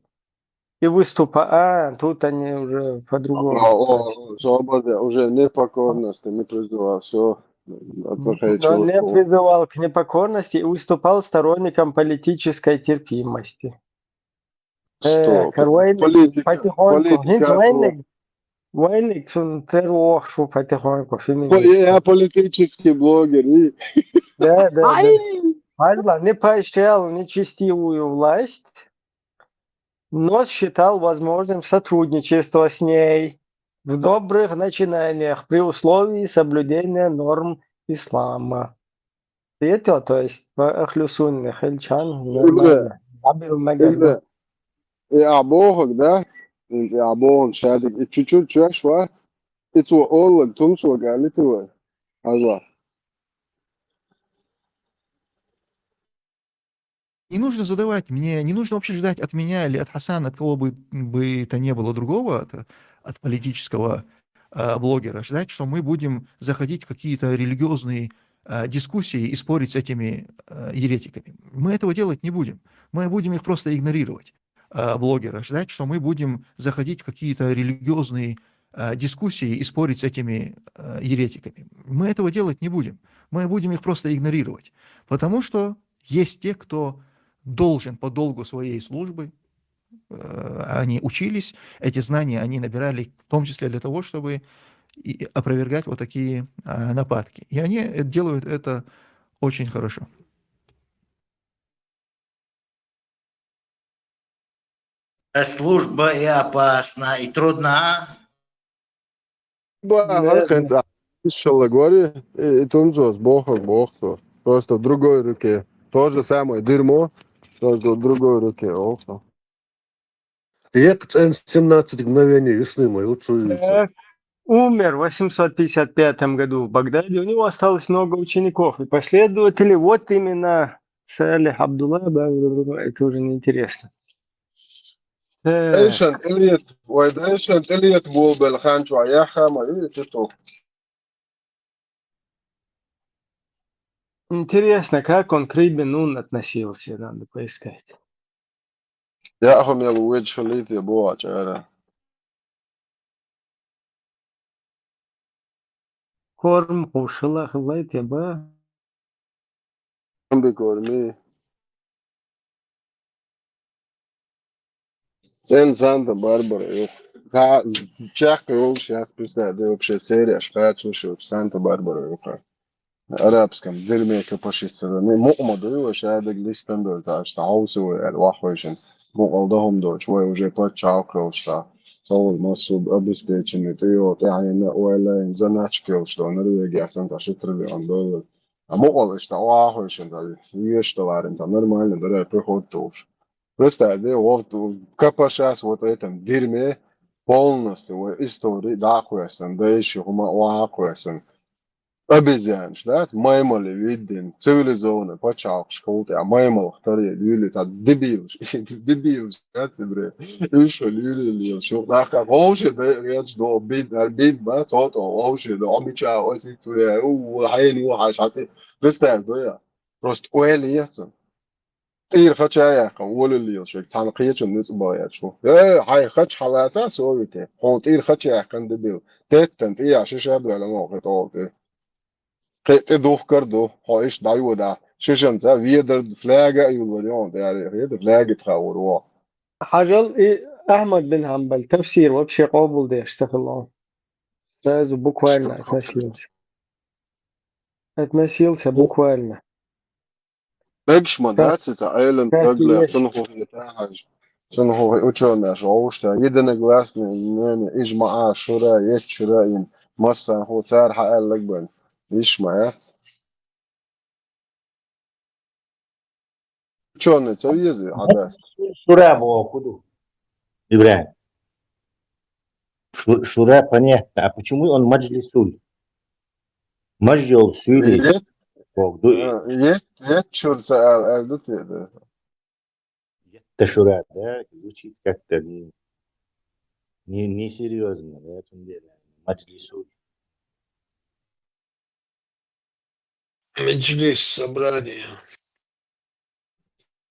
и выступа. Тут они уже по-другому. Свобода, уже непокорности не призывал, все. Но не призывал к непокорности и выступал сторонником политической терпимости. Что? Войник потихоньку. Политика. Войник терроршу потихоньку. Я политический блогер. Да. Падла не поощрял нечестивую власть, но считал возможным сотрудничество с ней в добрых начинаниях при условии соблюдения норм ислама. Это, то есть, Ахлюсунны, Хельчан, нормально. Я бог, да? Я бог, шадик. Чуть-чуть шват. И то олог, тумсу, галитывай. Ажа. Не нужно задавать мне, не нужно вообще ждать от меня или от Хасана, от кого бы то ни было другого, от политического блогера, ждать, что мы будем заходить в какие-то религиозные дискуссии и спорить с этими еретиками. Мы этого делать не будем. Мы будем их просто игнорировать, блогера, ждать, что мы будем заходить в какие-то религиозные дискуссии и спорить с этими еретиками. Мы этого делать не будем. Мы будем их просто игнорировать. Потому что есть те, кто должен по долгу своей службы, они учились, эти знания они набирали в том числе для того, чтобы опровергать вот такие нападки. И они делают это очень хорошо. Служба и опасна, и трудна. И тунцос, бог. Просто в другой руке. То же самое дерьмо, только в другой руке. Як 17 мгновений весны мои уцуются. Умер в 855 году в Багдаде. У него осталось много учеников и последователей. Вот именно Салих Абдулла, это уже неинтересно. Эйшан Элиет был Белханчу Аяхама и Титу. Интересно, как он к рыбе Нун относился, надо поискать. Я хотел увидеть, что летит было. Корм кушала, хватит, ба. Бекорми. Цен Санта-Барбара. Чахка его сейчас представляет, вообще серия, что слушаю в Санта-Барбара. арабском дерьме كبشيت مقمضي وشهادة ليستندر تاعش تعوسو الواحويشن مقالدهم دو شوي وجي بات شاوكلش تا صول مصوب أبس بيتشن تيو يعني ولا إنزناتش كيلش تا نرويجي أحسن تا $1 تريليون مقالش تا واحويشن تا يشتغل تا نورمال ندري بيخود توش просто да вот капашас вот этом дерьме полностью истории дахуясан да еще хума уахуясан обезьянш, да, маймали виден, цивилизованно, почав школте, а маймал вторые люди, а дебил, да, тебе, и что люди, что, да, как вообще, да, речь до бит, ба, сото, вообще, да, обича, оси, туре, хайни, хашати, представь, да, просто уэлиятся. إيه خدش قول اللي شو كان قيتش الناس بايات شو هاي خدش حالاتها سويته هون إيه خدش كان دبيل تتن إيه عشان شاب ولا ما قطعته قيت دوخ كردو هايش دايو دا شجن تا ويدر فلاجة يوليون يعني ويدر فلاجة تخاوروا حاجل أحمد بن حنبل تفسير وبشي قابل ده اشتغل сразу буквально относился буквально. بقش مدرسة تعلم تقلع تنخو في تاج تنخو أشون شعوشة يدنا جلاسنا إن إجماع شراء يشراء مثلا هو صار حقل لك بن ليش معات أشون تسوي زي عداس Шура было куда? Ибрahim. Шура понятно. А почему он маджлисуль? Маджлил сюли. Есть черт саал тут это. Это шура, да? Звучит как-то не серьезно, да, в этом деле. Маджлисуль. Меджлис собрание.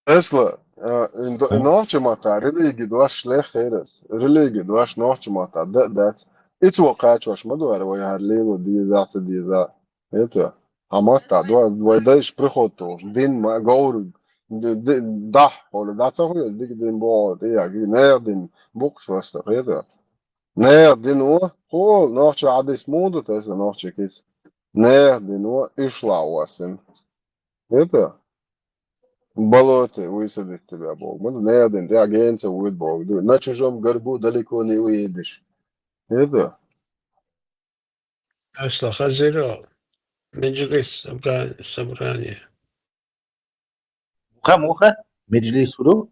Tesla, نوعشمata ريليجي دواش لخيرس ريليجي دواش نوعشمata ده اتوقعت واش مدوار ويا هرلين ودي ذات دي ذا Это. Амата, двойдаешь приходу, дин говорю, да, или да, цахуй, дин бо, я говорю, дин бук просто, это. Дин о, ночью адис муду, то есть ночью кис. Дин ишла у вас, это. Болоте высадит тебя Бог. Мы не один, ты агенция будет Бог. На чужом горбу далеко не уедешь. Это. Asla Haziro, Meclis собрание. Муха, Меджлис Худу?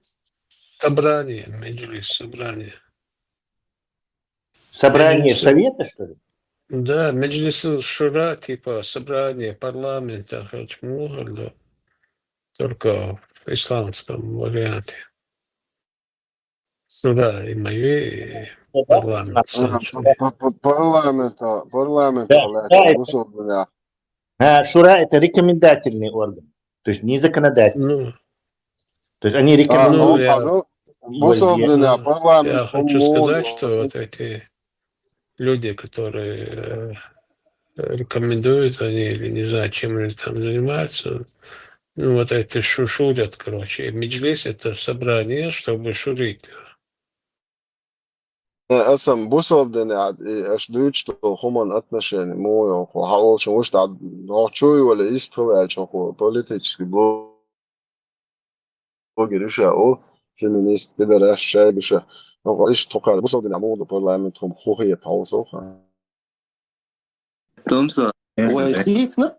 Собрание, Меджлис, собрание. Собрание Меджлис- совета, что ли? Да, Меджлис Шура, типа собрание парламента, хоть много, да, только в исламском варианте. Шура и мои, и парламент. Парламента, Да, это высот меня. Шура это рекомендательный орган, то есть не законодательный. Ну, То есть они рекомендуют. Высот меня, парламент. я хочу сказать, что вот эти люди, которые рекомендуют, они, или не знаю, чем они там занимаются, ну, вот это шурят, короче. Меджлис — это собрание, чтобы шурить. Эсэм высот меня, аж дают, что хуман отношения, мой, хавал, что уж так, чуй, или истрел, что политический блогер, еще, о, феминист, пидорас, шайбиша. Ну, иш только высот меня, моду парламент, хухие таусоха. Томса. وخيتنا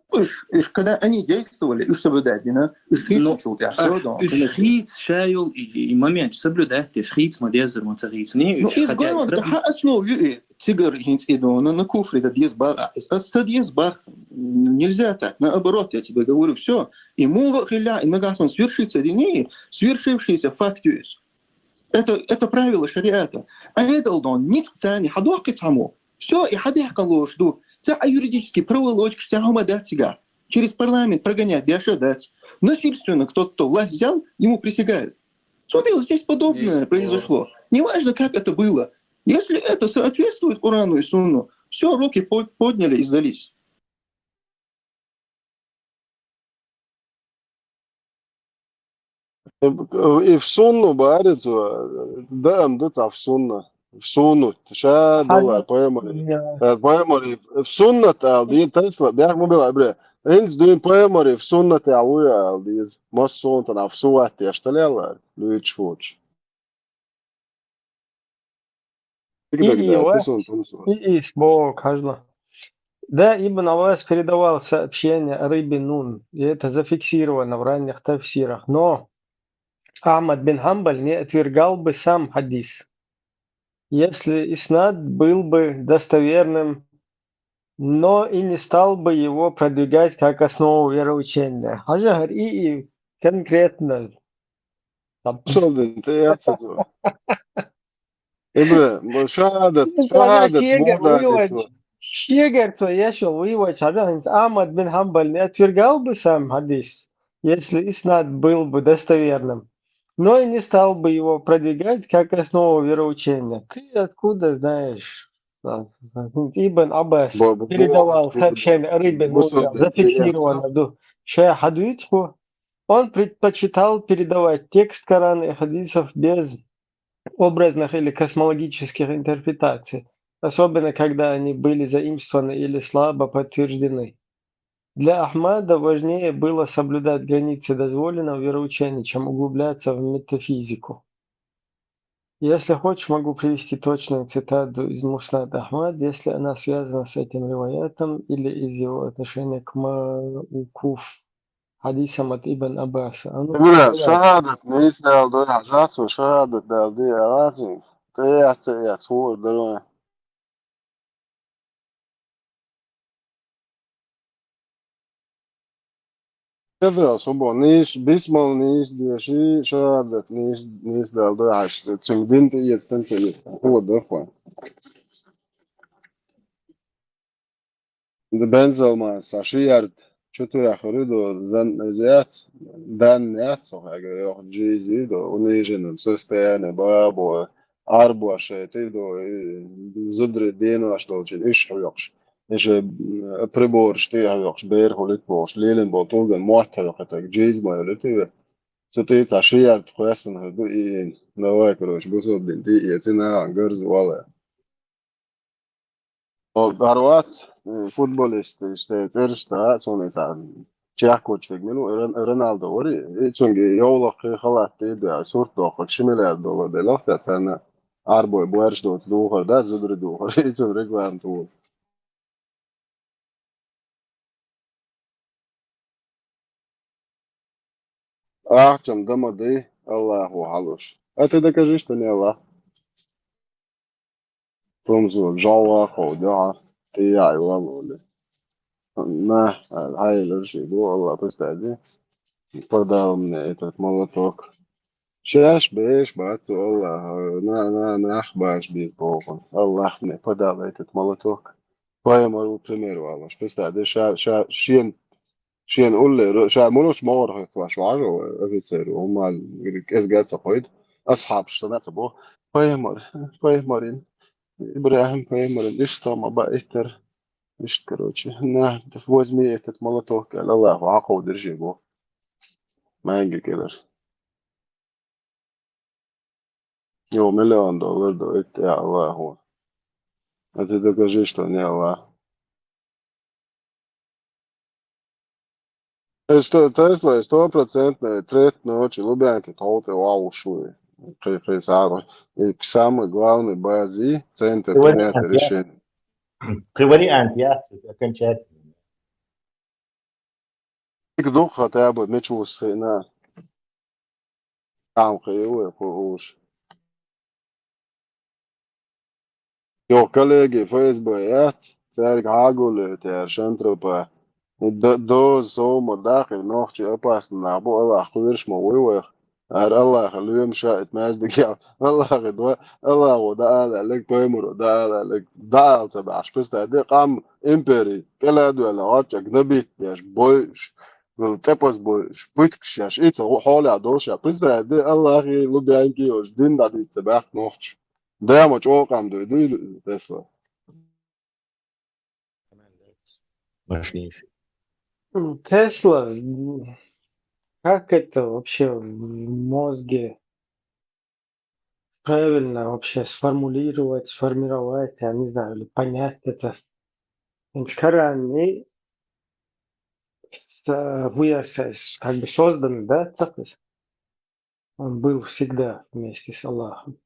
إيش كذا أني جالس ولا إيش سبلوداتنا إيش خيت شو تحسوا شخيت شايل إمامي سبلودات شخيت ما ديزر ما تغيتني إيش قالوا أنت أصلا يو تيجر هنت إدونا نكوفر ده ديز باغ أستديز باغ нельзя так, наоборот, я тебе говорю, все, ему хиля, и он свершится или не, свершившийся факт есть. Это правило шариата. А это он не цани, хадохки цаму. Все, и хадих колошду. А юридически проволочка, всякому дать себя. Через парламент прогонять, дать. Насильственно кто-то власть взял, ему присягают. Смотри, вот здесь подобное произошло. Неважно, как это было. Если это соответствует Корану и Сунну, все, руки подняли и сдались. И в сунну барицу, да, мдыца в сунна. В сунну, ша доллар, поэмори, в сунна алди, тесла, бях мобила, бре. Инс дуин поэмори в сунна ауя алдиз, мос сонтана в суати, ашталела, луичвоч. И слово каждого. Да, Ибн Аббас передавал сообщение о рыбе Нун, и это зафиксировано в ранних тафсирах. Но Ахмад бин Хамбаль не отвергал бы сам хадис, если иснад был бы достоверным, но и не стал бы его продвигать как основу вероучения. Хажагар и конкретно. Шегар, я шел вывод, Ахмад бин Хамбаль не отвергал бы сам хадис, если иснад был бы достоверным, но и не стал бы его продвигать как основу вероучения. Ты откуда знаешь? Ибн Аббас передавал сообщение о рыбе, зафиксировано хадису. Он предпочитал передавать текст Корана и хадисов без образных или космологических интерпретаций, особенно когда они были заимствованы или слабо подтверждены. Для Ахмада важнее было соблюдать границы дозволенного вероучения, чем углубляться в метафизику. Если хочешь, могу привести точную цитату из Муснад Ахмад, если она связана с этим риваятом или из его отношения к Маукуф, хадисам от Ибн Аббаса. Шахадат не сделал до ажацу, шахадат дал до ажацу. Я свой дорога. Это особо ниш, бисмал ниш, деши, шахадат ниш сделал до ажацу. Чембин ты есть танцевать. Вот дорога. Бензалма, Сашиярд. Что-то я говорю, дан яцо, я говорю, джизи, до униженном состоянии, бабу, арбу, ашеты, до зудри дену, аж должен, ишь, уёкш. إيش بريبور شتي هذا بير هوليت بوش ليلين بولتوغن موت هذا كتاك جيز ما يلتي ستيت عشية تخواسن هدو إيه نواكروش بوسو بنتي يتنا عنقرز ولا Hrvat futbolisti izteica sonī tā Čekoč minu Ronaldo ori içungi joulaki halatti idea surtdoqak $1 miljard lafta sen arboy buersdot duhar da zudri duhar içun reklam tu ahçam damadi Allahu halush. А ты докажи, что не Аллах. Промзу Джава Ходя ты я его на هاي الشيء والله تستعدي продал мне этот молоток. Сейчас беш бацу Аллах на ахбаш бит Богом. Аллах мне подал этот молоток. Поэмору примеру Аллах. Представьте, شين قول منوش مور هيطلع شعار وأفيتسير وهم إسجاد صحيد أصحاب شتنات بوه поэморин Ибрахим поэморин إيش ما بقى إيشتر إيش كروتشي نه возьми этот молоток قال الله عقو درجي بوه ما ينجي كده يو $1 مليون دو إت يا الله هو это докажи что не Аллах. Tesla je 100% tretno oči Ljubljanke tolte u Aušuje. Присягу. И самый главный бази центр принятия решений. При варианте, я окончательно. Дух хотя бы мечус на там хеуе уж. Jo kolēģi FSB cer Hagule ter Šentropa do zomo dakhil noqchi opasni nabu Allah qudirish mo ويوه هر الله اليوم شاءت ما يجبك يا الله غدوة الله ودعال لك بيمر ودعال لك دعال تبعش بس تعدي قام إمبري كلا دول عاتش أجنبي ياش بويش تبص بويش بيتكش ياش إيش هو حالي عدوش يا بس تعدي الله غي لبيانكي وش دين دادي تبعك نوقش ده ما تشوق عم دوي تسلا Мощнейший. Тесла, как это вообще в мозге правильно вообще сформулировать, сформировать, я не знаю, или понять это. Коран как бы создан, да, цакас? Он был всегда вместе с Аллахом.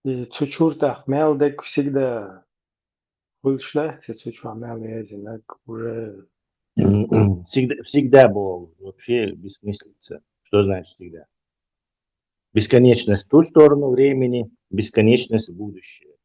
И чучуртах мелдек всегда был шлях, и чучуа мелдек уже... Всегда было вообще бессмыслица. Что значит всегда? Бесконечность в ту сторону времени, бесконечность в будущее.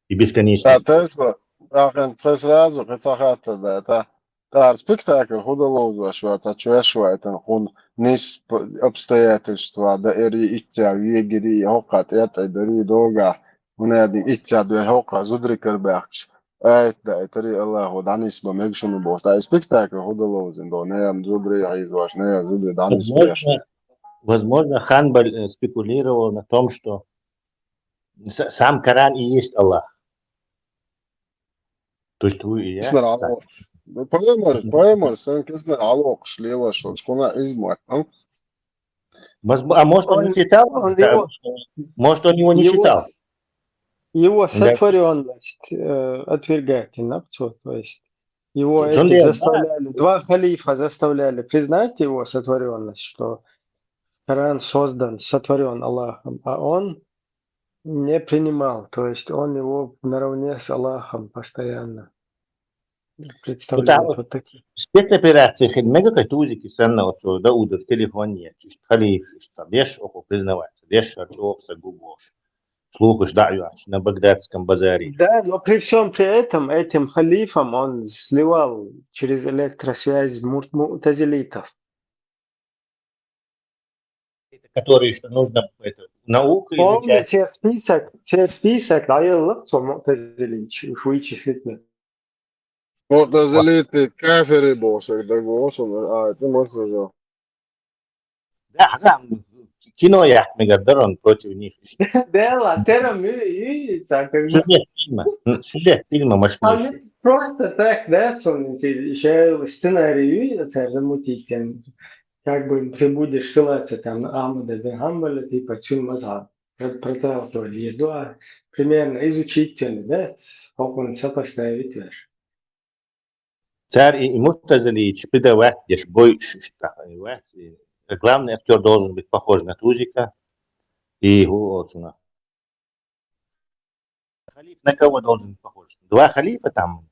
И бесконечность... Тесла, ахен сразу, хотя да, tā spektakļa hudolozošā, taču ešvaitā un nis обстоятельства, да eri itse viegiri hokat jätä dari doga, un edi itse du hoka zudrikerbergs. Да, это Аллаху данис по мегшуну бос. Да, spektakļa hudolozin do neam zudri aizoš, не зудри данис пеш. Возможно, Ханбаль спекулировал на том, что сам Коран и есть Аллах. То есть вы и я. Поэмор, sen киснер алош лила что шкуна измой. А может он не читал? Может он его не читал? Его сотворенность отвергательна, то есть его эти заставляли, два халифа заставляли признать его сотворенность, что Коран создан, сотворен Аллахом, а он не принимал, то есть он его наравне с Аллахом постоянно представляет вот такие. Спецоперации хидмега кайтузики сенна отцу Дауда в телефоне, чишт халиф, что беш око признавается, беш арчокса губош. Слухаешь, да, на багдадском базаре. Да, но при всем при этом, этим халифом он сливал через электросвязь мутазилитов. Которые, что нужно науку изучать. Помните список, аяллах, мутазилит, вычислительно. Мутазилиты кафиры бошек, да гошен, это можно же. Да, кино я мегадорон против них. Да ладно, тером и так. Сюжет фильма мощнейший. Они просто так, да, еще сценарий замутить, как бы ты будешь ссылаться там на Амада де Хамбаля, типа Чулмаза, про то, еду, примерно изучить, да, как он сопоставить. Царь и Муртазалич придавать, дешь бой штрафовать. Главный актер должен быть похож на Тузика и его отцуна. Халиф на кого должен быть похож? Два халифа там.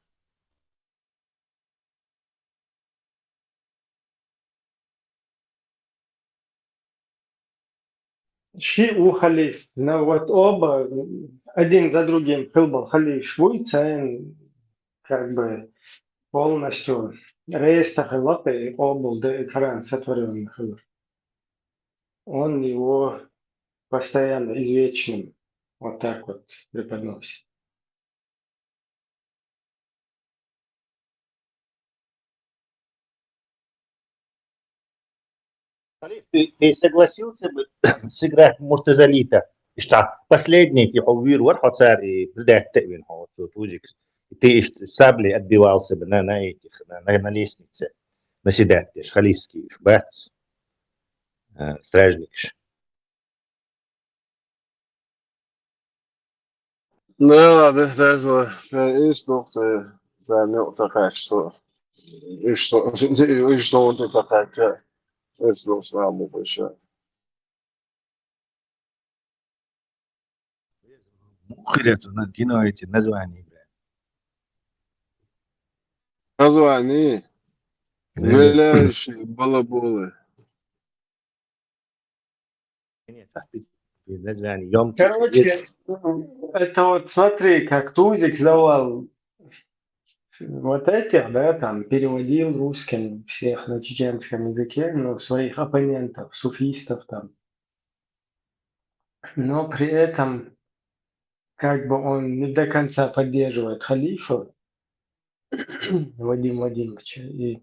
Ши у халиф, но вот оба, один за другим, был халиф Швуйцен, как бы полностью рейста халата и обл де экран сотворенный халиф. Он его постоянно извечным вот так вот преподносит. Ты согласился бы сыграть Муртазалита? Что последний типа увидел царь и придать тебе Тузик. Ты саблей отбивался бы на этих на лестнице на себя, ты ж халифский бац стражник. Ja, das ist noch der Notverkehr. Ich so unter Verkehr. Ist los, na, Mubisha. Мухряту на кино эти названия. Название. Виляющие балаболы. Название. Короче, это вот смотри, как Тузик сдавал вот этих, да, там, переводил русским всех на чеченском языке, ну, своих оппонентов, суфистов там. Но при этом, как бы он не до конца поддерживает халифа Вадима Владимировича. И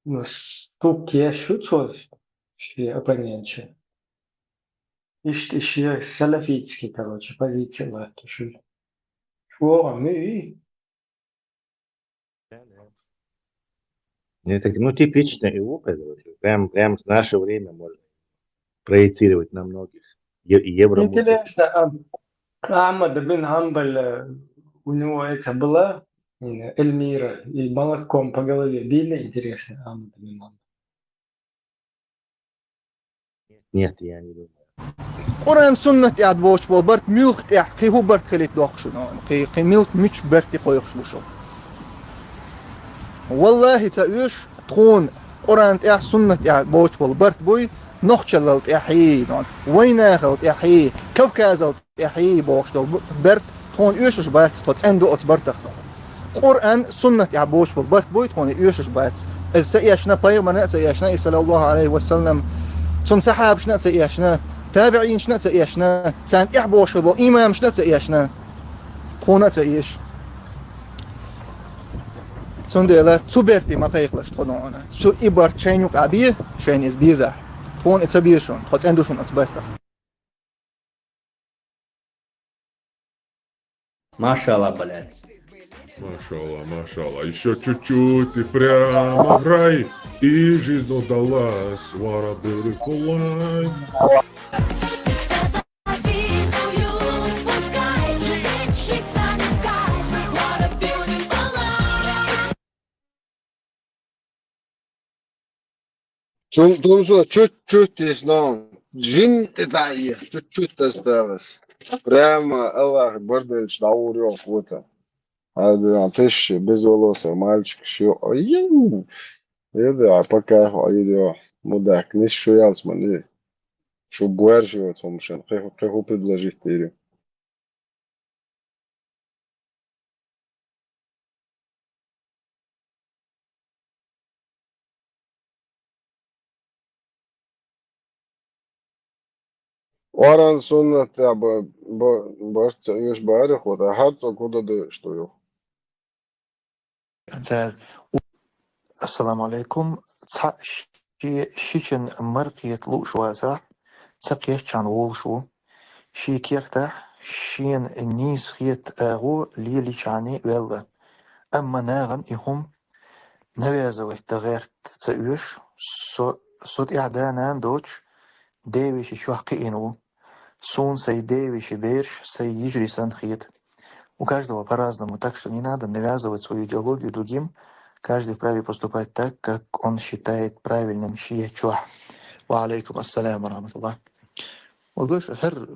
ну, стук я шучу, все оппоненты. Еще салафитский, короче, позиция вот. О, мы Это, ну, типично его, короче. Прям в наше время можно проецировать на многих. Евромузыку. интересно, Ахмад бин Хамбаль, у него это была Эльмира, и молотком по голове били, интересно, Ахмад бин Хамбаль. Нет, я не думаю. قرآن سنة يعد بوش بولبرت ميلخ قي هو برت خليت دوخشنو قي ميلخ مش برتي قويخش بشو والله تأيش تكون قرآن تأح سنة يعد بوش بولبرت بوي نخشلت يحيي وين اخلت يحيي كوكازلت يحيي بوش برت تكون يوشش بات تكون عنده أتبرتخ قرآن سنة يعد بوش بولبرت بوي تكون يوشش بات السياشنا بايغمنا سياشنا صلى الله عليه وسلم تون سحاب شنا سياشنا تابعين شنا تأيشنا تان إحبوش بو إمام شنا تأيشنا خونا تأيش تون ديلا تبرتي ما تيخلش تخدونا شو إبار شينيوك عبيه شين إز بيزح خون إتبيشون خد عندوشون أتبرتخ Машалла, блядь. Машалла. Еще чуть-чуть и прямо в рай. И жизнь удалась. What a beautiful life. Думаю, чуть-чуть не знал. Джин ты дай, чуть-чуть осталось. Прямо Аллах Бардельч на урок вот это. А ты ж без волоса, мальчик, еще. Да, пока идет. Мудак, не шуялся мне. Что буэрживает, он мшен. Как предложить тебе. Оран сунна таба башца юж барих вот ахатсо куда да что ю. Assalamu alaikum. شيشن مرقيت لوش واسع تقيش عن وولشو شي كيرتاح شين النيس خيت اغو ليلي شاني ويلا اما ناغن اهم نوازو تغيرت تأوش صوت اعدانان دوتش ديوش شوحقي انو سون سي ديوش بيرش سي يجري سنخيت. У каждого по-разному, так что не надо навязывать свою идеологию другим. Каждый вправе поступать так, как он считает правильным. Шия чуах. Ва алейкум ассаляму рахматуллах. والقوش هر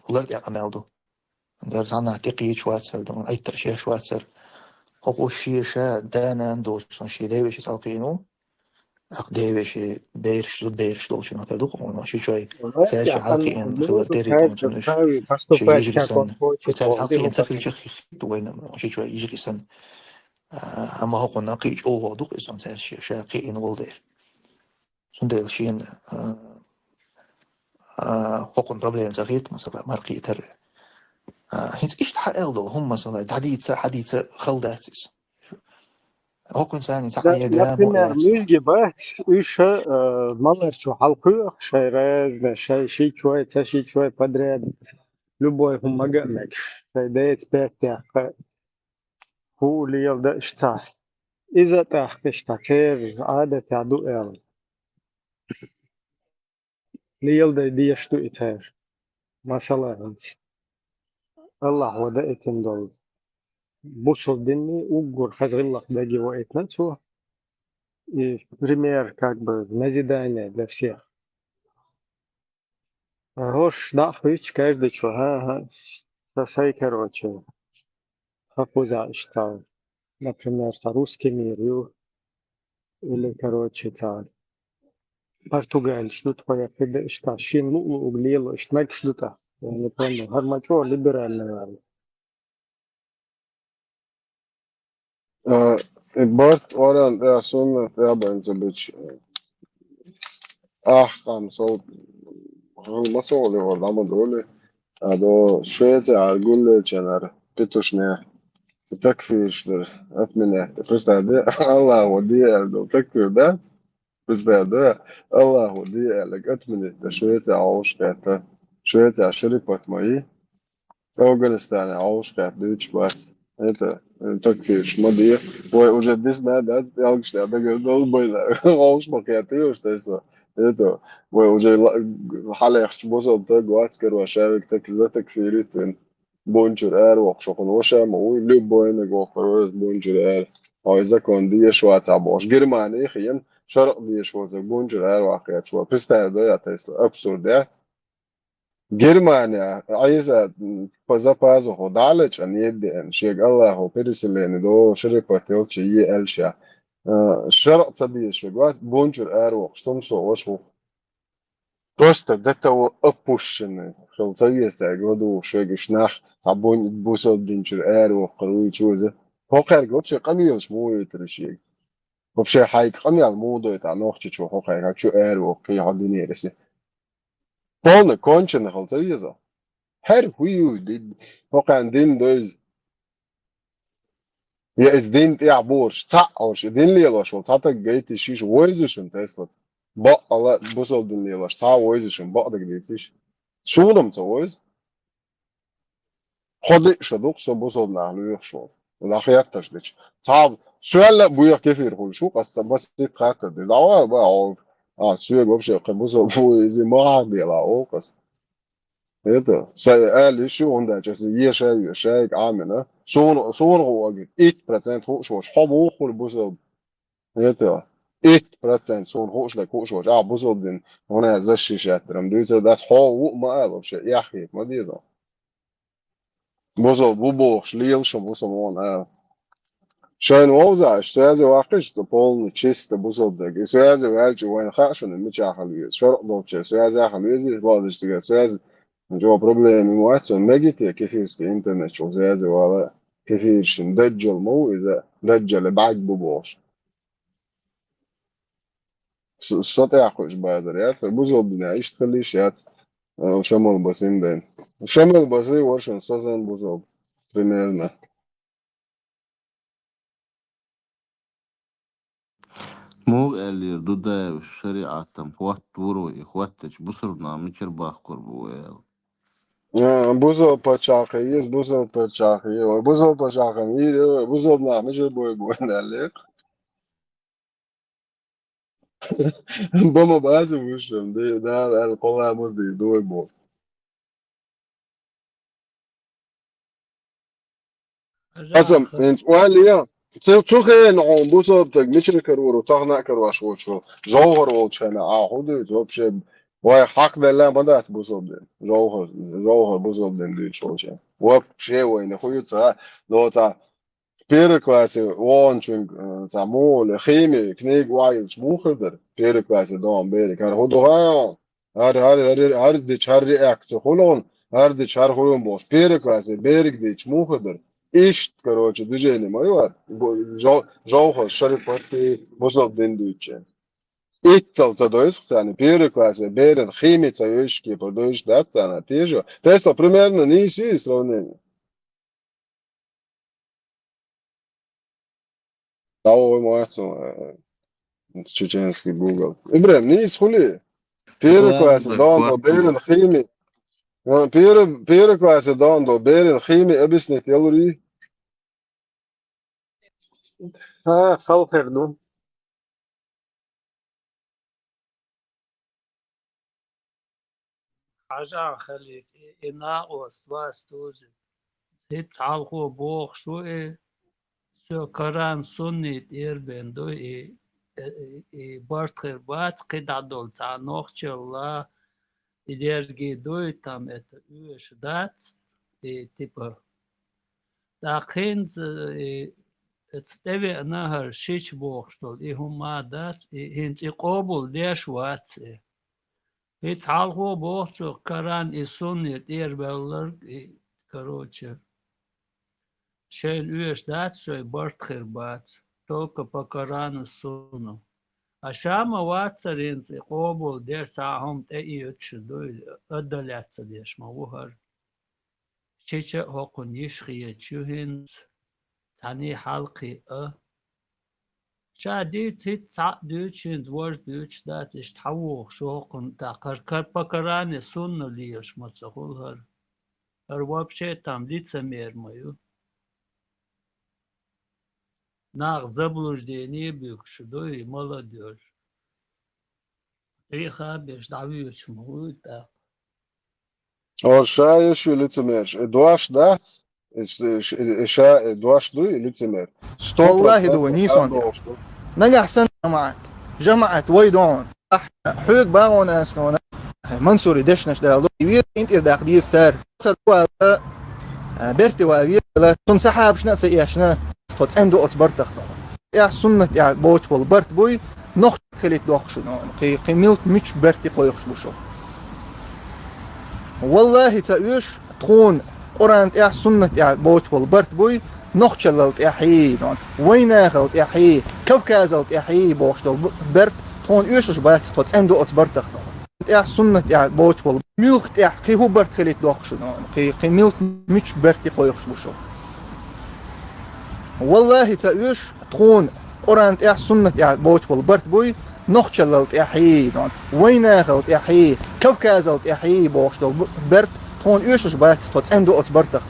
ولد أمالدو درس عنا تقي شواتسر دون أي ترشيح شواتسر هو شيء شا دانا دوش شيء دايوش يسالقينو أق دايوش بيرش دوش نقدر ونو شيء شوي ساش حلقين خلال تيري دون سنش شيء يجري سن ساش حلقين تخيل شيء وين شيء شوي يجري سن أما هو ناقيش أو دوق إنسان ساش شا قين ولدير سندل شين هوكن بروبليم زغيت مثلا مرقي تر هيت إيش تحقلوا هم مثلا حديثة خلداتس هوكن ثاني تحقيق جام Например, müzgi бахт еще малерчу халкы шайрез шай чой подряд любой хумагамек шайдет пятя هو اللي يبدأ اشتاح إذا تحت اشتكير عادة تعدو إيران اللي يبدأ دي يشتو إتهار مثلا أنت الله ودأتن دول بوصل دني угор хазгыллах даги воэтнат су и пример как бы назидание для всех. Рош нахуич каждый чё, сосай короче, хапуза что, например, со русский мир или короче так. Португалия что-то поехали, что шин углило, что что-то, я не помню, гармачо либеральное. Bart oran ja sunna jābeidz bišķi. Kam صوت ما صولي والله ما دولي هذا شوية عالقول جنر بتوشني تكفي شدر أتمنى بس هذا الله ودي أردو تكفي ده بس هذا الله ودي لك أتمنى شوية عاوش كاتا شوية شركة معي أفغانستان عاوش كات دوتش بس это تكفي شمدي وجه ديس ده يالكش ده قال بيلا عاوش مكاتي وش تسلا это уже حالة يخشبوزة بتاعت كروا شارك تكذاتك في ريتن بونجر إير وقشقون وشة موي لب بوينك وقررت بونجر إير أو إذا كان دي شوية تعبوش جرماني خيان شرق دي شوية بونجر إير واقعية شوية بس ده تسلا أبسوردات جرمانيا عايزة بازا خدالج أن يدي أن شيء الله هو بيرسلين دو شركة تلتشي يألشا شرق صديق شوية بونجر إير وقشتمسو وشو Просто до того опущенный. Хелцаги стягиваю шеги шнах, табун бусол динчер эру قروي чузы. Хохер вообще камилш мой трещик. Вообще хайк камил моду это нохчи чё хохер как чё эру кий хадинереси. Полный конченый хелцаги за. Her huyu did хохер дин доз. Я из дин я борш ца ош дин лелош цата гейти шиш войзушен Тесла. بق الله بوصل دنيا لاش تعويز عشان بقدر جديتش شو لم تعويز خدي شدوق سو بوصل نعلو يخشوا ولا خيات تشدش صعب سؤال بويا كيف يرخل شو بس تتخاطر دي لا بقى سؤال وبشي قبوصل بو زي ما عندي لا قص это سأل شو عنده جس يشاي عامنا صون هو 1% هو شو حبو خل بوصل это 1% صون هوش لك هوش بوصل هنا زي الشيشات رمدويته ده حو ما قالوا شيء يا أخي ما ديزا بوصل بوش ليلش بوصل هون شاين ووزع اشتازي واقش تبون تشيست بوصل دق اشتازي والج وين خاشن المشا خلوي شرق دوتش اشتازي خلوي بعضش تجا اشتازي جو بروبلم موات ميجيتي كيف يسك انترنت شو اشتازي ولا كيف يشن دجل مو إذا دجل بعد بوش صوت يعقوش بادريات بوزل بنعيش تخليشات وشمال بسين بين شمال بسين ورشن صوتن بوزل примерно مو اللي ضد الشريعة تم قوات ورو إخواتش بصرنا ميشر باخور بويل Buzo paçakıyız, buzo paçakıyı, buzo paçakıyı, buzo nahmışı boy derler. Bama bazı vuruşum, daha el kolağımız değil, doğru bu. Asım, وقال تخيل نعم بوصلتك مش الكرور وتغنى كرواش وشو جوهر وشنا عهود زوبش واي حق بالله ما دات بوصل جوهر بوصل دي شو شيء وبشيء وين خويا لو تا بير كلاس وان شون زمول خيمي كنيج وايد مو خدر بير كلاس دوم بير كان هو دوها هر دي شهر اكت خلون هر دي شهر خلون بوش بير كلاس بيرك دي مو خدر ايش короче движение мое жауха шарипати бозол дендуйче итцал цадоис цаны первый класс берен химица юшки продуешь да цана те же теsto примерно не ищи сравнение того моется чеченский Google Ибрем не исхули первый класс дондо берен хими первый класс дондо берен хими объяснить ялури خلق دون حاجة خلي إناء وستواس توزن هيت عالقو بوخ شو سو كران سنة إيربن دو بارت خير بات قد عدول تاع نوخش الله إدرجي دوي تام إيش دات تبا داخين تستوي نهر شيش بوخ شتول هما دات هنت قبول ديش وات هيت عالقو بوخ شو كران سنة إيربن короче شيل إيش دات شو بارت خير بات توك بكران السنة أشام واتسرين قبول دير ساهم تأيوتش دوي أدلات ديش موهر شيش هقن يشخي شوهن تاني حلقي شا ديت هيت سا دوتشين دورز دوتش دات اشتحوخ شو هقن تاقر بكران السنة ليش ما تسهول هر وابشي تامليت سمير مايو ناغ заблуждение бюкш دوي молодежь ريخا بيش دعويوش موت Оршаешь лицемер. Дуаш дат, إشاء دوаш دوي лицемер. والله دو نيسون نجح سنة جماعة ويدون حوق باغون أنسنون منصوري دشنش دالو يوير انت إرداق دي السار صدوا بيرتي وابير لا تنسحاب شنا سيئشنا توت اندو أتبرتخ يا سنة يا بوش والبرت بوي نخت خليت دوخشو قي ميلت مش برتي قويخش بشو والله تأيوش تخون قرانت يا سنة يا بوش والبرت بوي نخت شللت يا حي وين خلت يا حي كوكازلت يا حي بوش برت تخون يوشش بات توت اندو أتبرتخ يا سنة يا بوش والميلت يا قي هو برت خليت دوخشو قي ميلت مش برتي قويخش بشو والله تأيوش تخون قرانت يا سنة يا بوش والبرت بوي نخت شللت يا حي وين خلت يا حي كوكازلت يا حي بوش برت تخون يوشش بات توت اندو أتبرتخ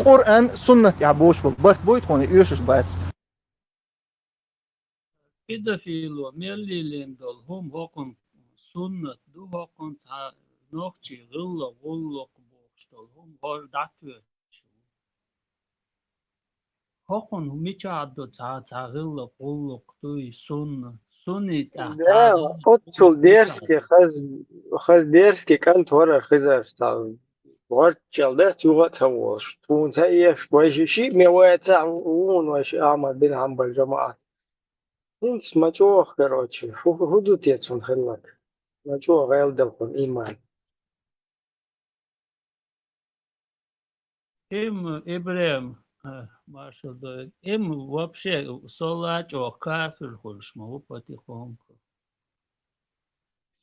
قرآن سنة يا بوش والبرت بوي تخون يوشش بات كده في لو ملي لندل هم هكون سنة دو هكون تا نخشي غلا غلق بوشتل هم هر داتوه هكون ميشادو تا غلا غلق دوي سنة Да, отцул дерзкий, хаз дерзкий кант ора хизар стал. Вот челда тюга тавош. Тун таеш вайши мевается он вайши Ахмад бин Хамбаль джамаат. Инс мачох, короче. Худу тецун хиллак. Мачох гайлдалкун иман. إبراهيم ما شاء الله вообще солач о кафир хулш ма потихоньку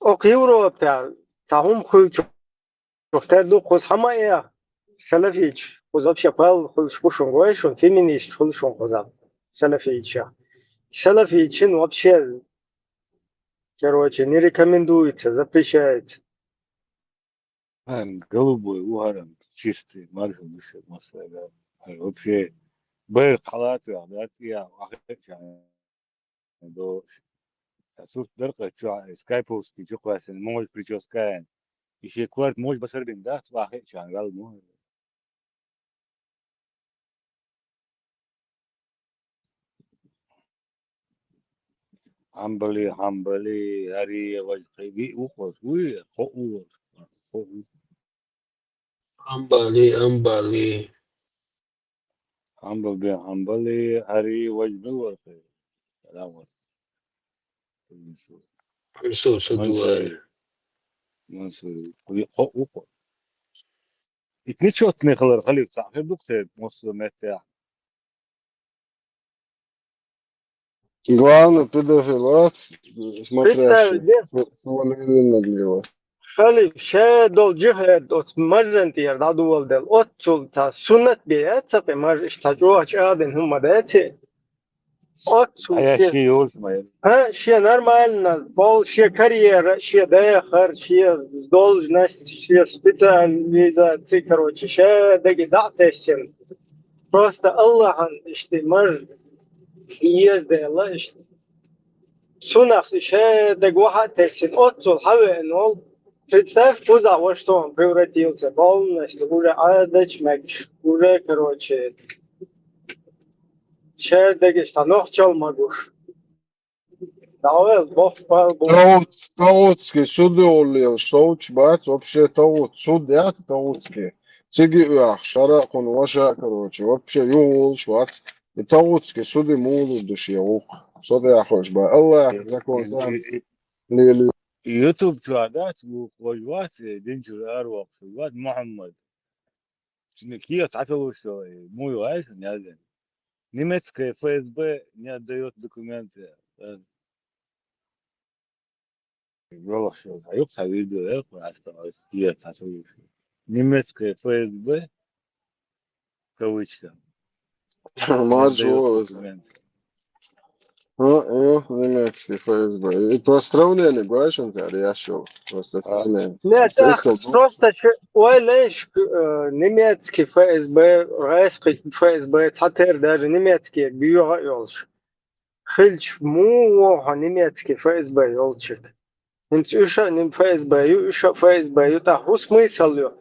Ок Европа тахум хуйчу. Шофтер ду хоз хамая. Салафич. Хоз вообще пал хоз шпушон гойшон феминист хулшон хозам. Салафича. Салафичин вообще короче, не рекомендуется, запрещается. голубой угаром чистый, маржу дышит, масса, вообще, бэр халат, да, я, до Тут дырка, скайповский, что классный, может прическа, еще кварт, может басарбин, да, свахи, чангал, ну. Хамбали, ари, вajтайги, ухос, уи, хоуос, Амбали. Хамбали, ари, вajбилор, да, вот. Амсу Садуай. Мансури, ухос. اتنشوت نخلر خليك صح بوكسر مسلمات. Главный педофилат, Представь, смотрящий, где именно для него. خلي شادو جهد أت مرن تير دادو والدل أتول تا سنة بيت تبي مر استجوا أشادن هم داتي أتول هيا شيء شيء يقول ما ها شيء نورمال بول شيء كارير شيء داخر شيء دولج ناس شيء سبيتاليزا تكرو شيء دقي دعتسم просто الله عن اشتي مر يزد الله اشتي سنخ شيء دقوها تسم أتول حلو إنه Представь, пузо, во что он превратился полностью, уже адачмек, уже, короче, чедеги штанов чел могуш. Давай, бог пал, бог. Таутский суды улил, что учбать вообще таут, судят таутский. Циги уях, шара кон ваша, короче, вообще юл, швац. И таутский суды мулу души ух. Суды ахош ба. Allah закон там. Лили. يوتيوب شهادات وقوات دين أروق شهادات محمد شنو كيف تعتبر شو مو يعيش نازل نمسك ФСБ не отдает документы والله شو هيقطع فيديو يقطع осталось كيف تعتبر نمسك ФСБ кавычка не Марш отдает волос. документы. Немецкий ФСБ. И про сравнение, говоришь, он тебя решил. Просто сравнение. Нет, просто ой, лишь немецкий ФСБ, российский ФСБ, цатер даже немецкий, бьё ёлш. Хильч му немецкий ФСБ ёлчик. انت ايش ان فايز بايو ايش فايز بايو تا هو смысл له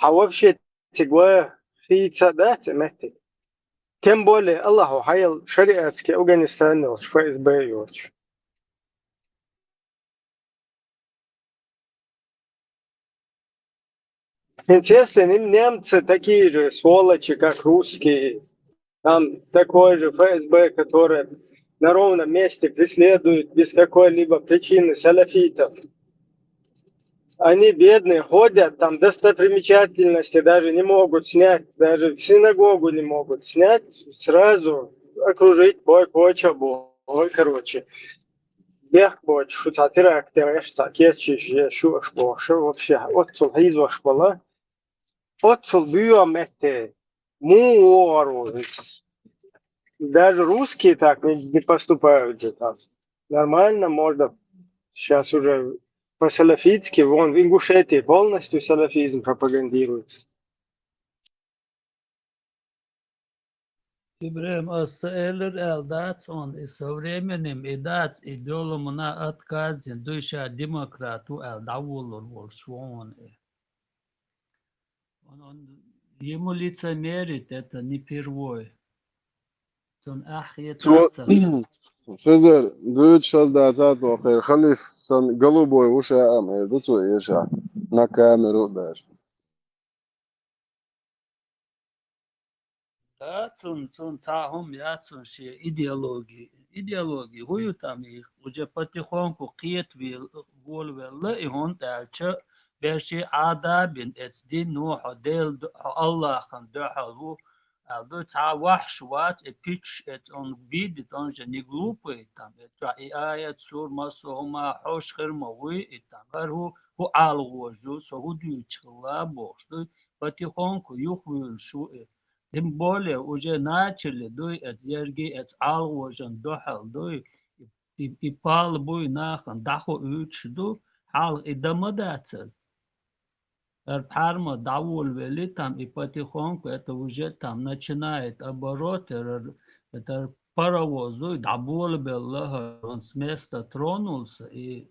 вообще تقوى في سادات مهتي كم بولي الله حيل شريعة كي أفغانستان وش فايز بايو انت если немцы такие же сволочи как русские там такой же ФСБ который на ровном месте преследует без какой-либо причины салафитов. Они бедные, ходят, там достопримечательности даже не могут снять, даже в синагогу не могут снять, сразу окружить бой коча бой, короче. Бег боч, шуца терактер, сакетчи, шуш бош, вообще, отцул хизваш была. Отцул бьемете, муору. Даже русские так не поступают же там. Нормально можно сейчас уже по-салафитски, вон в Ингушетии полностью салафизм пропагандируется. Ибрahim Assaeler eldat on современным идат идеоломуна отказен душа демократу элдавулун волшвон. Он ему лицемерит, это не первое. Он ахьетаться. Федер, говорит, что да, это халиф, сон голубой уши, а мы идут еша на камеру даже. Цун цахом яцун ши идеологии хую там их уже потихоньку киет волвелла и он дальше беши адабин эцдин нух дел Allah хан дахалу алду та вахш ват пич эт он видит он же не глупый там это и аят сур масума хош хермовый и там ху алгожу согуди чхла бошду потихоньку юхвил шу тем более уже начали дуй от ерги от алгожен дохал дуй и пал буй нахан дахо учду хал и дамадацел. Парма давул вели там и потихоньку это уже там начинает оборот, это паровозу давул белла, он с места тронулся и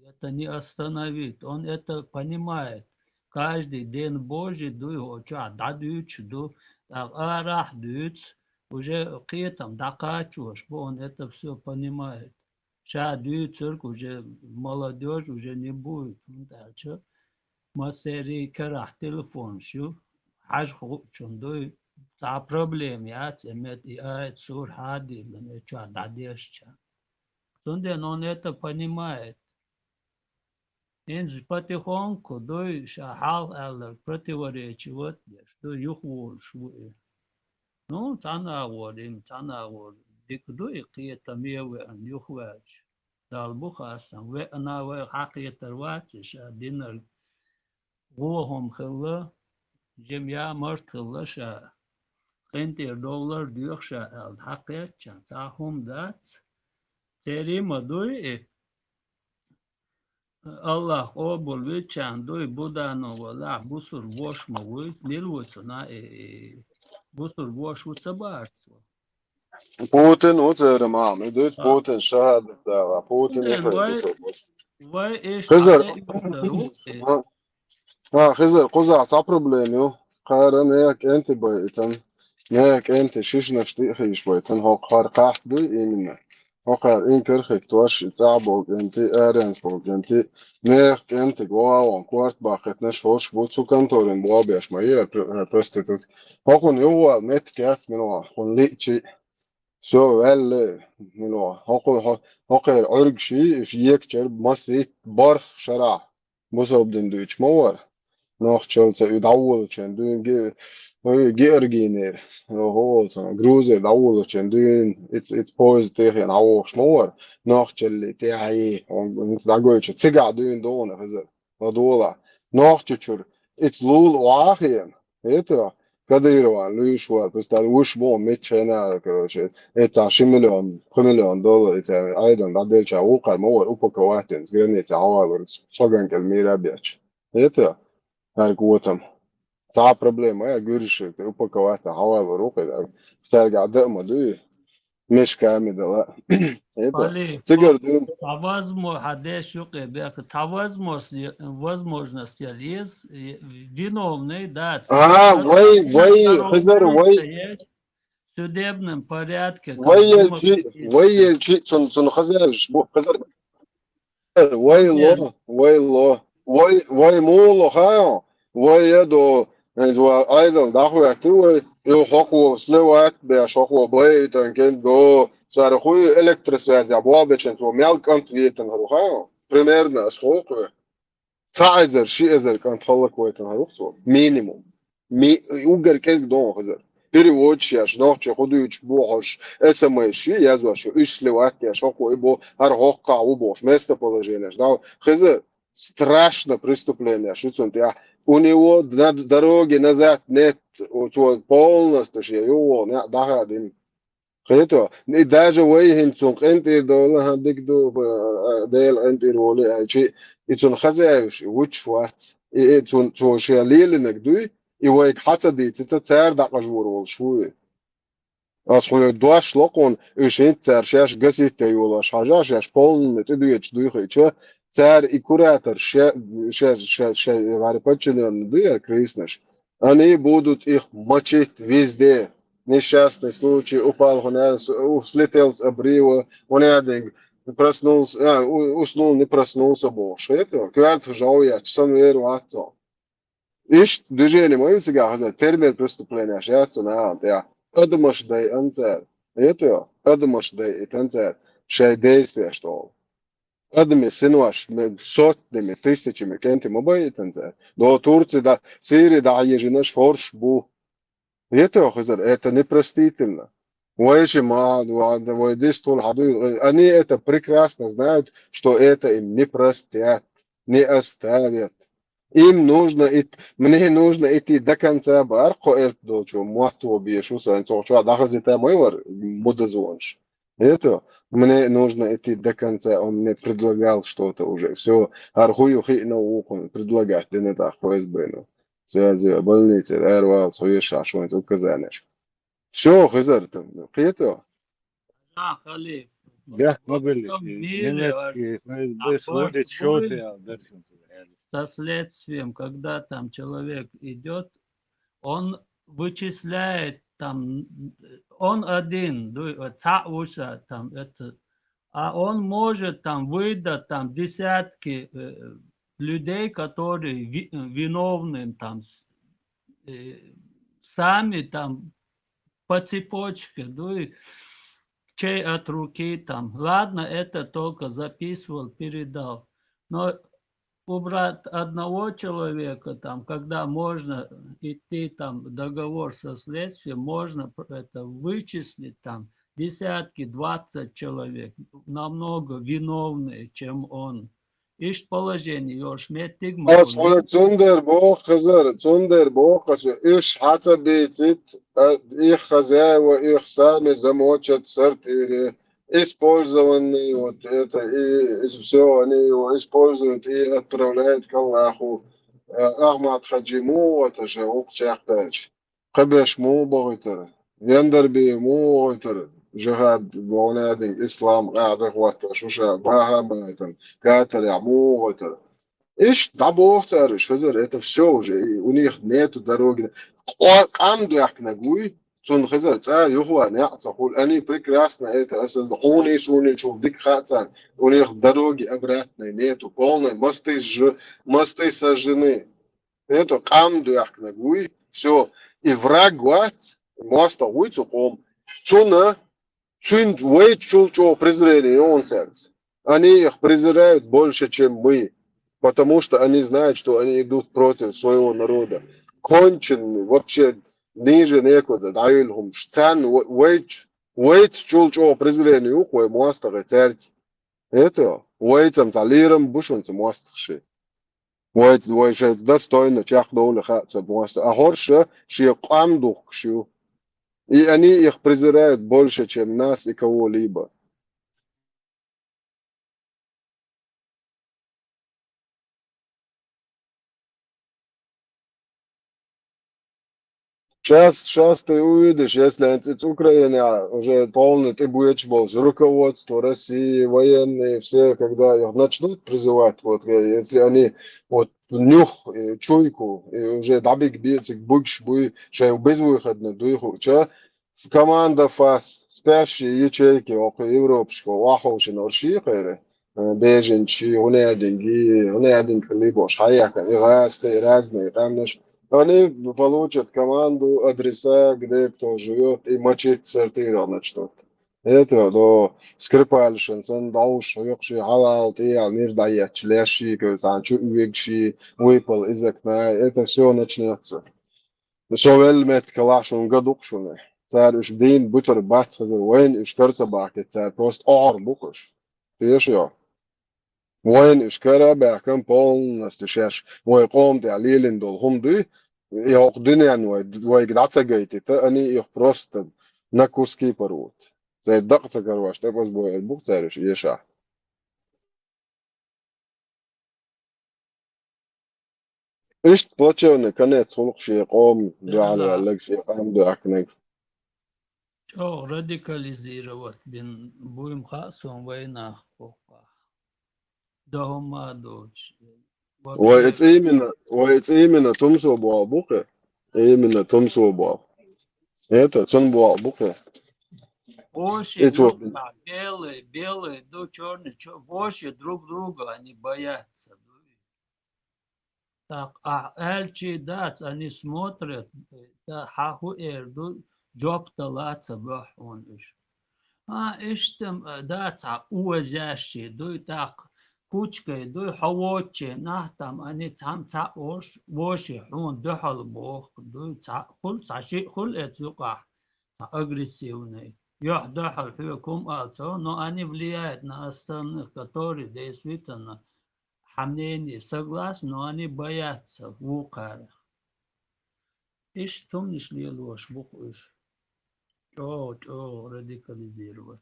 это не остановит, он это понимает. Каждый день Божий дуй, дадучу, арах дуц, уже китам дакачуш, он это все понимает. Сейчас дуцерк уже молодежь уже не будет, дальше. Масери карах телефон шо, хаж хучун дуй, та проблем яц, эмет и ает сур хади, лен ча дадешча. Сунден он это понимает. Инж потихоньку дуй шахал аллар противоречие вот дуй юхвул шуи. Ну, тана вор, дик дуй киета меве ан юхвач. Далбухасан, ве ана ве хакиетер ватиш, динер وهم خلا جميع مرت خلا شا خنتي دولار ديوخ شا الحقيقة كان تاهم دات تري مدوي الله قبول بيتشان دوي بودانو ولا بوسر ووش موي نيلوتنا بوسر ووش وتبارت بوتين وتر معهم يدوت بوتين شهادة بوتين يخرج واي ايش خزر تعطي خزر قزع تا بروبليميو قارن هيك انت بيتن هيك انت شيش نفسي خيش بيتن هو قار قاحت بي ايمنا هو قار ان كرخك توش تعبوك انت ارن فوق انت نيك انت جوا وان كوارت باخت نش فوش بوتسو كانتورين بوا بيش ما هي برستيتوت هو كون يو مت كاس منو كون ليتشي سو ول منو هو قار عرق شي فيك جرب مصيت بار شرع مصاب دندويش مور nog Chelsea udavulchen doing georginer hol så gruser davulchen doing it's poised there and awo smor nog Chelsea te ai on dagoich tsiga doing dona hazer vadola nog chur it's lul wahien это Кадырова, Люишва, просто ушмо мечена, короче, это $1 миллион, это айдан, да дельча, укар, мор, упаковатен, с границы, авалор, соган мира бяч. Это Her gotam. Ta problema ja gürşü te upakovata havalı ruke da serga dama du مش كامل لا это цигар дым возможность есть виновный да вай хазар вай судебном порядке вай цун хазар хазар вай ло وای مولو خايو وای يدو جو ايضا داخو يحتوي يو حقو سلوات بيشقو بيتن كن دو صار خوي الكتريس يا بوابچن تو ميل كانت ويتن هرو خايو примерно сколько цайзер шизер كانت خلق ويتن هرو سو минимум угар кез дон хазар переводчик яш нохче ходуч бохош смс я зош ислеват я шоку ибо ар хокка убош место положение да хазар страшно преступление, что у него на дороге назад нет полностью его дагадин. Это и даже вейхин цунг энтер дола хадик до дел энтер воли ачи и цун хазяюш учват и цун шиалилинек дуй и вейк хацадит это цар дакажвор вол шуй. Асхой дуаш локон ишин цар шаш гасит юлаш хажаш шаш полный ты дуешь дуйхи царь и куратор подчиненные дыр крыснешь, они будут их мочить везде. Несчастный случай, упал, слетел с обрыва, он один проснулся, уснул, не проснулся больше. Это кварт жалуя, сам веру отцом. Ишь, движение мое всегда, термин преступления, шату на антя. Адамаш дай антер. Это адамаш дай антер. Шей действия что. Admi sinuaš sotnimi, tысячами кентим обойтензе. До Турции, до Сирии, да ежинаш хорш бу. Это непростительно. Они это прекрасно знают, что это им не простят, не оставят. Им нужно, мне нужно идти до конца барко эрдочу, муату бешуса, инцочу, дахазита мойвар мудазонш. Это мне нужно идти до конца. Он мне предлагал что-то уже. Все, архую хи науку предлагать. Ты не так, ФСБ. Связи, больницы, РВАЛ, свое шашует, указаешь. Все, хизар там. Это. Халиф. Да, Во могли. всем мире Немецкие ФСБ аборт сводят счеты, а дальше со следствием, когда там человек идет, он вычисляет там, он один, там это, а он может там выдать там десятки людей, которые виновны там сами там по цепочке, чей от руки там. Ладно, это только записывал, передал. Но убрать одного человека, там, когда можно идти там договор со следствием, можно это вычислить там десятки, 20 человек, намного виновнее, чем он. Иш положение, ёж метигма. أصل تندر بو خزر تندر بو خش إيش حتى بيتت إيه خزا وإيه سامي زموتشت سرتيري использованный вот это и все они его используют и отправляют к Аллаху. Ахмад Хаджиму это же укчахтач. Хабеш му богитер. Вендерби му богитер. جهاد بونادي إسلام قاعد إخوات شوشة بها بايتن كاتر يعمو غتر إيش ضبوه تعرف خزر это все уже и у них нету дороги قام دوحنا قوي تون خزر تا يهوى نعتقول أني прекрасно это осознал سوني شوف ديك خاطر у них дороги обратной нету полной мосты сожжены это قام دوحنا قوي все и враг гват моста уйцуком цуна цун чулчо презрение он сердце они их презирают больше чем мы. Потому что они знают, что они идут против своего народа. Конченые, вообще ниже некуда, даилхум, штан, вейт, чулчо, презрение, ухуй, мостер, церц. Это, вейтом, залиром, бушунцем, мостерши. Вейт, вейшец, достойно, чах доуля, хатца, мостер. А хорше, ши камдух, ши. И они их презирают больше, чем нас и кого-либо. Сейчас ты увидишь, если из Украины уже полный ты будешь больше. Руководство России, военные, все, когда их начнут призывать, вот, если они вот нюх, чуйку, и уже дабик бьется, будешь, что безвыходно, дуйху, команда ФАС, спящие ячейки около Европского, ваховши норши, беженчи, он один хлебош, хаяка, и разные, там они получат команду, адреса, где кто живет, и мочить сортира начнут. Это до Скрипальшин, Сандауш, Йокши, Халал, Тиал, Мир Даять, Леши, Санчу, Уикши, выпал из окна, это все начнется. Шовельмет Калашун, Гадукшуны. Царь уж день бутер бац, войн уж карцабаки, царь просто букуш. Ты ешь وين إشكرا بأحكام полностью сейчас ويقوم تعليل دول هم دي يقدني يعني ويقدعت سجيتي تاني يخبرست نكوسكي بروت زي الضغط سكرواش تبقى بوي البوك تاريش يشع إيش تطلعنا كانت خلق شيء قوم دعالي عليك شيء قام دعكنك شو радикализировать будем хасом война. وإتإيمنا تمسو بوا بوكي إيمنا تمسو بوا это цон бوا буквы. Больше белые, черные, больше друг друга они боятся. Так, а эльчи дат, они смотрят, хаху эрду, жоп талаца бахун иш. А иштем дат, уважающие, дуй так, кучкой, дуй хавочи, нахтам, они там воши, хун, духал бог, дуй хул цаши, хул эцука, агрессивный. Духал хюкум ацо, но они влияют на остальных, которые действительно мнение согласны, но они боятся в укарах. Ишь, томнишь ли ложь, буквишь? Радикализировать.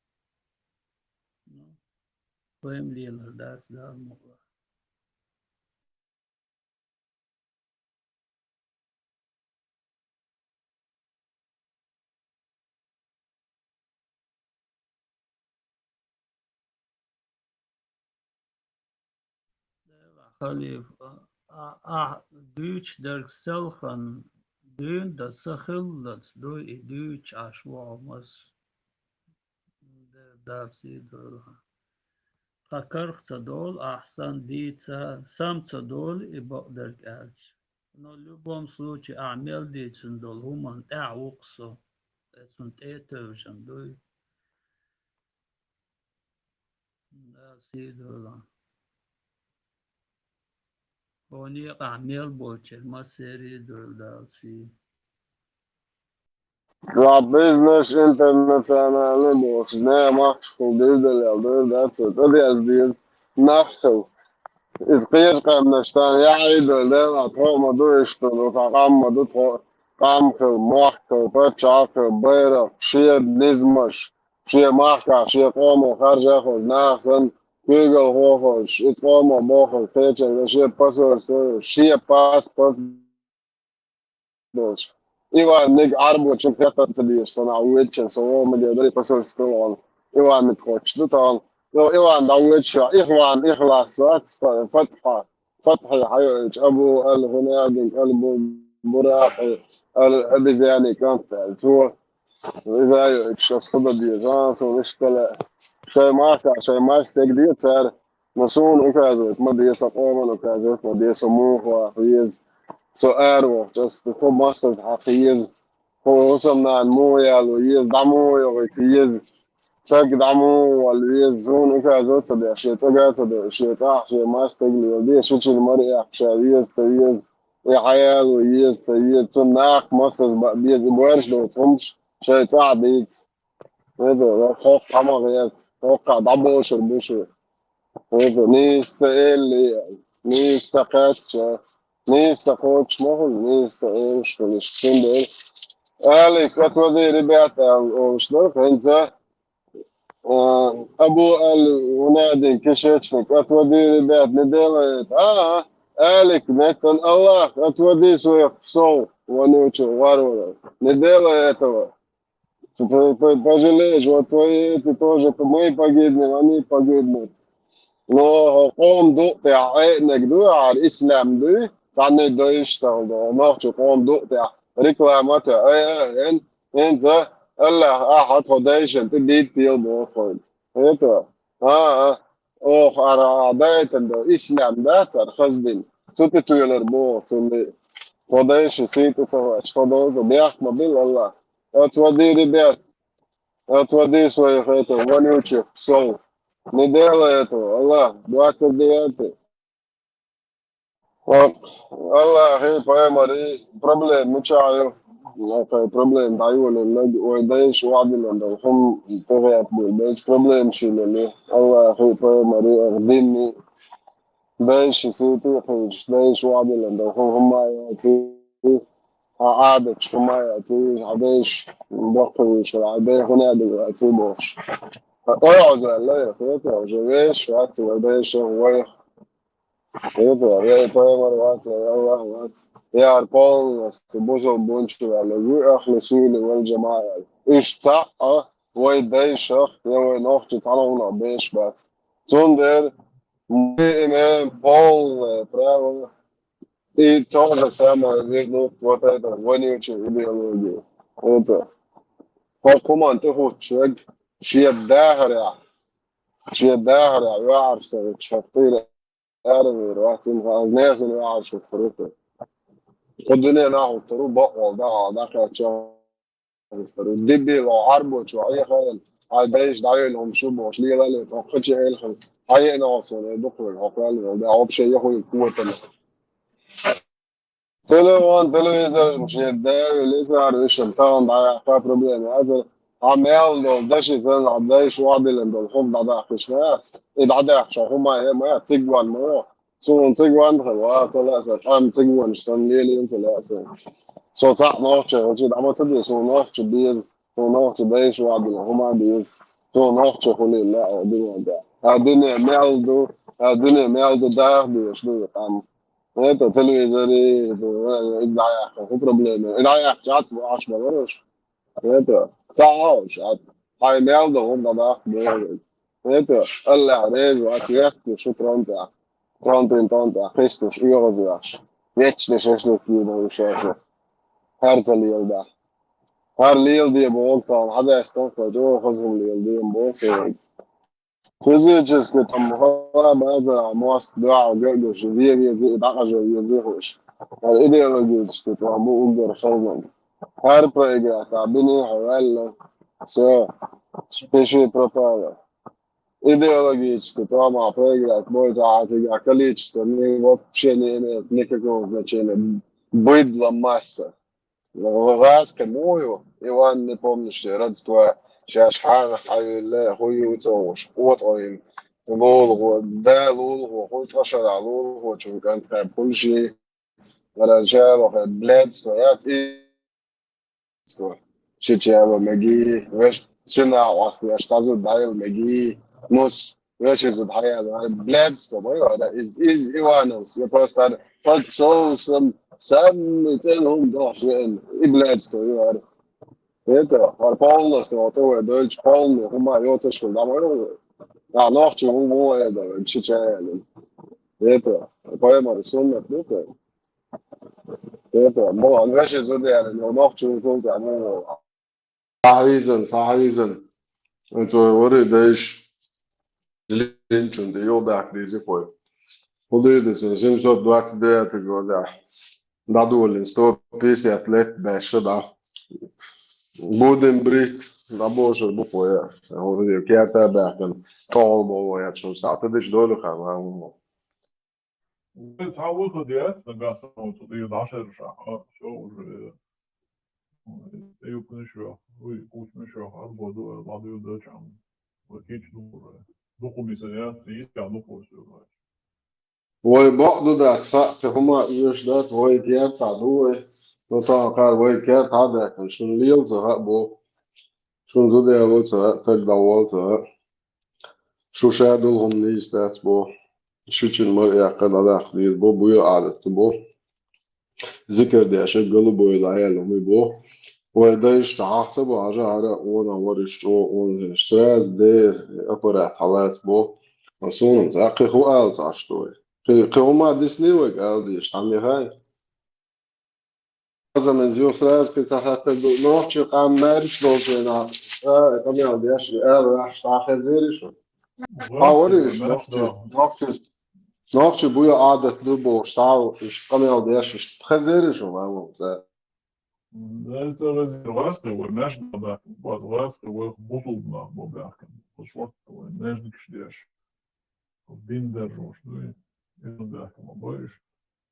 فهم ليلر داس دار مغلا خليفة دوش درك سلخن دون دا سخلت دو دوش عشوا مس دارسي دولها تكرخت دول أحسن ديتا سمت دول يبقدر كالش но в любом случае أعمال ديتن دول هما تعوقسو تنت توجن دول دارسي دولها هوني أعمال بولشر ما سيري دول دارسي Ja, business internationale boss, ne, machst du das ist dies nachher. Ist غير نشتان يعيد لنا طعم دوشت وطعم دوت قام كمحك بتشاك بيرق شيء نزمش شيء محك شيء قام خارج أخذ ناخذ كيجل هوخش إتقام باخذ كيتش شيء باسور شيء باسبورت دوش Ivan nek arbočem pjatateljies, tā nav uečens, un omeļie arī pasaules stilon. Ivan nek hoč, tu tā, Ivan da uečā, Ivan إخلاص فتحي حيوج أبو الغنادق أبو براحي الأبي زياني كانت تو إذا يوج أصخد ديجانس ونشتغل شيء ما استقديت صار مسون وكازوت ما ديسا قوما وكازوت ما ديسا موخ وحيز So erg, just the whole masters have years. Hosam na moya lo years damo yo years. Tag damo wal years zone ka zot da shi to ga to shi ta shi master li bi shi chi mari ya years to years. Ya haya lo years to years to nach masters ba bi zborsh lo tums shi ta dit. هذا خوف حماغيات توقع دبو شربوش هذا نيست اللي نيست قاش نيست خوش مهل نيست إيش فلسطين ده قال كتبوا دي ربيعت وشنو هنزا أبو ونادي كشيتشني كتبوا دي ربيعت نديلت قالك نتن الله كتبوا دي سوي صو ونوتشو وارو نديلت Пожалеешь, вот твои ты тоже, мы погибнем, они погибнут. Но قوم دقت عقنك دو على الإسلام دي تعني دو يشتغل دو ناخد قوم دقت ريكلامات انت الله أحد خدايشن تديت تيل بوخد هيك أوخ عداية دو إسلام ده صار خزدين توتي تويلر بو تولي خدايش سيت سواش خدايش بيحكم بالله отводи ребят, отводи своих это вонючих псов. Не делай этого, Аллах, 29-й. Аллах, и поймари, проблем, мучаю. Проблем, даю ли, ой, даешь вадина, да, хум, привет, даешь проблем, шили, Аллах, и поймари, динни, даешь ситы, даешь вадина, да, хум, майя, عادة شماية تيجي عديش بقويش عديش هنا تيجي أعوز لا يخيط عجيش وات عديش ويا يطلع يا طيمر وات الله وات يا البول تبوزل بونش على جو أخلصيني والجماعة إيش تاع ويديش يا وينوخت تعالوا بيش بات تندر مين بول براو И то же самое вернуть вот это вонючую идеологию. Это. Покуман ты хочешь, شيء داهرة يعرف شطير أرمي رواتي از ناس اللي يعرف الطريقة. خدني ناخذ طرق بقى ده كاتشاف الطريق دبي لو عربوا شو أي خيال عايش دايلهم شو مش ليه لا تأخذش أي الحين أي ناس ولا دكتور عقل ده عب شيء ياخذ قوة تلفزيون مش يداوي لسه ريشن طبعا ده فيها بروبلم هذا عمال لو داش يزن عدايش واحد اللي بالحب ده خشمات إذا ده شو هما ما تيجوان ما سون تيجوان هو ثلاثة تيجوان شن ليلي انت لا سو صح نوش وجد عم تدري سو نوش بيز سو نوش بيش واحد اللي هما بيز سو نوش خلي لا الدنيا ده الدنيا ميلدو داخل شنو там это телевизоры издаях какие проблемы издаях чат аш баларыш это цаош هاي ميلدو هم داخل это الله ريز واتيات شو ترونتا Христос иозяш вечно шашлык يدو شاشة هرزل يلدا هر ليل دي بوقتهم هذا يستنقذ جو خزم ليل دي بوقتهم Физически там база мост да гёгё живее язык да же язык. Идеологически там угар хазан. Har проиграть, а бини хавалла. Все. Спеши пропало. Идеологически там проиграть будет а количество вообще не имеет никакого значения. Быдло масса. Раз мою, Иван не помнишь, родство. شاشحان حي الله خوي وتوش وطعين لولغو دا لولغو خوي تغشر على لولغو شو كان تخيب كل شيء رجال وخيب بلاد ستويات ستوي شيء مجي وش شنا واصل اشتازو دايل مجي نص وش يزود حياة بلاد ستوي هذا is إيوانوس يبروستار قد سو سم تنهم دوشين بلاد ستوي هذا Это полностью то это дольше полный хума ётышку домой. А ночью у это чичая. Это поэма рисунок это 뭐 안가시 소리야. ночью только ну 사이즌 это 우리 대ሽ ленчун де ёбак дизикой. Удыды 729 года. Дадулин 150 лет беше да. Будем брить на Боже буквы. Говорю, кем-то бэкэн толбо я чё саты дыш долю хавам. Та выход есть, тогда сам тут и дальше решать. Все уже. И упнешь, вы упнешь, а буду ладу дачам. Вот кичну уже. Документ есть, я документ. Ой, бог да, факт, хума юж да, твой кем тадуй. Ну там кар вой кем тадэ, шун лил за бо. Шун зуде вот за тогда вот за. Шо шадул хум не истат бо. Шучин мар яқын адах дид бо буя адат бо. Зикр де шагылы бо лаял мы бо. Ой да иштахса бо ажа ара она вориш он стресс де аппарат халас бо. Асунун зақи ху ал заштой. Кыума дисливек ал диш там не хай. Zaman diyor sırası ki sahada nohçu kammer dolcuna. Kamyal diyor raş tahziri şu. Havoriş nohçu bu ya adetli bu sağ kamyal diyor tahziri şu var mı? Это развиваемый, между да, развиваемый бутылна, бобяка. Пошвартовый, между кшдеш. Биндер рош, ну, да, боишь.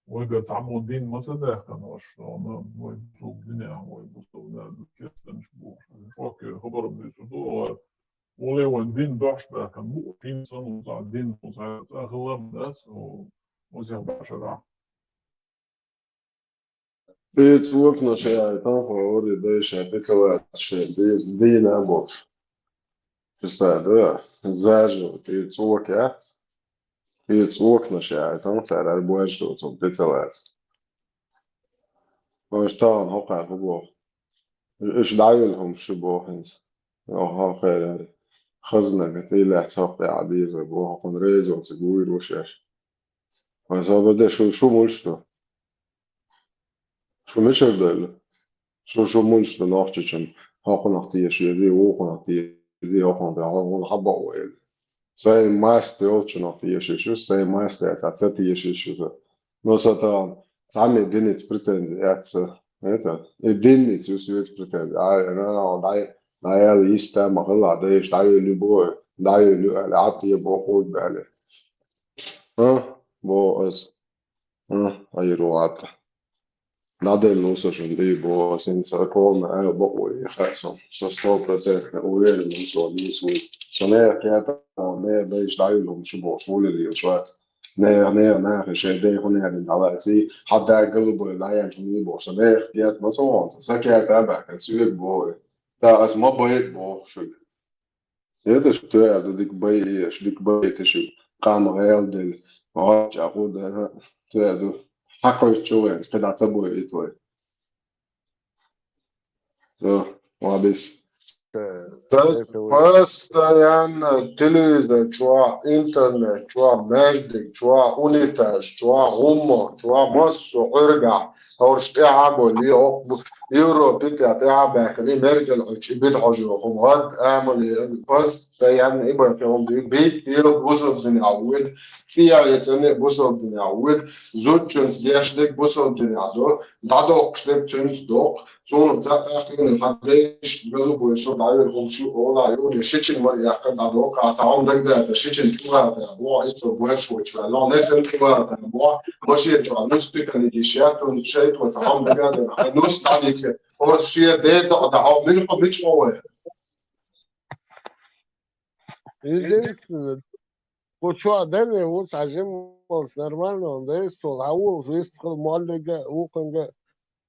Ой, говорит, саму день масадеха, что она, мой бутыл дня, мой бутыл, да, кестен шбуш. Шоки, хабаром дисуду, оле он день дошта, кому день сану за день, за хлам, да, озех башара. Пить окна шея, там говори, да еще пиццевать шея, ди на бок. Представь, да, заживо, пить окна. Пить окна шея, там царь больше тут пиццевать. Может там хока хобо. إيش دايلهم شبوهن أو خير خزنة قتيلة تسوق عديد وبوه قن ريز وتقوير وشاش وإذا بدأ شو ملشته شو مش هقدر شو ملشته ناقشة هاقن أختي شيء وقن أختي هاقن بعض حبة ويل ساي ماست يولش أختي شو ساي ماست أتاتي شو نصتا تعمل دينة بريتند это единиц усвет претензий. На я листа могла, да и даю любой, даю лати бохуд бали. Бос, айруата. Надо лусо шунди бо сенсаком, бохуй, хасом. 100% уверен, что не свой. Сонер кета, не бейш даю лум шубо, шуле ли шват. نه شده خونه هدین دلتی حتی قلب العيان كني بوش نه يات مصون سكر تبع كسير بو تا از ما باید بو شد يدش تيار ديك بيش ديك بيتش قام غيال دل عاج عقود تيار حقه شوين قد عصبوا يتوي وابس Постоянно телевизор, чуа интернет, чуа междик, чуа унитаз, чуа гуммо, чуа массу урга, орш تعبوا اللي يورو بيتي تعبك اللي مرجل بيدعجوا غاد اعمل постоянно يبقى فيهم بيت يوصل الدنيا عود فيها يتنى بوصل الدنيا عود زوجنس ديشدك بوصل الدنيا دو دادو قشتك تنس دوق sonra zaten haddeş böyle bu işe dair komşu olay şiçin var ya kadar o katam da şiçin tuğla da bu ait bu her şey var la nesen tuğla da bu başı çok nüstü kan dişiyat ve şey tu tam da nüst tanesi o şey de da min hiç o Единственное, почему дали вот сажем нормально, он да есть стол, а у выстроил маленькая уконга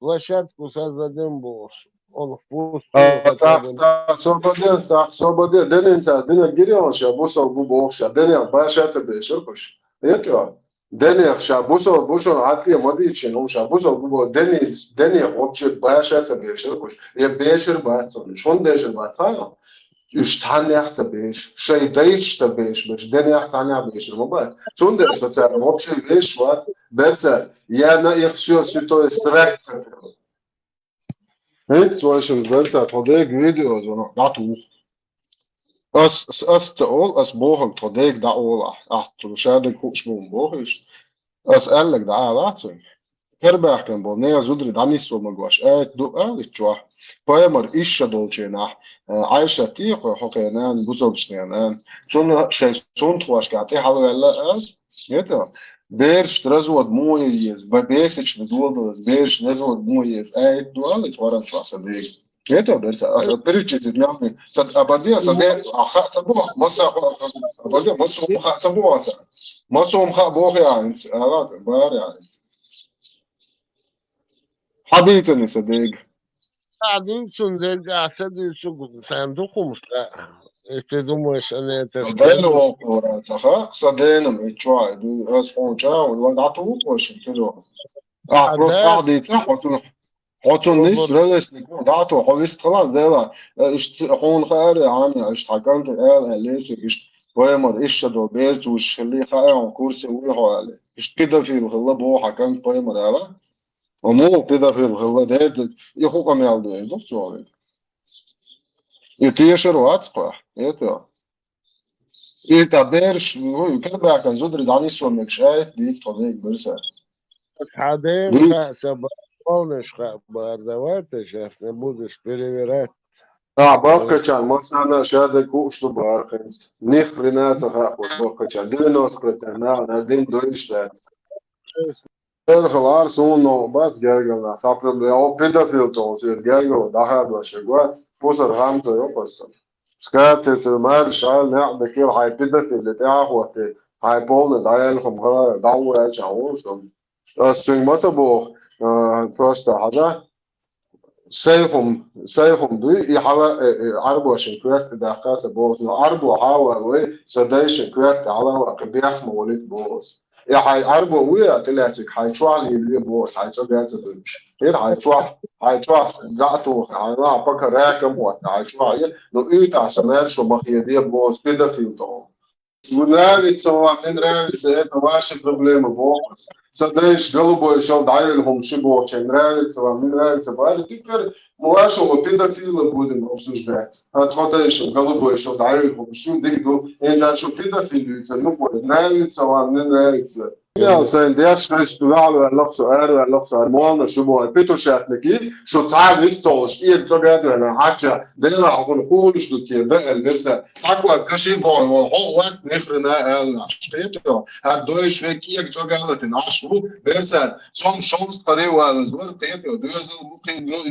площадку создадим больше. Он в пустую. Так, свободе, дененца, денег гирион ша, бусол бубоша, денег башаца бешуркуш. Это денег ша, бусол бушон атли модичин, он ша, бусол бубо, денег вообще башаца бешуркуш. Я бешур бацон, шон бешур бацан. Üştanyaxta beş, şey değişte beş, denyaxtanya beş, ama sonda sosyal, вообще beş var, berse, yana yaxşıyor sütoy sırek. Hiç soğuşun berse, todek videos onu datu. As ol, as bohum todek da ola, tu şadik hoşbum bohiş, as ellek da alatsun. Kerbahken bol, ne zudri danis olmagoş, du çuah. Poemar işe dolçena, Ayşe tiyo hokenan, buzolçnayan, sonra şey son tuvaşkati halvella yeto. Berş razvod moyes, babesiç nedoldas, berş razvod moyes, dualiç varan şasa değil. Yeto bersa, as perçiz yani, sad abadia sade, aha sabu, masa abadia masum ha sabu asa. Masum ha boh yani, alat bar yani. Habitani sadeg. Один сундук, один сундук, ты думаешь, они это صدقني ورا صح صدقني متشوع دو اسمه جاو وضعته وش كده بروس قاعد صح حطون نيس رئيس نكون دعته حويست خلاص ده حون خير عامل اشتحكمت قال ليش بويمر ايش دو بيرز وش اللي خايع كرسي ويحو عليه ايش كده في الغلب هو حكمت بويمر على ومو كده في الغلب ده يخوكم يالدين ده سؤال يتيشر واتقى يتيا يتابرش كده كان زودر دانيس ومكشايت دي صديق برسا حدين خاصة полнишь бардовато, сейчас не будешь перевирать. Бакачан, масана шада кушту бархенс. Ни хрена захапот бакачан. 90% на день доиштат. Ergelar sono bas gergana. Sapram le o pedofil tos yet gergo dahar shagwat. Pusar hamto yopasan. Skate to mar shal na bekir hay pedofil تاعه وقت hay polne daelkhom gara dawo ya chawo. Swing motobo просто حاجة سيفهم دي يحاول عربو عشان كويت دقات بوز عربو حاول سدايشن كويت على قبيح مولد بوز يا حي عربو ويا تلاتك حي شوال اللي بوز حي شو قاعد تدش غير حي شوال قعتو على بكر راكم وقت حي شوال لو ايت عشان شو مخيديه بوز كده في طول ونراجع من нравится это ваши проблемы бокс. Садаешь голубой шел дайльгом шибовче нравится вам не нравится бали теперь вашего педофила будем обсуждать. Отходаешь голубой шел дайльгом шиб дигу это что педофилица ну нравится вам не нравится. يا سيد ديش اشتغال ولا سؤال ولا سؤال مو شو بو بيتو شاتنكي شو تعال يستوش ايه تقعد انا حاجه ده اكون خولش دوكي بقى البرسه تقوى كشي بو هو وقت نفرنا اشتيتو هدوش كي تقعد تنعشو برسه صوم شوز طريقه زول تيتو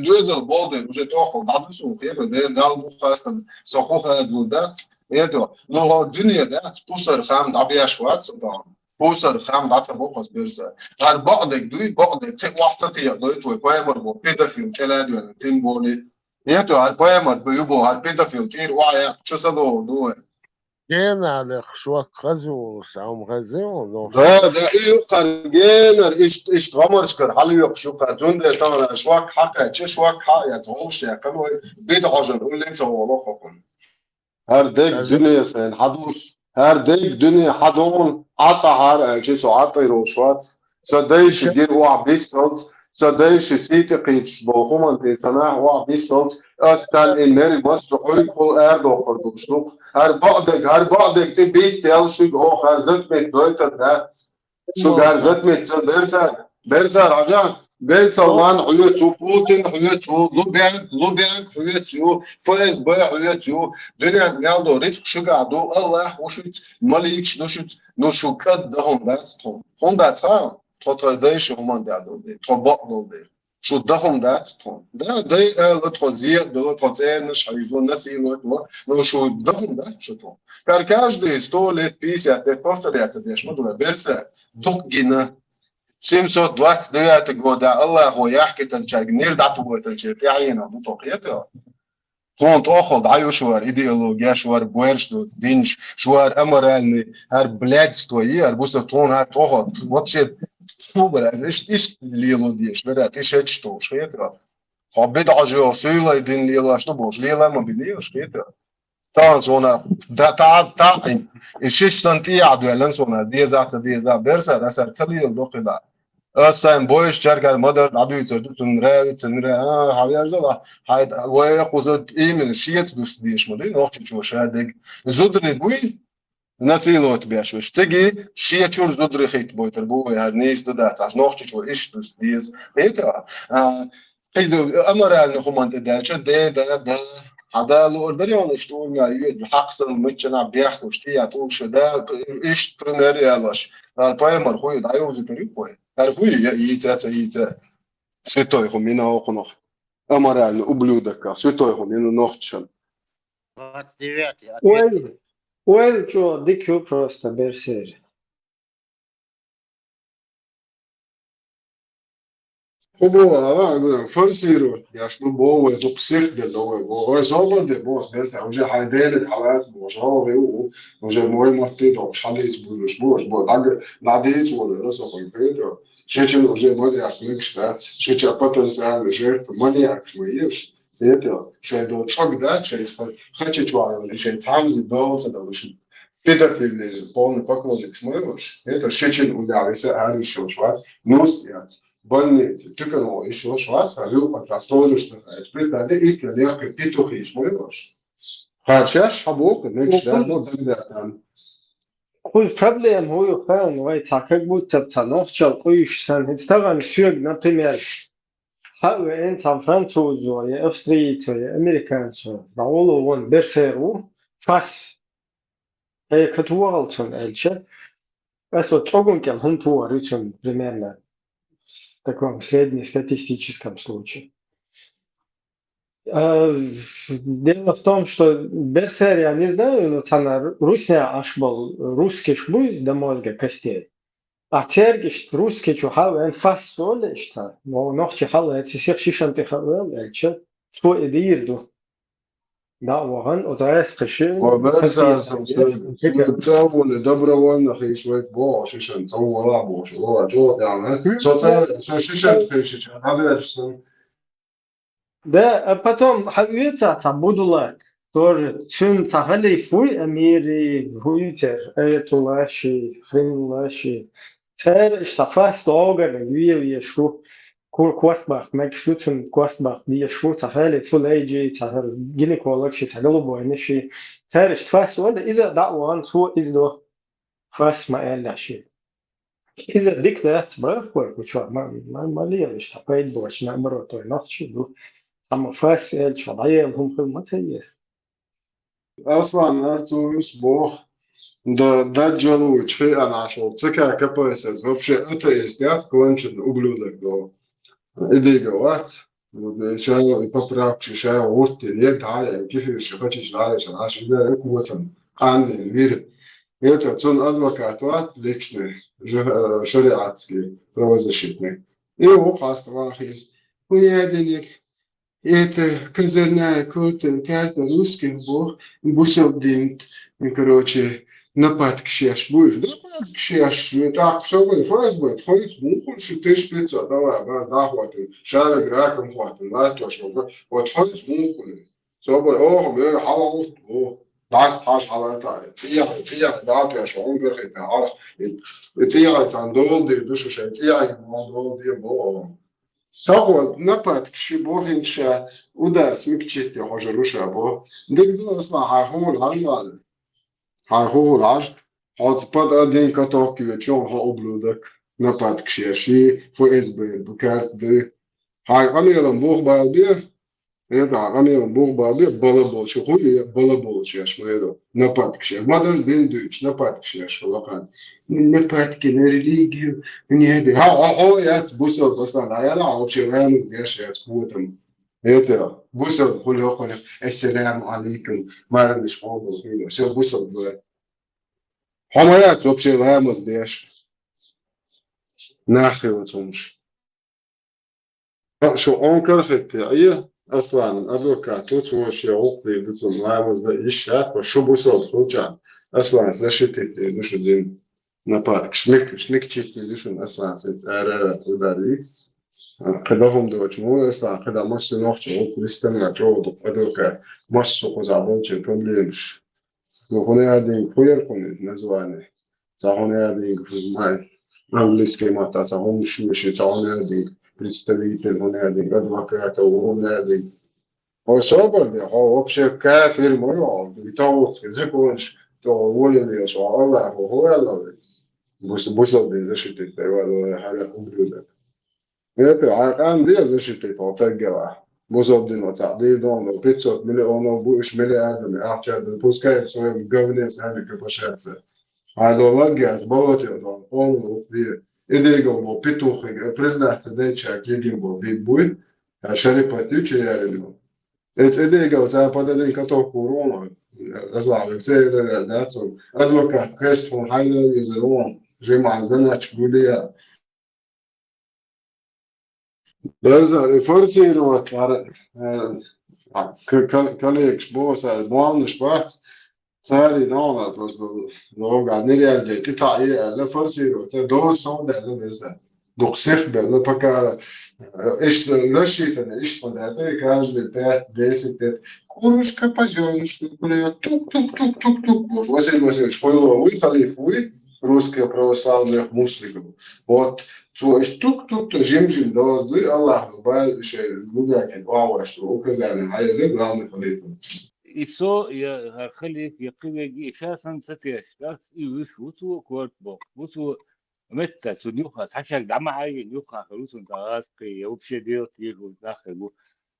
دوزل بولدن уже тохо дадусу кето ده дал бухастан сохоха дудат ето но дунья да спусар хам дабяшват сотан بوسر خام دعسة بوقس برسا هر بعضك دوي بعضك واحد تي دوي توي بايمر بو بيدا فيلم كلا دوي تيم بولي Это альпаемат бюбо альпедафил тир уая что садо дуэ. جينا على خشوك غزو سام غزو نو ده إيه قرجينر إيش غمرشكر حلو شو قرزون ده تمام شواك حقه تش شواك حق يا تغوش يا كانوا بيد عجل قول لي والله خكون هر ديك دنيا سين حدوش هر ديك دنيا حدون عطا هر جيسو عطا يروشوات صديش دير وع بيستولز صديش سيتي قيتش بوخوما تيساناح وع بيستولز أستال إنري بس حوي كل أردو قردوشنوك هر بعدك تبيت تيالشوك أو خرزت ميت دويتر دات شو خرزت ميت برسال عجان بين سلمان حيوتشو بوتين حيوتشو لوبيانك حيوتشو فايز باي حيوتشو دنيا نيالدو ريتش شو قعدو الله وشوت ماليكش نوشو كد دهم دات هم دات ها تطرديش همان دادو دي تطبق دي شو دهم دات ده لتخزيق ده لتخزيق نش حيزون نسي نو شو دهم دات شو تو كاركاش دي ستولت بيسي اتفوفتر يعتديش مدوه برسا دوك جينا 729 года الله هو يحكي تنشاق نير دعتو بوي تنشاق في عينه بطوقيته كونت أخذ عيو شوار إيديولوجيا شوار بويرشدو دينش شوار أمرالني هر بلادستوي هر بوسة تون هر تأخذ واتشيت شو بلا إيش ليلو ديش برات إيش هتشتوش خيترا حبيت عجيو سيلا يدين ليلا شنو بوش ليلا ما بليوش خيترا تان سونا تا إيش سنتي عدو يلن سونا ديزا برسا رسر تسليل دوقي دا أصلاً بويش شركة مدر عدو يصير تنرى هاويرزا هايد ويقصد إيه من الشيء تدوس ديش مدري نوقت شو شادق زودري بوي نسيلوت بيشوش تجي شيء شو زودري خيط بوي تربوي هرنيس دودات عش نوقت شو إيش دوس ديز هيدا هيدو أمر أن خمان تدرش ده هذا لو أردريون يشتغل مع يد حقسن متشنا بيحكوش تيا توش ده إيش برنري علاش الباي مرخوي ده يوزي تريبوي هرخوي ييتا святой хумина окунох аморально ублюдок святой хумина нохчан 29. Уэль, что, дикю просто берсер. هو فرسيرو يشنو بو دو بسيخ دل هو زوبر دي بوس بس وجه حيدالك حواس بوشاوي وجه موي مطي دو شاليس بولوش بو داغ ناديت ولا رسو فيدرو شيشن وجه مودي اخليك شتات شيشا потенциально жертв маньяк шмеешь это что до тогда через хочу чувствовать что сам задумался да уж педофилия полный поклонник шмеешь это шичин ударился а еще швац нус больницы только но еще швац а лю подсторожно представьте их легко петухи шмеешь хотя шабок нечто но тогда там Хуй проблем хую хан вайца как будто цанохчал уйшсан истаган шуг например هؤلاء إنسان فرنسوز ولا أفريقي ولا أمريكان نقوله وان برسيرو فاس هي كتوغلتون ألشة بس вот огонь هم творится примерно в таком среднестатистическом случае. Дело в том, что Берсер, я не знаю, но цена Русия аж был русский шбуй до мозга костей. А тергиш русский чухал, он фас соли что, но noch чухал, это всех шишан ты хавал, это что идею. Да, воган, вот это скажи. وبرسا تسوون добровольно خيشويت بو شيشن تو ولا بو شو جو يعني سو شيشن خيش هذا الشيء Да, а потом хавица будулак тоже чин цахали фуй амири хуйтер этулаши хринлаши цер сафас огар вие шу квартбах макшутен квартбах вие шу цахали фулайджи цахал гинекологши цахало бойнши цер сафас вала إذا دعوان سو إذا فاس ما элаши إذا ديكتات برافو كوشوا ما ليش تقيد بوش نمرو تو نخشي أما فاس شو ضيع هم في المتيس اصلا ارتوس بوخ да джалуч фе она шел цека капайсас вообще это есть я кончен ублюдок до иди говорить شايل يبقى شايل وقت اللي تعالى كيف يشوفش تعالى عشان ده قوة عن الغير это он адвокат личный шариатский правозащитный и его хаст вахи хуя денег это козырная карта русских бусов динт, короче, напад кшеш будешь, напад кшеш, так, все будет, ФСБ, ходит, что ты шпица, давай, раз, да, хватит, шарик раком хватит, да, точно, вот ходит, все будет, мы, халал, das hash halata, فيها دعوة شعور غير عارف فيها عندول دي دوش شيء فيها عندول دي بو ساقو نبات كشي بو هنشا ودرس مكشيت يا حجروشا بو ديك دو اسمع هاي هو العج حاط باد ادين كاتوكي وتشون ها اوبلودك نبات كشي فو اسبي بكارت دي هاي اميرن بوخ بالبيه это амиран бог бабе балабол что хуй балабол сейчас мы это нападки мадаш дендуич нападки сейчас лапан нападки на религию не это я бусел просто а я на вообще реально знаешь я скутом это бусел хулёхоля ассаляму алейкум марниш мобил все бусел было хамаят вообще реально знаешь нахуй вот شو أنكر ختاعية أصلاً أدوكات وتوش يعقدي بتوم لامز ده إيشات وشو بوصل خوجان أصلاً زشتت دوش دين نبات شنك تشتني دوشن أصلاً سنت أرى وداري قدهم دوش مو أصلاً قدا مش نوفش عقد لستنا جود أدوكات مش سوق زعبانش تملينش وهنا هذين خوير كون نزوانه زهونه هذين في ماي أوليس كيما تزهون شو زهونه هذين представитель هنادي адвоката هنادي هو صبر ده هو вообще كافر ما بيتوت زكونش تو اللي يشاء الله هو الله بس ده زشت ولا حاجة كبيرة это عندي زشت تطلع بوزودين وتعديل دون وبيتسوت مليون وبوش مليار من أرجع بالبوسكاي سوى الجوفنس هذه كبشات هذا والله جاز بلوتي دون قوم وفدي إديجو بو بيتوخ بريزنت ديتشا كيجي بو بيبوي شري باتيتش يارينو إديجو زي بدل كتو كورونا أزلع بزيد داتو أدوكا كريست فون هايلر يزرون جمع زناتش بوليا برزا فرسي روت كاليكش بوسا موالنش بات ساري نونا просто много нереально тита لا فرسي دو صوت لا برزا دوك سيخ بلا пока ايش рассчитано ايش подается каждый 5-10 курушка позёрничный кулет тук-тук-тук-тук-тук Василий Васильевич хуйло халифуй русская православная муслимов вот что тук-тук жим-жим дозды Аллах бай шей гуляки вау что указали хай главный халиф إيسو يا خليك يقوي إشاسا ستيشتاس إيوش وسو كورت بوك وسو متى سنيوخاس حشاك دعما عاي نيوخا خلوصن تغاسقي يوبشي ديو تيغو داخل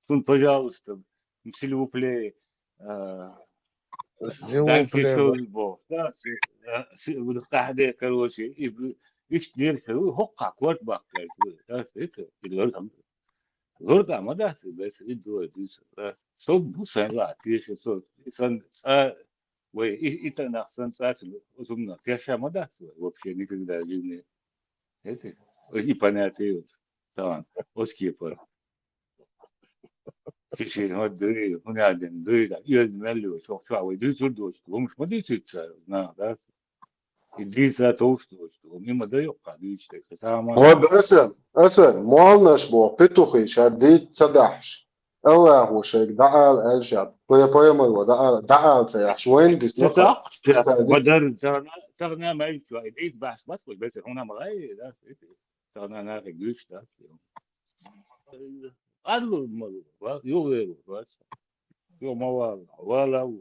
سن تجاوز مسلو بلي دانكي شوز بو ودقاحدي كروشي إيش دير شو هقا كورت باك تاس إيك الغرزم غرزة ما داس بس إدو إدوس صوب بوسان لا تيش صوب إنسان وي إنت نحسن ساعات وسمنا تيشا ما داس وبشي نيكل دا جيني هيك إيباناتي طبعا أوسكيبر كيشي هو دري هنا عندنا دري دا يرد ملو شو شو ويدري سردوش ومش ما دي تشا نا داس يدري سا توشتوش ومما دا يقع ديش تسامح вот أسن موالنش بو بيتوخي شديد صدحش الله هو شيك دعال ألشاب بيمر دعال سيحش وين دستقل بدر تغنى ما يلتوا إدريس بس هنا مغاي داس تغنى أنا رجلش داس قالوا المرة يغيروا بس يوم ولا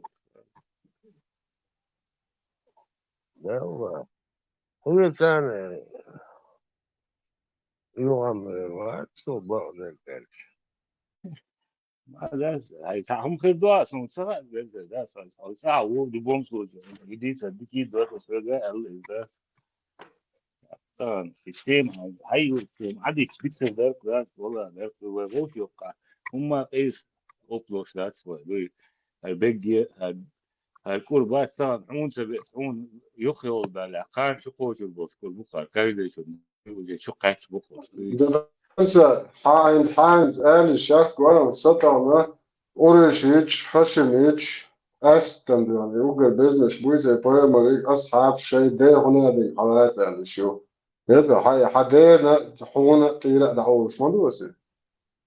يلا هو ثاني يوم واتسو بعض الكلش داس هاي هم خدوا اسمه سرع داس ساعة ودبوم سوج جديد صدقي دوت وسرقة داس طبعا الشيم هاي الشيم عادي كبير داس والله داس وغوش يوقع هم قيس أوبلوش داس وي البيجي الكوربات طبعا عون سبع عون يخيل بالعقار شو قوش البوس كل بقى كايدة شو شو قاعد بقى برسا Heinz ehrlich jetzt gar satana Oreshich Hashimich أستم يعني يوجد بزنس بويزة بايمري أصحاب شيء ده هنا دي حالات يعني شو هذا هاي حدنا تحونا تيرا دعوش ما دوسي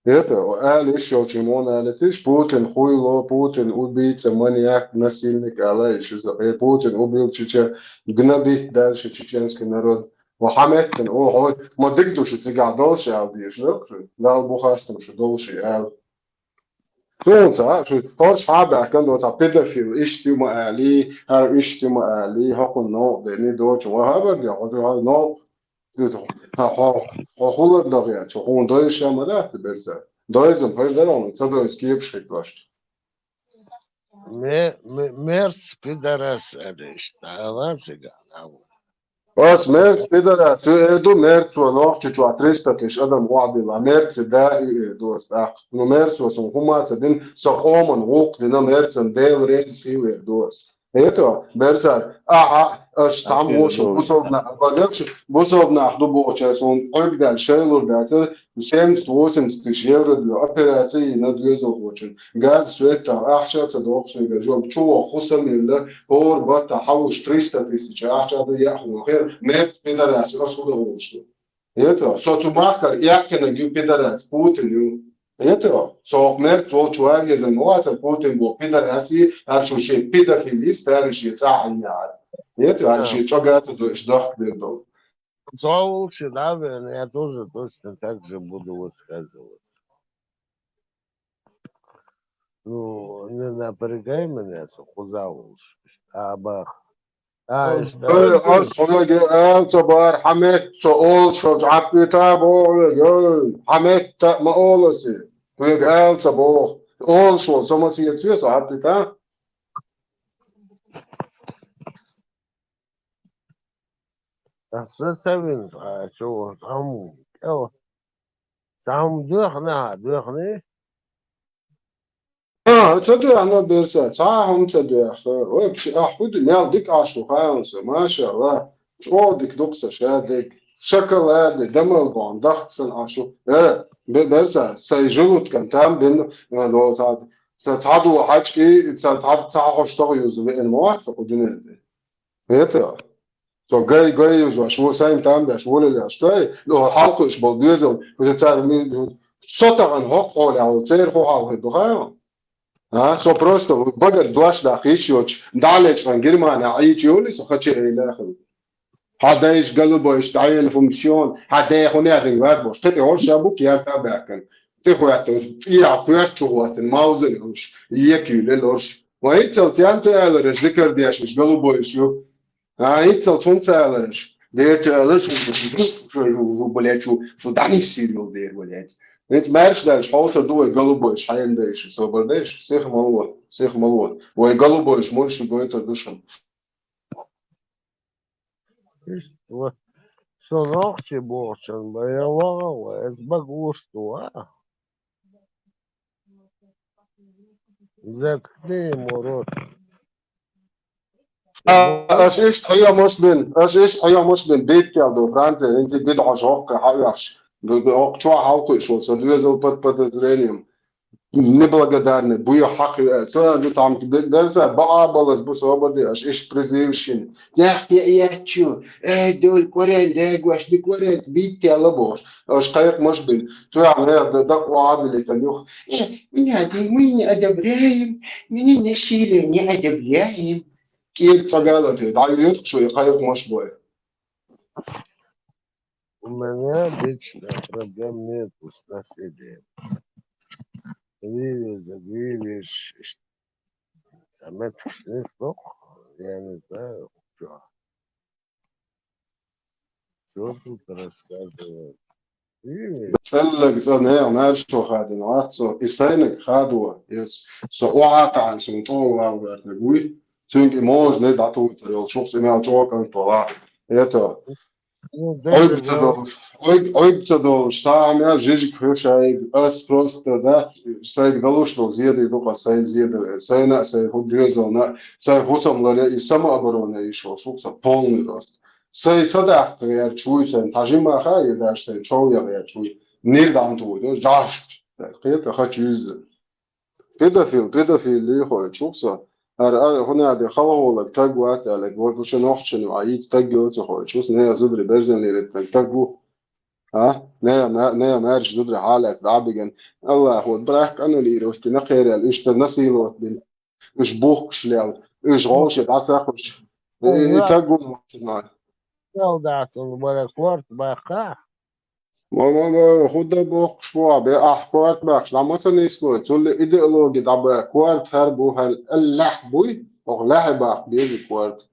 هذا وقال إيش يو تيمون قال تيش بوتين خويلو بوتين وبيت سمانياك نسيلنك على شو زي بوتين وبيت شيء جنبي دال شيء تشينسك نرد وحمتن هو ما دقدوش تيجي دولش على ديش لا البخاستم شو دولش على شو هوش حابة كان دوت pedofil اشتموا عليه هر اشتموا عليه هاكو نو دني دوت وهذا دي هذا نو ها خلر دقيقة شو هون دويش ما ده تبرز دويزم هاي ده لون صدق سكيب شيء باش مرس بدرس أديش تعال سجان بس مرت بدر سؤالو مرت ونوع تشو عتريستا تش أدم وعدي لا مرت ده دوست إنه مرت وسون هما تدين سقومن وق لنا مرت ديل ريز هي دوست هيتو برسال اش تعموش بوصلنا بوصلنا حدو بوچسون قبل شيلور داتر سيم توسم ستشير دو اوبراتي ندوزو وچن غاز سويتا احشات دوقس يجوم شو خصم يلا اور بات حوش 300,000 احشات ياخذ خير مرت بدر اساسو وشتو هيتو سو تماخر ياكن جو بدر اس بوتين هيتو سو مرت وچواغ زن مواسا بوتين بو بدر اسي ارشو شي بدر في ليست ارشي تاع هيتو ارشي чогат до ждах дедо Лучше, наверное, я тоже точно так же буду высказываться. Ну, не напрягай меня, куда лучше. Абах. صدق صبار حمد سؤال شو عبي تابو حمد ما أولسي ويقال صباح أول شو سما سيتسوي صعبي تا أساسا شو سام دوخني تصدق أنا برسا صاحهم تصدق خير ويبشي أحود مال ديك عشو خانس ما شاء الله شو ديك دوكسة شادك شوكولادة دمر البان دخسن عشو برسا سيجلوت كان تام بين لو صاد تصعدوا حاجة تصعد تصعد شتغل يوزو بين مواد سقودين هيدا so جاي يوزو شو سايم تام باش ولا لا شتاي لو حلقش بالديزل وتعرف مين شطغن هوق ولا او تصير هو هاو هدو so prosto bagar doš da hišjoč daleć van Germana aici oli so hace ilakhir hada ish galboish tayin funktion hada khone adin vad bosh tete hor shabuk yar tabakan te khoyat ya khoyat chuvat mauzen hosh yekule losh wa itzel tsantaler zikr diash galboish yo itzel tsuntaler deetler shu blechу shu dani siril der blech انت مارش ده حوصه دو يقلبوش حينديش سو برديش سيخ ملوت ويقلبوش مولش دويتر دشم Что ногти борчен, боялава, это багурство, Заткни ему рот. ايش حيا مش بين بيت يا دو فرانزا انت بدعه جوك حياش شو حاوكو شو سدوزل подозрением неблагодарны буя хакы то они там берза баабалас бу сободи аш иш призывшин я чу дол корен дегваш ди корен бит я лабош аш кайк мож бин то я да квадли танюх мы не одобряем меня насилие не одобряем كيف تقالت دعيت شو يخير مش بوي У меня лично проблем нету с населением. Видишь, самецкий слух, я не знаю, что. Что тут рассказывать? سلك زنها ماشو خادن عطسو إسانك خادوا يس سواعة عن سنطوة وغيرتقوي سنك إموج ندعتو تريل شخص إميال جوكا طلع يتا Ойбцадолш, сам жижик хрюшай, ас просто да, сай галушно зеды, дука сай зеды, сай на сай худрезал на, сай хусам лаля и самооборона еще, шукса полный рост. Сай садах я чую, сай тажима ха и даш сай чоу я чую. نيل دانتو جاست قيت خاتشيز بيدافيل لي خو تشوفسا هنا هذا خواهولك تاجوات على وش نوحشن وعيد تاجوت خو تشوفس نيا زدري برزن لي تاجو ها نيا مارش زدري حالات دعبجن الله هو براك أنا اللي روشت نخير الإيش تنسيلوت بال إيش بوك شلال إيش غوش بعساخش تاجو ما Soldaten bara kvart baka. ما خود بوك شوا بأحكوات باكش لما تنسلو تقول إيديولوجي دابا كوارت هربو هل اللح بوي أو لحبة بيجي كوارت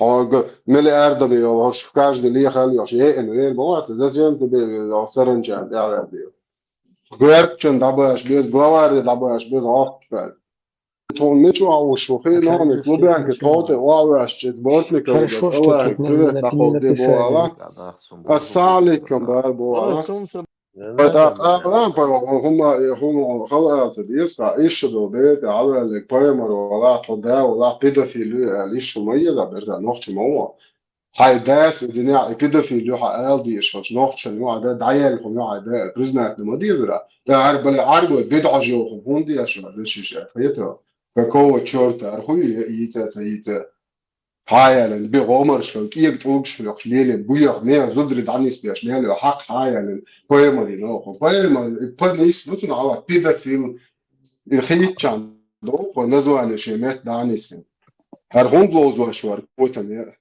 هاگ ملیارد بی و شکاش دلی خالی و شیء انویر بوات زجیم تبی سرنجان دیار بی گرد چند دباش بیز باور دباش بیز آفر تون میچو آوشو خیلی نامش لو بیان که توت واورش چت بورت میکنه بس Хорошо, что الله тут нам توی на تخوب دی بو написали. آلا السالكم بار بو آلا فأقلام هم خلاص بيسقى إيش دو بيت على القيمة ولا حدا ولا بيدافيلو ليش مية برزا نوخش مو هاي داس إذا بيدافيلو حقال دي إيش نوخش نوع ده دعيال هم نوع ده برزنا لما دي زرا ده عارف بلا عارف بيدع جو هم دي إيش ما زش إيش فيته كقوة شرط أرخوي يتا هاي اللي بيغامر شو كي بتوقع شو ليل بويا مية زدري دانيس بيش ليل حق هاي اللي بيمري نو بيمري بنيس نتون على بيدافيل الخيط كان دو ونزو على شيمات دانيس هرغون بلوزو شوار بوتن